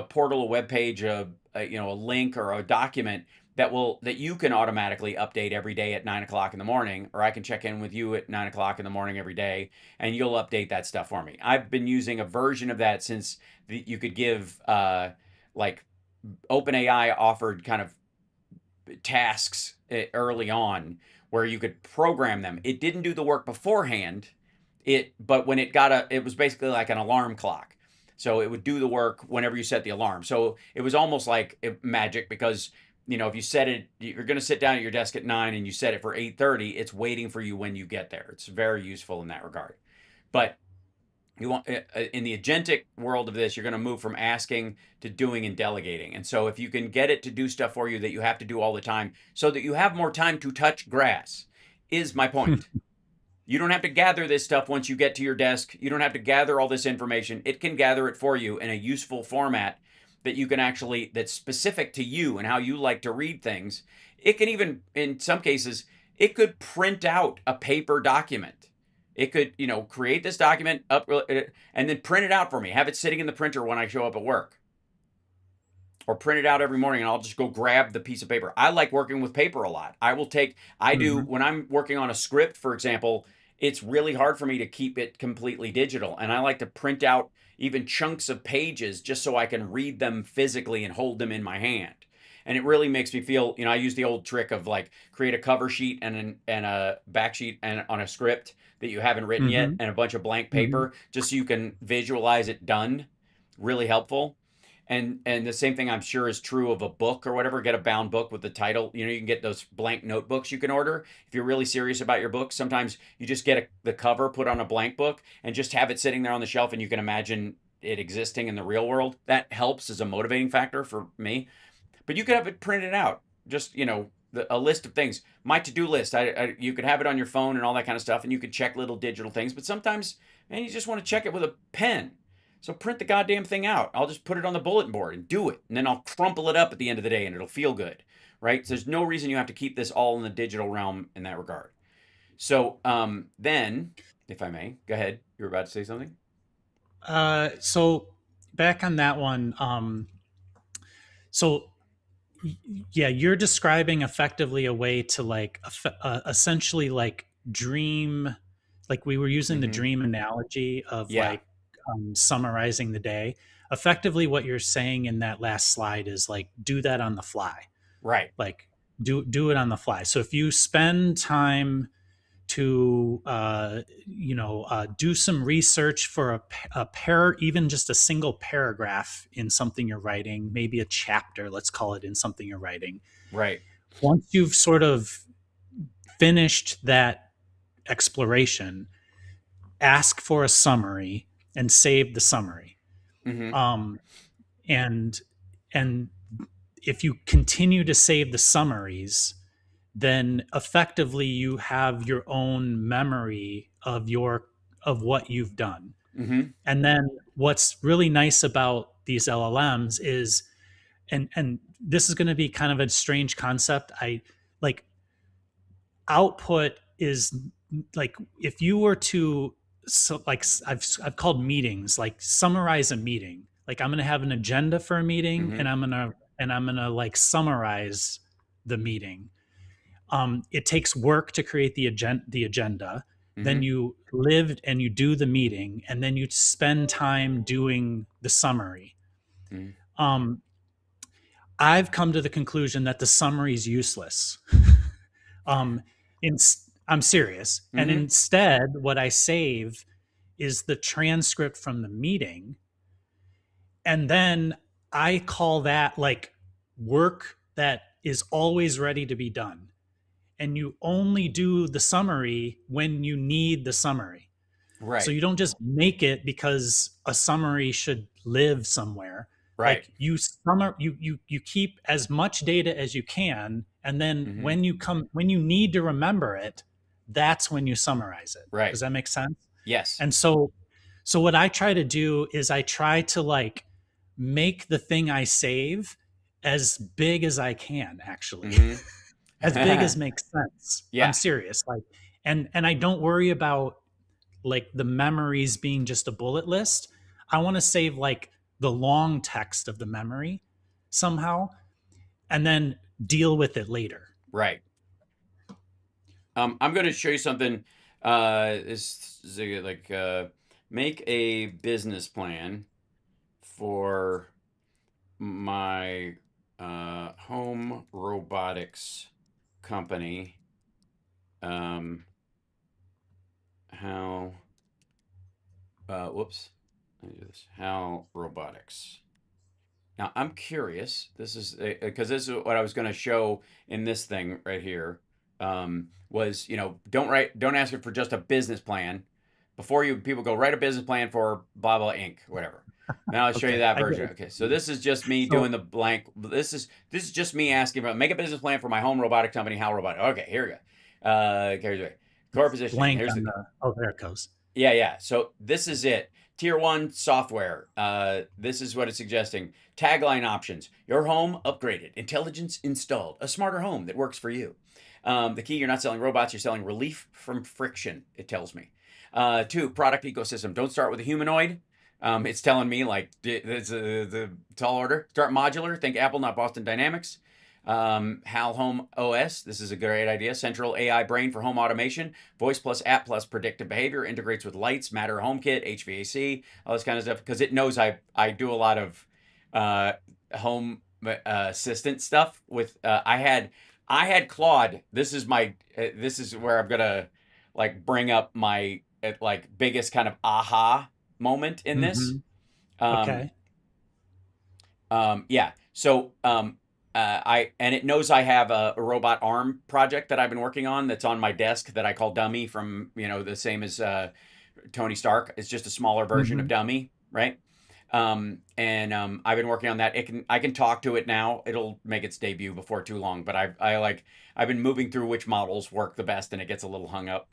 portal, a web page, a link or a document that you can automatically update every day at 9 o'clock in the morning, or I can check in with you at 9 o'clock in the morning every day, and you'll update that stuff for me. I've been using a version of that since you could give like OpenAI offered kind of tasks early on where you could program them. It didn't do the work beforehand. But when it was basically like an alarm clock. So it would do the work whenever you set the alarm. So it was almost like magic because if you set it, you're going to sit down at your desk at 9 and you set it for 8:30. It's waiting for you when you get there. It's very useful in that regard. But you want in the agentic world of this, you're going to move from asking to doing and delegating. And so if you can get it to do stuff for you that you have to do all the time so that you have more time to touch grass, is my point. You don't have to gather this stuff once you get to your desk. You don't have to gather all this information. It can gather it for you in a useful format that you can that's specific to you and how you like to read things. It can even, in some cases, it could print out a paper document. It could, create this document up and then print it out for me. Have it sitting in the printer when I show up at work. Or print it out every morning and I'll just go grab the piece of paper. I like working with paper a lot. I do, Mm-hmm. when I'm working on a script, for example, it's really hard for me to keep it completely digital. And I like to print out even chunks of pages just so I can read them physically and hold them in my hand. And it really makes me feel, I use the old trick of like create a cover sheet and a back sheet and on a script that you haven't written yet Mm-hmm. and a bunch of blank Mm-hmm. paper just so you can visualize it done. Really helpful. And the same thing I'm sure is true of a book or whatever. Get a bound book with the title. You can get those blank notebooks you can order if you're really serious about your book. Sometimes you just get the cover put on a blank book and just have it sitting there on the shelf, and you can imagine it existing in the real world. That helps as a motivating factor for me. But you could have it printed out. Just a list of things. My to-do list. You could have it on your phone and all that kind of stuff, and you could check little digital things. But sometimes, man, you just want to check it with a pen. So print the goddamn thing out. I'll just put it on the bulletin board and do it. And then I'll crumple it up at the end of the day and it'll feel good. Right? So there's no reason you have to keep this all in the digital realm in that regard. So then, if I may, go ahead. You were about to say something? So back on that one. So yeah, you're describing effectively a way to like essentially like dream, like we were using the Mm-hmm. dream analogy of Yeah. like summarizing the day. Effectively, what you're saying in that last slide is like do that on the fly. Right. Like do it on the fly. So if you spend time to do some research for a pair, even just a single paragraph in something you're writing, maybe a chapter, let's call it, in something you're writing. Right. Once you've sort of finished that exploration, ask for a summary and save the summary. Mm-hmm. Um, and and if you continue to save the summaries, then effectively you have your own memory of what you've done. Mm-hmm. And then what's really nice about these LLMs is, and this is going to be kind of a strange concept. I like output is like if you were to, so like I've called meetings, like summarize a meeting. Like I'm going to have an agenda for a meeting, Mm-hmm. and I'm going to like summarize the meeting. It takes work to create the agenda. Then Mm-hmm. you live and you do the meeting, and then you spend time doing the summary. Mm-hmm. Um, I've come to the conclusion that the summary is useless. um, in, I'm serious. And Mm-hmm. instead, what I save is the transcript from the meeting. And then I call that like work that is always ready to be done. And you only do the summary when you need the summary. So Right. you don't just make it because a summary should live somewhere. Right. Like you keep as much data as you can, and then Mm-hmm. when you need to remember it, that's when you summarize it. Right. Does that make sense? Yes. And so what I try to do is I try to like make the thing I save as big as I can, actually. As big Mm-hmm. as makes sense. I'm Yeah. serious. Like, and I don't worry about like the memories being just a bullet list. I want to save like the long text of the memory somehow, and then deal with it later. Right. I'm going to show you something. This is like make a business plan for my home robotics company. Um, how? Whoops. Let me do this. How robotics. Now I'm curious. This is because this is what I was going to show in this thing right here. Was don't ask it for just a business plan before you people go write a business plan for blah blah Inc. Whatever. Now I'll show you Okay, that I get version. what Okay, so you mean. this is just me doing So the blank. This is just me asking about make a business plan for my home robotic company. How robotic? Okay, here we go. Here's the core positioning. blank Here's on the the, oh, there it goes. yeah, yeah. So this is it. Tier one software. This is what it's suggesting. Tagline options. Your home upgraded. Intelligence installed. A smarter home that works for you. The key, you're not selling robots, you're selling relief from friction, it tells me. Two, product ecosystem. Don't start with a humanoid. It's telling me like it's the tall order. Start modular. Think Apple, not Boston Dynamics. HAL Home OS. This is a great idea. Central AI brain for home automation. Voice plus app plus predictive behavior. Integrates with lights, Matter HomeKit, HVAC, all this kind of stuff. Because it knows I do a lot of home assistant stuff with. I had Claude. This is where I'm gonna like bring up my like biggest kind of aha moment in this. Mm-hmm. Um, Okay. yeah. So it knows I have a robot arm project that I've been working on that's on my desk that I call Dummy from the same as Tony Stark. It's just a smaller version of Mm-hmm. Dummy, right? I've been working on that. I can talk to it now. It'll make its debut before too long. But I've been moving through which models work the best, and it gets a little hung up,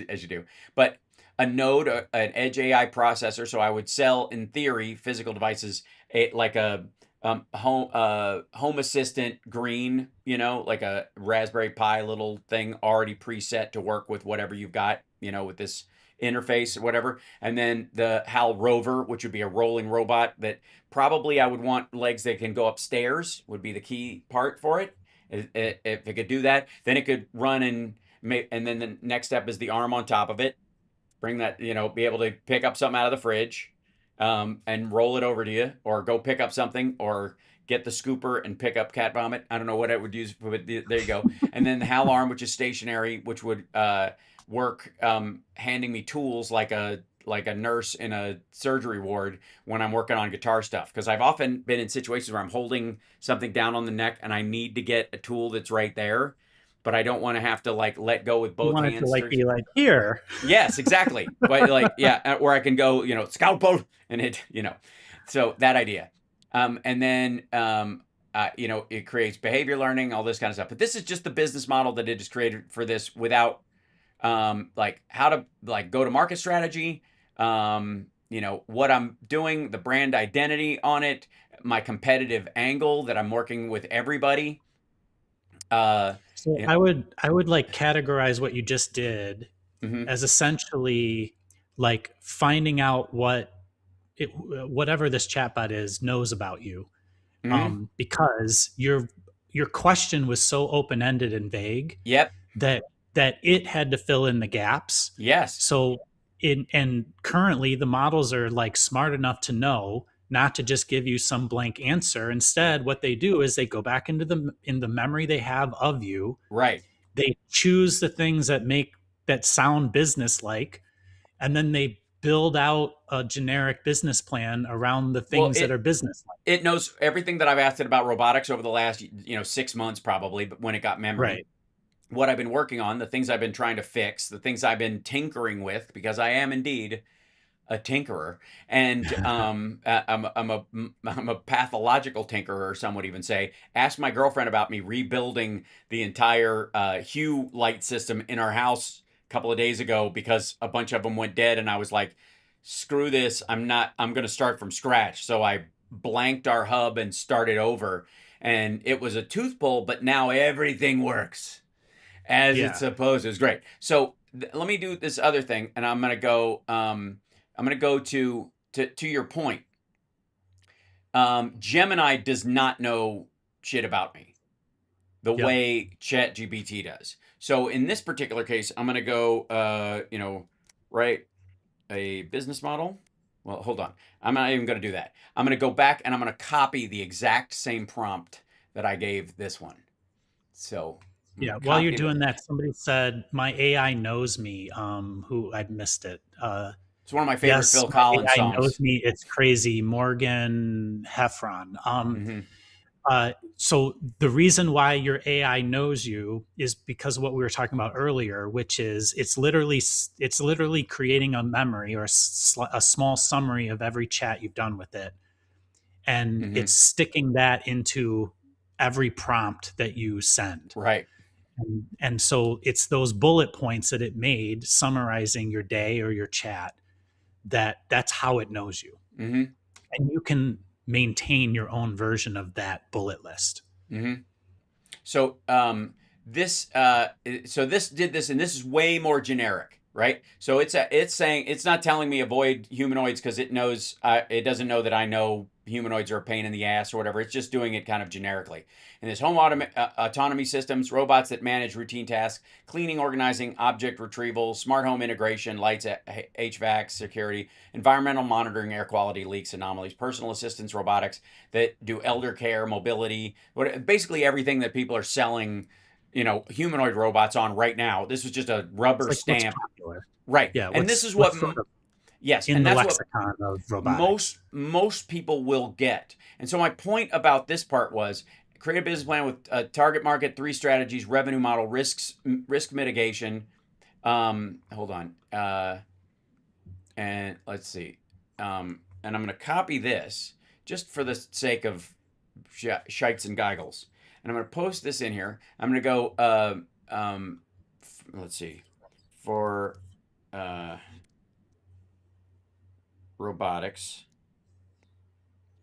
as you do. But a node, an edge AI processor. So I would sell, in theory, physical devices, like a home assistant green, like a Raspberry Pi little thing already preset to work with whatever you've got, with this interface or whatever. And then the HAL Rover, which would be a rolling robot that probably I would want legs that can go upstairs, would be the key part for it. If it could do that, then it could run and then the next step is the arm on top of it. Bring that, be able to pick up something out of the fridge, and roll it over to you, or go pick up something, or get the scooper and pick up cat vomit. I don't know what I would use, but there you go. And then the HAL arm, which is stationary, which would work handing me tools like a nurse in a surgery ward when I'm working on guitar stuff. Because I've often been in situations where I'm holding something down on the neck and I need to get a tool that's right there, but I don't want to have to like let go with You both want it to hands. like be like here. Yes, exactly. But like, yeah, where I can go, scalpel, and so that idea. And then, it creates behavior learning, all this kind of stuff. But this is just the business model that it is created for this without, like how to like go to market strategy, what I'm doing, the brand identity on it, my competitive angle that I'm working with everybody. So You know, I would like categorize what you just did mhm, as essentially like finding out whatever this chatbot is knows about you, mhm, because your question was so open ended and vague yep, that it had to fill in the gaps. yes, So and currently the models are like smart enough to know not to just give you some blank answer. Instead, what they do is they go back into the memory they have of you. right. They choose the things that sound business like, and then they build out a generic business plan around the Well, things that are business like. it knows everything that I've asked it about robotics over the last 6 months probably, but when it got memory, Right. what I've been working on, the things I've been trying to fix, the things I've been tinkering with, because I am indeed a tinkerer, and I'm a pathological tinkerer. Some would even say. Ask my girlfriend about me rebuilding the entire hue light system in our house a couple of days ago because a bunch of them went dead, and I was like, "Screw this! I'm not. I'm going to start from scratch." So I blanked our hub and started over, and it was a tooth pull, but now everything works as it's Yeah. supposed to. It's great. So let me do this other thing, and I'm gonna go. I'm gonna go to your point. Gemini does not know shit about me the Yep. way ChatGPT does. So in this particular case, I'm gonna go. Write a business model. Well, hold on. I'm not even gonna do that. I'm gonna go back and I'm gonna copy the exact same prompt that I gave this one. So I'm Yeah. gonna While you're copy doing that. that, somebody said my AI knows me. Who I missed it. It's one of my favorite Yes, Phil my Collins AI knows songs. me. It's crazy. Morgan Heffron. Hmm. So the reason why your AI knows you is because of what we were talking about earlier, which is it's literally creating a memory or a small summary of every chat you've done with it, and Hmm. it's sticking that into every prompt that you send. Right. And so it's those bullet points that it made summarizing your day or your chat, that's how it knows you, Hmm. and you can maintain your own version of that bullet list. Hmm. So this so this did this, and this is way more generic, right? So it's saying it's not telling me avoid humanoids because it knows it doesn't know that I know humanoids are a pain in the ass or whatever. It's just doing it kind of generically. And this autonomy systems, robots that manage routine tasks, cleaning, organizing, object retrieval, smart home integration, lights, HVAC, security, environmental monitoring, air quality, leaks, anomalies, personal assistance, robotics that do elder care, mobility, basically everything that people are selling, humanoid robots on right now. This was just a It's rubber like what's stamp, popular. right? Yeah, And this what's is what, what's sort of yes, in and the that's what lexicon of most robotics. most people will get. And so my point about this part was create a business plan with a target market, three strategies, revenue model, risk mitigation. Hold on, and let's see, and I'm going to copy this just for the sake of shites and giggles, and I'm going to post this in here. I'm going to go. Let's see, for uh, robotics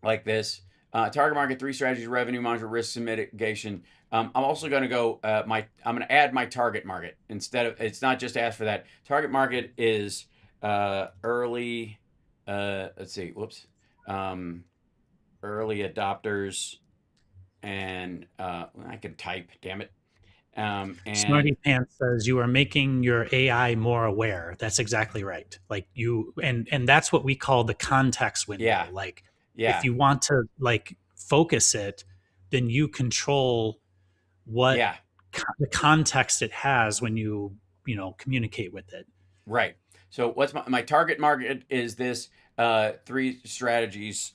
like this. Target market, three strategies, revenue monitor, risks and mitigation. I'm also going to go. I'm going to add my target market instead of. It's not just ask for that. Target market is early. Let's see. Whoops. Um, Early adopters, and I can type. Damn it. And Smarty Pants says you are making your AI more aware. That's exactly right. Like and that's what we call the context window. yeah, Like if yeah. you want to like focus it, then you control what Yeah. the context it has when you communicate with it. Right. So what's my target market is this three strategies.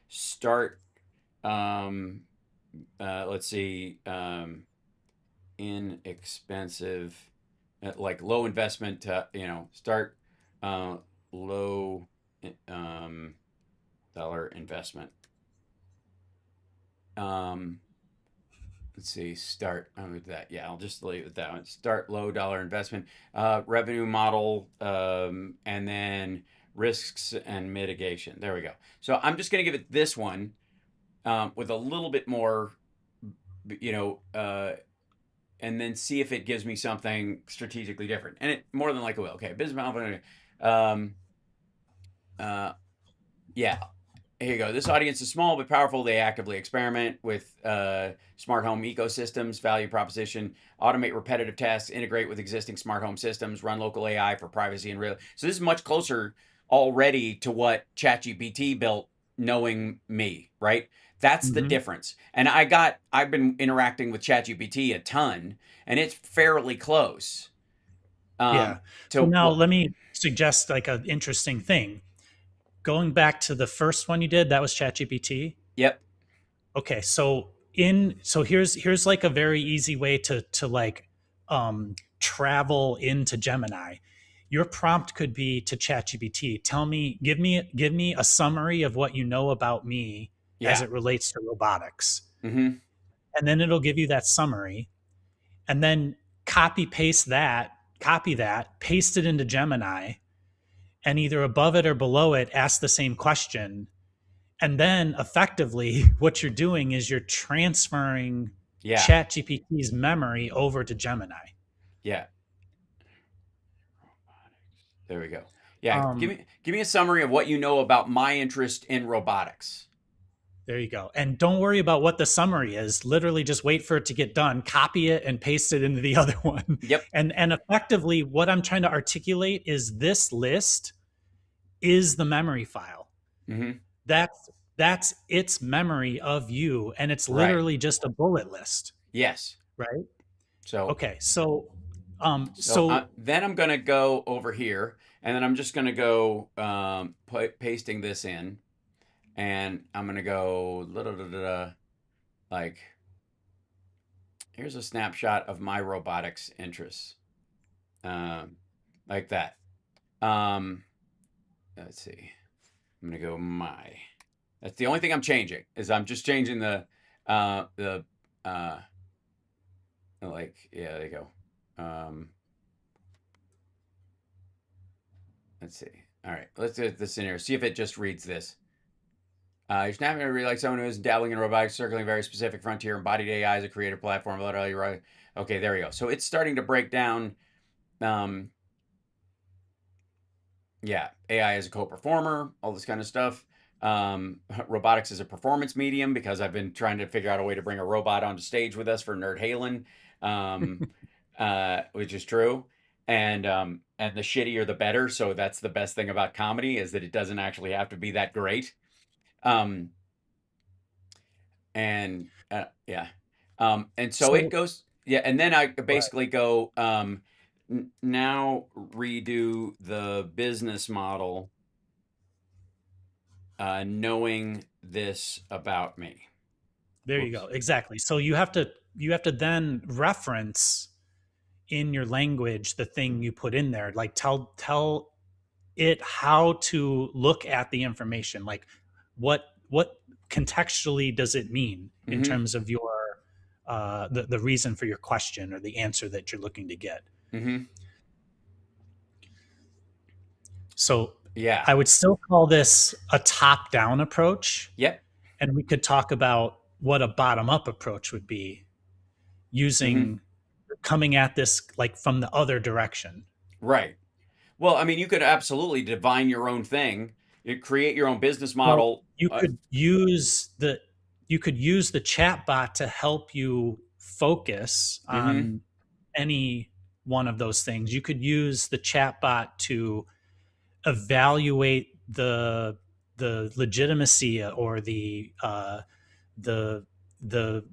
Start let's see, inexpensive, like low investment, start low um, dollar investment. Um, let's see, start with that. Yeah, I'll just leave it with that one. Start low dollar investment, revenue model, and then risks and mitigation. There we go. So I'm just going to give it this one with a little bit more, you know, and then see if it gives me something strategically different. And it more than likely will. Okay, business model. Um, uh, yeah, here you go. This audience is small but powerful. They actively experiment with smart home ecosystems, value proposition, automate repetitive tasks, integrate with existing smart home systems, run local AI for privacy and real. So this is much closer already to what ChatGPT built, knowing me, right? That's the Mm-hmm. difference. And I've been interacting with ChatGPT a ton, and it's fairly close. Yeah. So To now what? let me suggest like an interesting thing. Going back to the first one you did, that was ChatGPT. Yep. Okay, so here's like a very easy way to like travel into Gemini. Your prompt could be to ChatGPT, give me a summary of what you know about me as Yeah. it relates to robotics. Mm-hmm. And then it'll give you that summary, and then copy that, paste it into Gemini, and either above it or below it ask the same question. And then effectively, what you're doing is you're transferring Yeah. ChatGPT's memory over to Gemini. Yeah. There we go. Yeah, Um, give me a summary of what you know about my interest in robotics. there you go. And don't worry about what the summary is. Literally just wait for it to get done, copy it and paste it into the other one. Yep. And effectively what I'm trying to articulate is this list is the memory file. Mm-hmm. That's its memory of you, and it's Right. literally just a bullet list, Yes. right? So Okay, so so then I'm gonna go over here, and then I'm just gonna go pasting this in, and I'm gonna go like here's a snapshot of my robotics interests, um, like that. Um, let's see. I'm gonna go my. That's the only thing I'm changing is I'm just changing the uh like yeah, there you go. Let's see. All right, let's do this in here. See if it just reads this. You're snapping to read like someone who is dabbling in robotics, circling a very specific frontier. Embodied AI is a creative platform. Literally, right? Okay, there you go. So it's starting to break down. Um, yeah, AI as a co-performer, all this kind of stuff. Robotics as a performance medium because I've been trying to figure out a way to bring a robot onto stage with us for Nerd Halen, um, which is true. And the shittier the better. So that's the best thing about comedy is that it doesn't actually have to be that great. Um, and yeah, and so it so goes. Yeah, and then I go ahead. basically go now redo the business model knowing this about me. There you go. Whoops. Exactly. So you have to then reference in your language the thing you put in there. Like tell it how to look at the information. Like what contextually does it mean in Mm-hmm. terms of your the reason for your question or the answer that you're looking to get. Mm-hmm. So Yeah. I would still call this a top down approach, Yep. and we could talk about what a bottom up approach would be Mm-hmm. using coming at this like from the other direction. Right. Well, I mean, you could absolutely divine your own thing. You create your own business Well, model. you could use the chat bot to help you focus Mm-hmm. on any one of those things. You could use the chat bot to evaluate the legitimacy or the the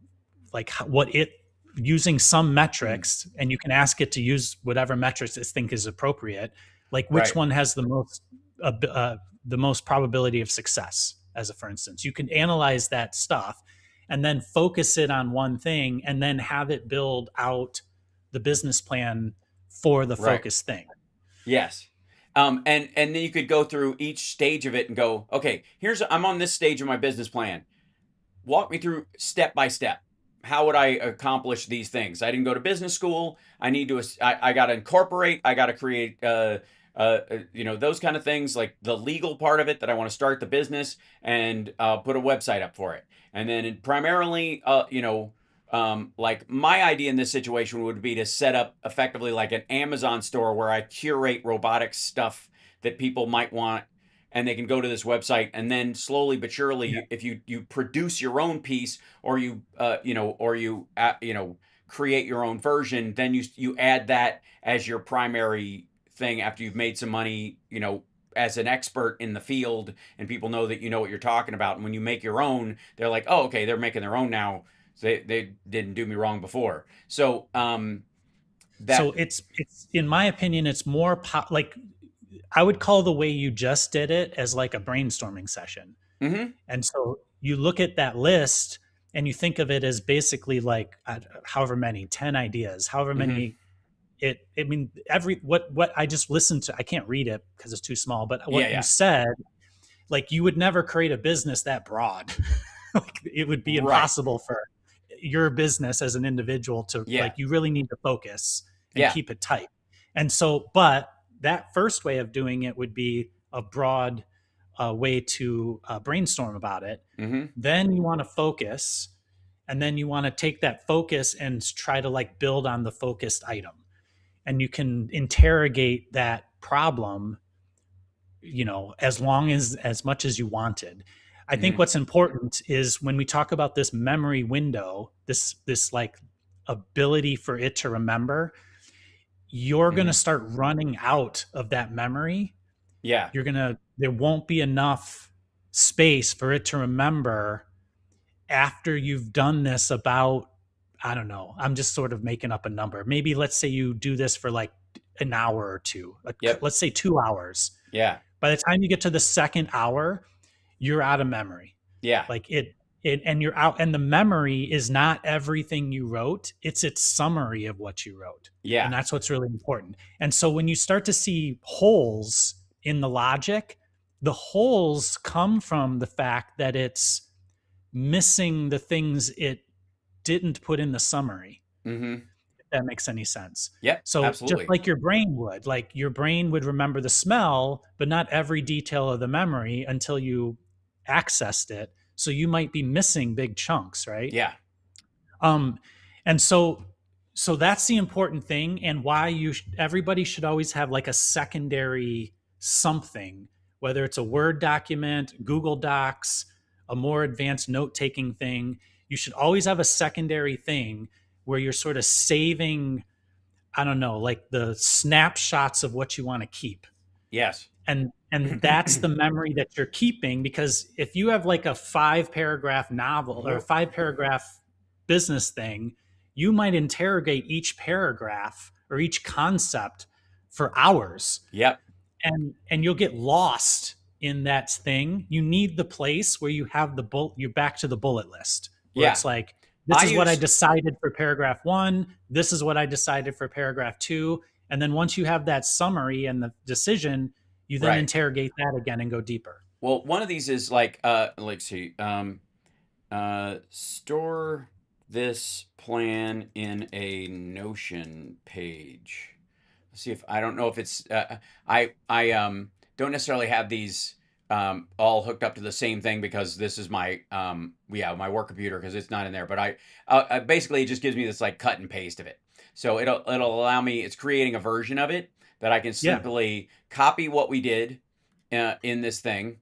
like what it using some Mm. metrics, and you can ask it to use whatever metrics it think is appropriate, like which Right. one has the most probability of success, as a for instance. You can analyze that stuff and then focus it on one thing and then have it build out the business plan for the Right. focus thing. Yes. And then you could go through each stage of it and go, okay, I'm on this stage of my business plan. Walk me through step by step. How would I accomplish these things? I didn't go to business school. I got to incorporate. I got to create, those kind of things, like the legal part of it, that I want to start the business and put a website up for it. And then primarily, like my idea in this situation would be to set up effectively like an Amazon store where I curate robotics stuff that people might want, and they can go to this website, and then slowly but Yeah. surely, if you produce your own piece, or you create your own version, then you add that as your primary thing after you've made some money, as an expert in the field, and people know that you know what you're talking about. And when you make your own, they're like, oh, okay, they're making their own now. They didn't do me wrong before. So that. So it's in my opinion, it's more like I would call the way you just did it as like a brainstorming session. Mm-hmm. And so you look at that list and you think of it as basically like however many 10 ideas, however Mm-hmm. many it I mean every what I just listened to, I can't read it because it's too small, but Yeah. what you Yeah. said, like you would never create a business that broad. Like it would be Right. impossible for your business as an individual to, Yeah. like, you really need to focus and Yeah. keep it tight. And so, but that first way of doing it would be a broad way to brainstorm about it. Mm-hmm. Then you want to focus, and then you want to take that focus and try to like build on the focused item. And you can interrogate that problem, as much as you wanted. I think Mm-hmm. what's important is when we talk about this memory window, this like ability for it to remember, you're going to Mm-hmm. start running out of that memory. Yeah. There won't be enough space for it to remember after you've done this about, I don't know, I'm just sort of making up a number. Maybe let's say you do this for like an hour or two, Yep. let's say 2 hours. Yeah. By the time you get to the second hour, you're out of memory. Yeah. Like and you're out, and the memory is not everything you wrote, it's its summary of what you wrote. And Yeah. that's what's really important. And so when you start to see holes in the logic, the holes come from the fact that it's missing the things it didn't put in the summary, Mm-hmm. if that makes any sense. Yep. So just Absolutely. like your brain would remember the smell, but not every detail of the memory until you accessed it. So you might be missing big chunks, right? Yeah. Um, and so that's the important thing, and why everybody should always have like a secondary something, whether it's a Word document, Google Docs, a more advanced note taking thing. You should always have a secondary thing where you're sort of saving, I don't know, like the snapshots of what you want to keep. Yes. And that's the memory that you're keeping, because if you have like a 5 paragraph novel or a 5 paragraph business thing, you might interrogate each paragraph or each concept for hours, Yep. and you'll get lost in that thing. You need the place where you have you're back to the bullet list, where Yeah. it's like, this I is what I use. decided for paragraph 1, this is what I decided for paragraph 2. And then once you have that summary and the decision, you then Right. interrogate that again and go deeper. Well, one of these is like, let's see, store this plan in a Notion page. Let's see if I don't know if it's I don't necessarily have these all hooked up to the same thing, because this is my my work computer, because it's not in there. But I basically, it just gives me this like cut and paste of it. So it'll allow me. It's creating a version of it that I can Yeah. simply copy what we did in this thing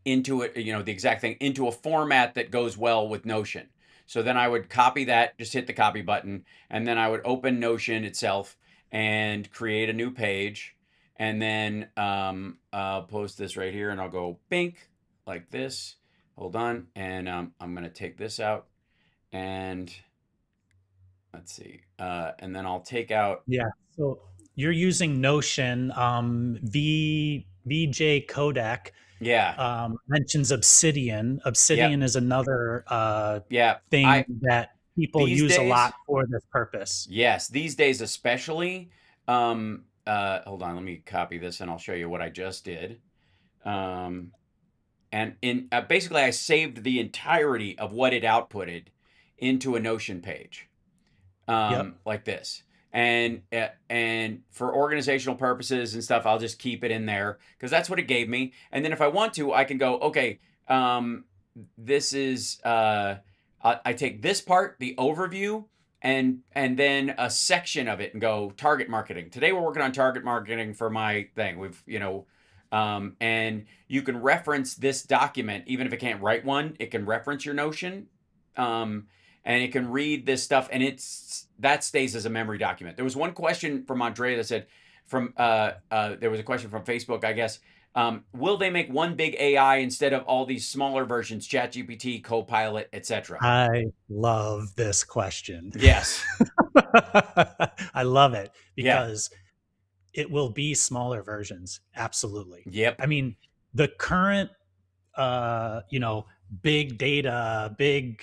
into it, the exact thing, into a format that goes well with Notion. So then I would copy that, just hit the copy button, and then I would open Notion itself and create a new page. And then I'll post this right here and I'll go bink like this. Hold on. And I'm going to take this out and let's see. And then I'll take out, Yeah. So you're using Notion. VJ Codec yeah, mentions Obsidian. yep, Obsidian is another yeah. thing that people These use a days, lot for this purpose. yes, these days especially, hold on, let me copy this and I'll show you what I just did. Um, and in basically, I saved the entirety of what it outputted into a Notion page, Yep. like this. And for organizational purposes and stuff, I'll just keep it in there because that's what it gave me. And then if I want to, I can go, okay, this is I take this part, the overview, and then a section of it and go target marketing. Today we're working on target marketing for my thing. And you can reference this document even if it can't write one. It can reference your Notion, and it can read this stuff, and that stays as a memory document. There was one question from Andrea that said, there was a question from Facebook, I guess. Will they make one big AI instead of all these smaller versions, ChatGPT, Copilot, etc.? I love this question. Yes. I love it Yeah. because it will be smaller versions. Absolutely. Yep. I mean, the current, big data, big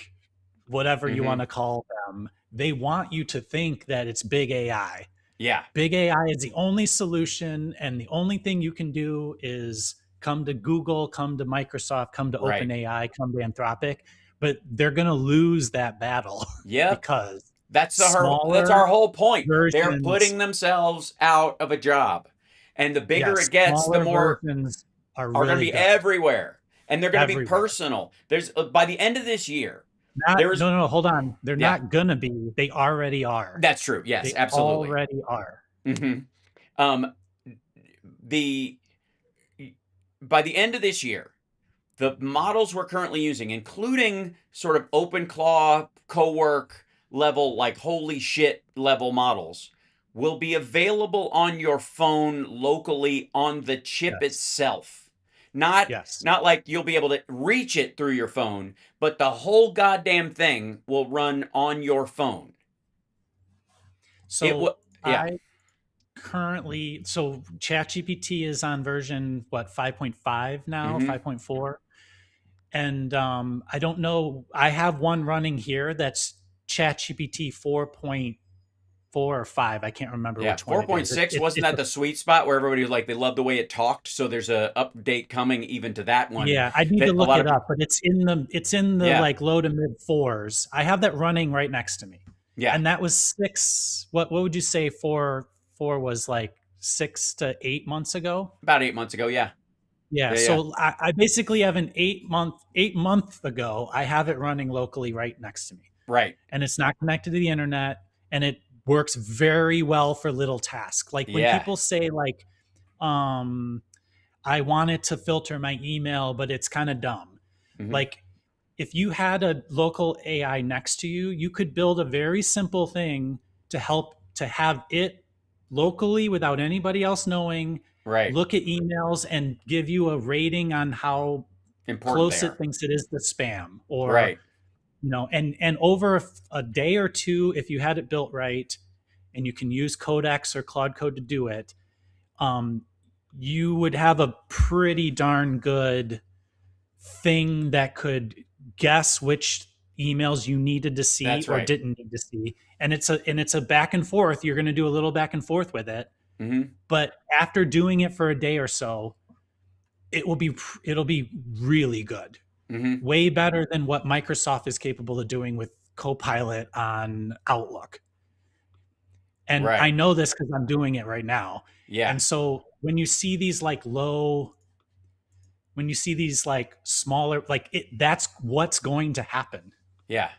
whatever you want Mm-hmm. to call them, they want you to think that it's big AI. Yeah. Big AI is the only solution, and the only thing you can do is come to Google, come to Microsoft, come to Right. OpenAI, come to Anthropic. But they're going to lose that battle Yep. because That's smaller our whole point. They're versions, putting themselves out of a job. And the bigger yes, it gets, the smaller more versions are are going to really be good everywhere. And they're going to be everywhere. personal. There's by the end of this year, Not, there is no, no, no, hold on. They're yeah, not going to be. They already are. that's true. Yes, They absolutely. already are. Hmm. Um, the by the end of this year, the models we're currently using, including sort of open claw, co-work level, like holy shit level models, will be available on your phone locally on the chip Yes. itself. Not Yes. not like you'll be able to reach it through your phone, but the whole goddamn thing will run on your phone. It So will, yeah. I currently, so ChatGPT is on version what, 5.5 now, Mm-hmm. 5.4. And I don't know. I have one running here that's ChatGPT 4.4 or 5. I can't remember Yeah, which one it is. 4.6 wasn't It's that the sweet spot where everybody was like they loved the way it talked, so there's a update coming even to that one yeah, I need to that a look lot it of people. up, but it's in the Yeah. like low to mid fours. I have that running right next to me. Yeah. And that was six. What would you say four was like 6 to 8 months ago? About 8 months ago. Yeah. Yeah. Yeah. Yeah. So I basically have an 8 month ago, I have it running locally right next to me. Right. And it's not connected to the internet, and it works very well for little tasks. Like when Yeah. people say like, um, I wanted to filter my email, but it's kind of dumb. Hmm. Like if you had a local AI next to you, you could build a very simple thing to help to have it locally without anybody else knowing, Right. look at emails and give you a rating on how Important they close it are. thinks it is to spam, or Right. and over a day or two, if you had it built right and you can use Codex or Claude Code to do it, um, you would have a pretty darn good thing that could guess which emails you needed to see That's or right. didn't need to see. And it's a back and forth. You're going to do a little back and forth with it, Hmm. but after doing it for a day or so, it'll be really good, Hmm. way better than what Microsoft is capable of doing with Copilot on Outlook. And I Right. know this because I'm doing it right now. Yeah. And so when you see these like smaller, like that's what's going to happen. Yeah.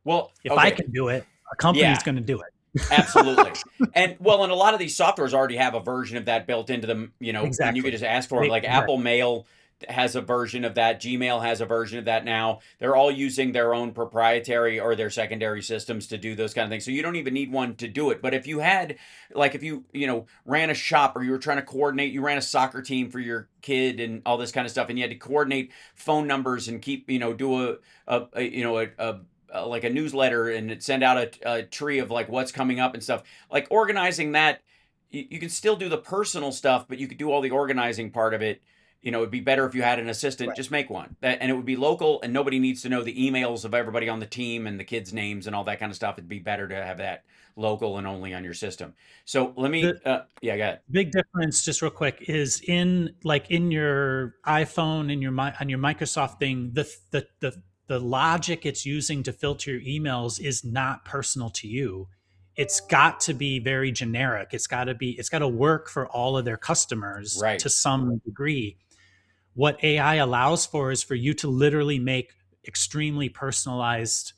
Well, If I okay. can do it, a company's Yeah. going to do Absolutely. it. And a lot of these softwares already have a version of that built into them, and you could Exactly. just ask for them. Like Apple Exactly. Mail has a version of that. Gmail has a version of that now. They're all using their own proprietary or their secondary systems to do those kind of things. So you don't even need one to do it. But if you had, like, if you, ran a shop, or you were trying to coordinate, you ran a soccer team for your kid and all this kind of stuff, and you had to coordinate phone numbers and keep, do like a newsletter and send out a tree of like what's coming up and stuff, like organizing that. You can still do the personal stuff, but you could do all the organizing part of it. It'd be better if you had an assistant. Right. Just make one, and it would be local, and nobody needs to know the emails of everybody on the team and the kids' names and all that kind of stuff. It'd be better to have that local and only on your system. So let me, The yeah, go ahead. big difference, just real quick, is in your iPhone, in your on your Microsoft thing, the logic it's using to filter your emails is not personal to you. It's got to be very generic. It's got to work for all of their customers Right. to some degree. What AI allows for is for you to literally make extremely personalized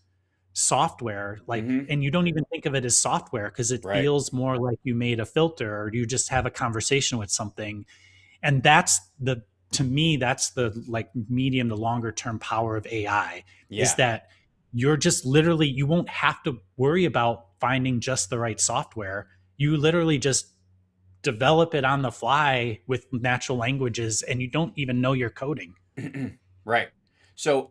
software, like, Mm-hmm. and you don't even think of it as software because it Right. feels more like you made a filter or you just have a conversation with something. And that's the to me that's the like medium to longer term power of AI, is Yeah. that you're just literally, you won't have to worry about finding just the right software. You literally just develop it on the fly with natural languages and you don't even know you're coding. Right. So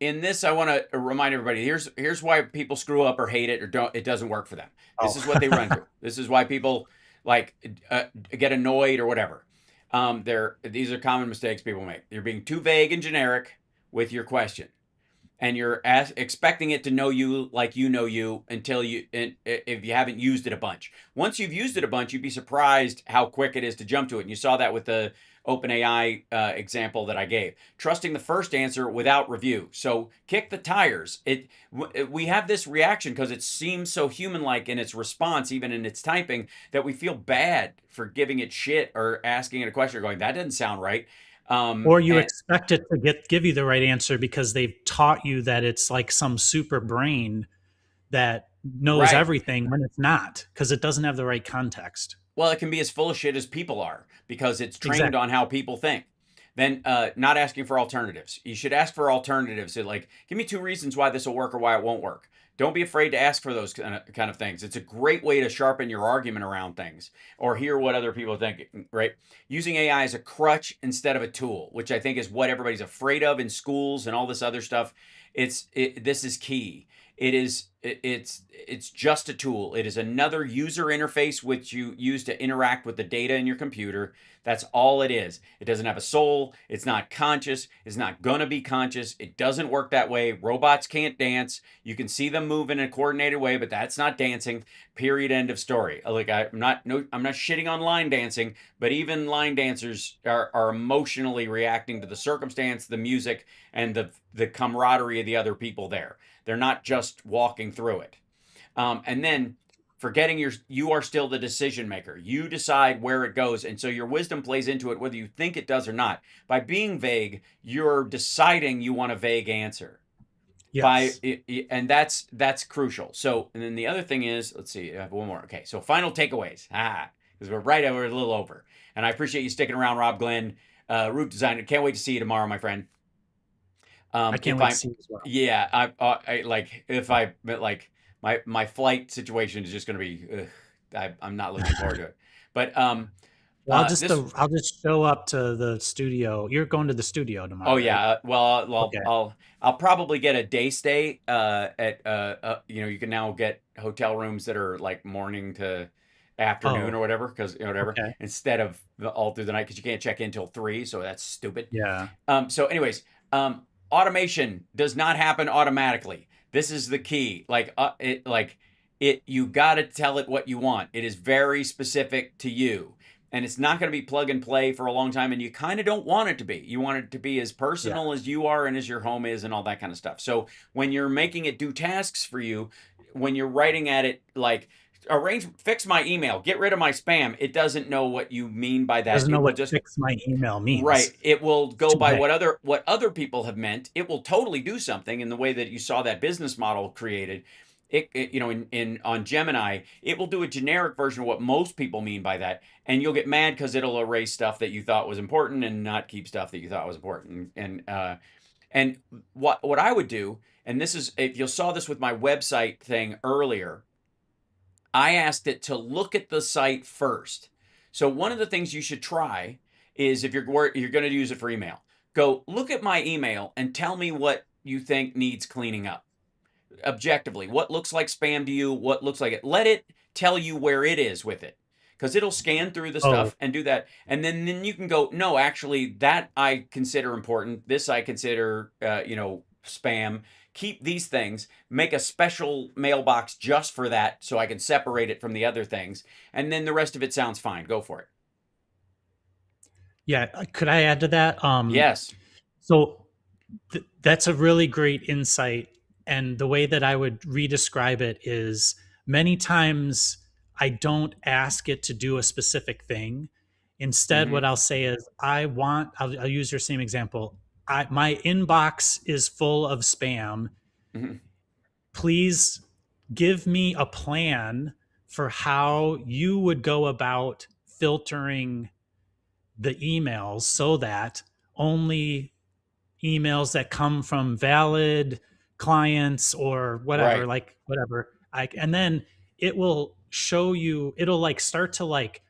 in this, I want to remind everybody. Here's why people screw up or hate it or don't. It doesn't work for them. This Oh. is what they run through. This is why people like get annoyed or whatever. These are common mistakes people make. You're being too vague and generic with your question, and you're expecting it to know you like you know you until if you haven't used it a bunch. Once you've used it a bunch, you'd be surprised how quick it is to jump to it. And you saw that with the OpenAI example that I gave. Trusting the first answer without review. So kick the tires. We have this reaction because it seems so human-like in its response, even in its typing, that we feel bad for giving it shit or asking it a question or going, that doesn't sound right. Or you And expect it to give you the right answer because they've taught you that it's like some super brain that knows right. everything when it's not, because it doesn't have the right context. Well, it can be as full of shit as people are because it's trained Exactly. on how people think. Then not asking for alternatives. You should ask for alternatives. So like, give me 2 reasons why this will work or why it won't work. Don't be afraid to ask for those kind of things. It's a great way to sharpen your argument around things or hear what other people think, right? Using AI as a crutch instead of a tool, which I think is what everybody's afraid of in schools and all this other stuff. This is key. It's just a tool. It is another user interface which you use to interact with the data in your computer. That's all it is. It doesn't have a soul. It's not conscious. It's not gonna be conscious. It doesn't work that way. Robots can't dance. You can see them move in a coordinated way, but that's not dancing. Period. End of story. Like I'm not shitting on line dancing, but even line dancers are emotionally reacting to the circumstance, the music, and the camaraderie of the other people there. They're not just walking through it. And then forgetting you are still the decision maker. You decide where it goes, and so your wisdom plays into it whether you think it does or not. By being vague, you're deciding you want a vague answer. Yes. And that's crucial. So, and then the other thing is, let's see, I have one more. Okay, so final takeaways. Because we're a little over, and I appreciate you sticking around, Rob Glenn, Root Designer. Can't wait to see you tomorrow, my friend. I can't If wait to I, see you as well. yeah, I like if I like my flight situation is just going to be. I'm not looking forward to it. But Well, this. I'll just show up to the studio. You're going to the studio Oh tomorrow, right? yeah. Okay. I'll probably get a day stay. At you can now get hotel rooms that are like morning to afternoon Oh, or whatever, because whatever, okay. instead of all through the night because you can't check in till 3, so that's stupid. Yeah. So, anyways, automation does not happen automatically. This is the key. You got to tell it what you want. It is very specific to you, and it's not going to be plug and play for a long time. And you kind of don't want it to be. You want it to be as Yeah. personal as you are and as your home is, and all that kind of stuff. So when you're making it do tasks for you, when you're writing at it like fix my email, get rid of my spam, it doesn't know what you mean by that. Doesn't know It will what just fix my email means. Right. It will It's go too by vague. what other people have meant. It will totally do something in the way that you saw that business model created. you know, in on Gemini, it will do a generic version of what most people mean by that, and you'll get mad because it'll erase stuff that you thought was important and not keep stuff that you thought was important. And what I would do, and this is, if you saw this with my website thing earlier, I asked it to look at the site first. So one of the things you should try is, if you're going to use it for email, go look at my email and tell me what you think needs cleaning up objectively. What looks like spam to you? What looks like it? Let it tell you where it is with it, because it'll scan through the Oh, stuff and do that, and then you can go, no, actually, that I consider important. This I consider, spam. Keep these things. Make a special mailbox just for that, so I can separate it from the other things, and then the rest of it sounds fine. Go for it. yeah. Could I add to that? Yes. So that's a really great insight. And the way that I would redescribe it is, many times I don't ask it to do a specific thing. Instead, Mm-hmm. what I'll say is, I'll use your same example. My inbox is full of spam. Mm-hmm. Please give me a plan for how you would go about filtering the emails so that only emails that come from valid clients or whatever, Right. like whatever, and then it will show you, it'll like start to like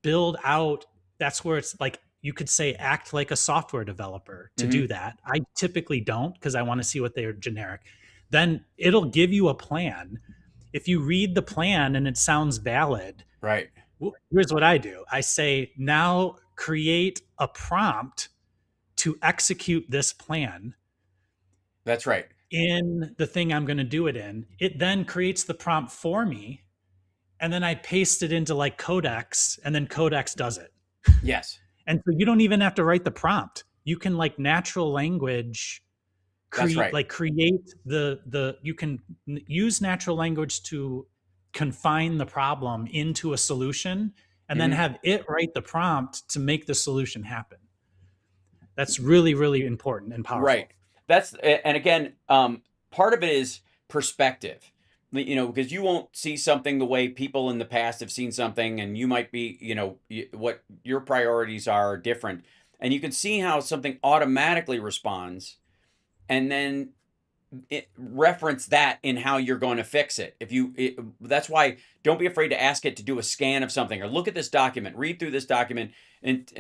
build out. That's where it's like, you could say, act like a software developer to do Mm-hmm. that. I typically don't, because I want to see what they're generic. Then it'll give you a plan. If you read the plan and it sounds valid, Right. here's what I do. I say, now create a prompt to execute this plan That's right. in the thing I'm going to do it in. It then creates the prompt for me, and then I paste it into like Codex, and then Codex does it. Yes. And so you don't even have to write the prompt. You can like natural language That's right. create the you can use natural language to confine the problem into a solution, and then Mm-hmm. have it write the prompt to make the solution happen. That's really, really important and Right. powerful. And again, part of it is perspective. You know, because you won't see something the way people in the past have seen something, and you might be, what your priorities are different, and you can see how something automatically responds, and then reference that in how you're going to fix it. That's why, don't be afraid to ask it to do a scan of something, or look at this document, read through this document, and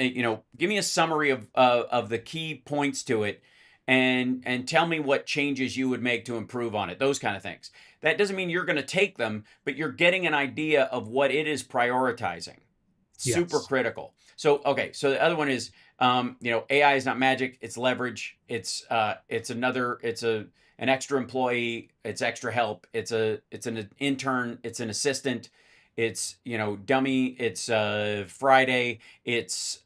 give me a summary of the key points to it, and tell me what changes you would make to improve on it. Those kind of things. That doesn't mean you're going to take them, but you're getting an idea of what it is prioritizing. Super Yes. critical. So okay, so the other one is, AI is not magic. It's leverage. It's an extra employee. It's extra help. It's an intern. It's an assistant. It's, dummy. It's Friday. It's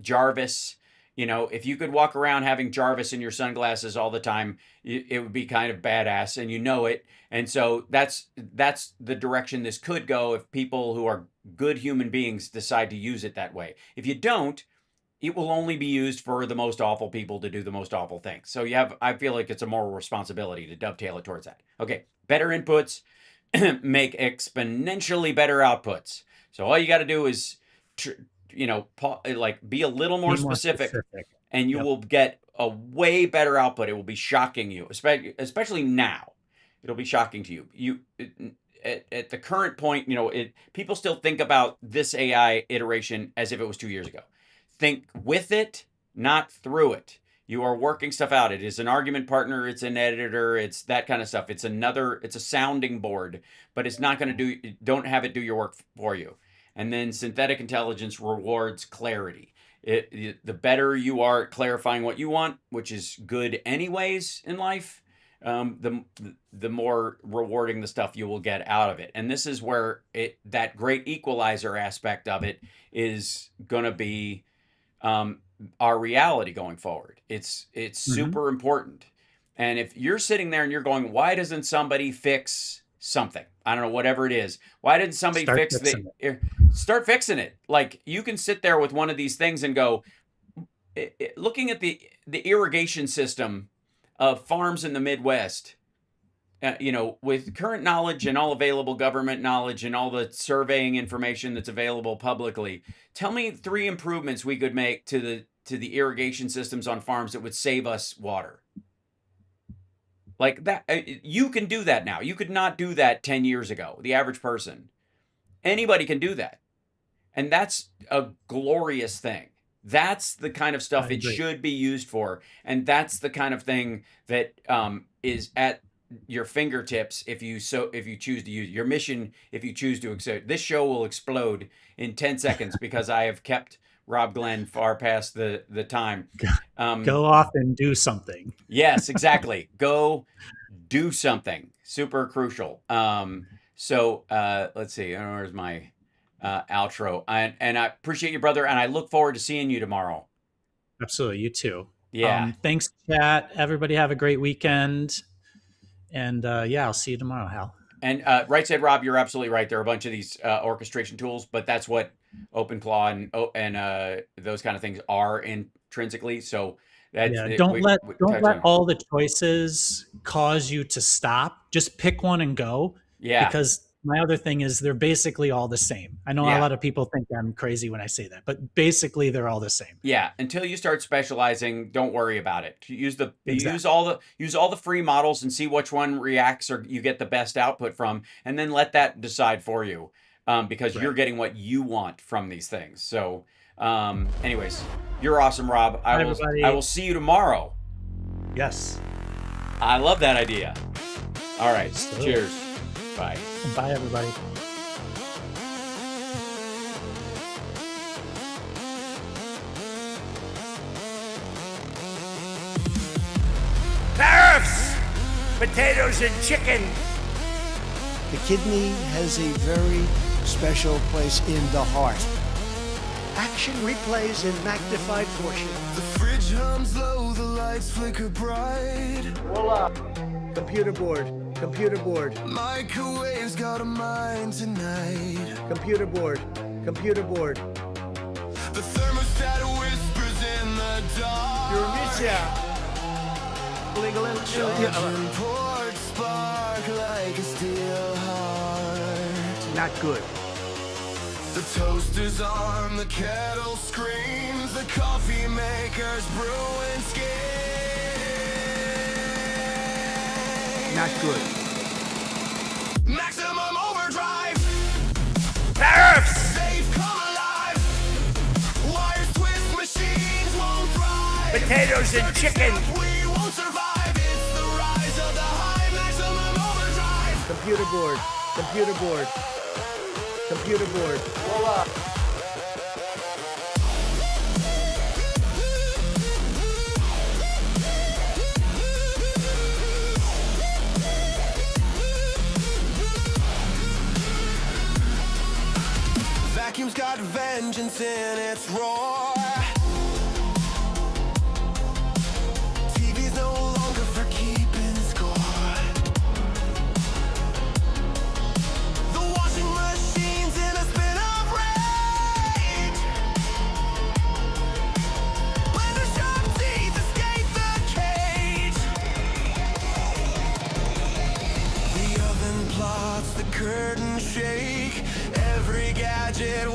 Jarvis. If you could walk around having Jarvis in your sunglasses all the time, it would be kind of badass, and it. And so that's the direction this could go if people who are good human beings decide to use it that way. If you don't, it will only be used for the most awful people to do the most awful things. So I feel like it's a moral responsibility to dovetail it towards that. Okay, better inputs make exponentially better outputs. So all you got to do is, like, be a little more Be more specific, specific. and you Yep. will get a way better output. It will be shocking you, especially now. It'll be shocking to you. At the current point, people still think about this AI iteration as if it was 2 years ago. Think with it, not through it. You are working stuff out. It is an argument partner. It's an editor. It's that kind of stuff. It's a sounding board, but it's not going to don't have it do your work for you. And then synthetic intelligence rewards clarity. The better you are at clarifying what you want, which is good anyways in life, the more rewarding the stuff you will get out of it. And this is where that great equalizer aspect of it is going to be, our reality going forward. It's Hmm. super important. And if you're sitting there and you're going, why doesn't somebody fix something? I don't know, whatever it is. Why didn't somebody Start fix fixing the it. start fixing it? Like, you can sit there with one of these things and go, looking at the irrigation system of farms in the Midwest, with current knowledge and all available government knowledge and all the surveying information that's available publicly, tell me 3 improvements we could make to the irrigation systems on farms that would save us water. Like that, you can do that now. You could not do that 10 years ago. The average person, anybody can do that, and that's a glorious thing. That's the kind of stuff it should be used for, and that's the kind of thing that is at your fingertips if you choose to use your mission. If you choose to accept, this show will explode in 10 seconds because I have kept Rob Glenn far past the time. Go off and do something. Yes, exactly. Go do something. Super crucial. So let's see. Where's my outro? And I appreciate you, brother, and I look forward to seeing you tomorrow. Absolutely. You too. Yeah. Thanks, chat. Everybody have a great weekend. And I'll see you tomorrow, Hal. And Right Said Rob, you're absolutely right. There are a bunch of these orchestration tools, but that's what OpenClaw and those kind of things are intrinsically. So don't let all the choices cause you to stop. Just pick one and go. Yeah. Because my other thing is they're basically all the same. I know a lot of people think I'm crazy when I say that, but basically they're all the same. Yeah, until you start specializing, don't worry about it. Use all the free models and see which one reacts or you get the best output from, and then let that decide for you, because you're getting what you want from these things. So, anyways, you're awesome, Rob. I will see you tomorrow. Yes. I love that idea. All right. Cheers. Bye. Bye, everybody. Tariffs! Potatoes and chicken! The kidney has a very special place in the heart. Action replays in magnified portion. The fridge hums low, the lights flicker bright. Voila! Computer board. Computer board. Microwave's got a mind tonight. Computer board. Computer board. The thermostat whispers in the dark. Charging ports spark like a steel heart. Not good. The toaster's on, the kettle screams, the coffee maker's brewing skin. Not good. Maximum overdrive. Tariffs! Safe, come alive. Wires twist, machines won't thrive. Potatoes and chicken! We won't survive. It's the rise of the high. Maximum overdrive. Computer board. Computer board. Computer board. Voila! Vacuum's got vengeance in its roar. TV's no longer for keeping score. The washing machine's in a spin of rage. Blender sharp teeth escape the cage. The oven plots, the curtain shake. Every gadget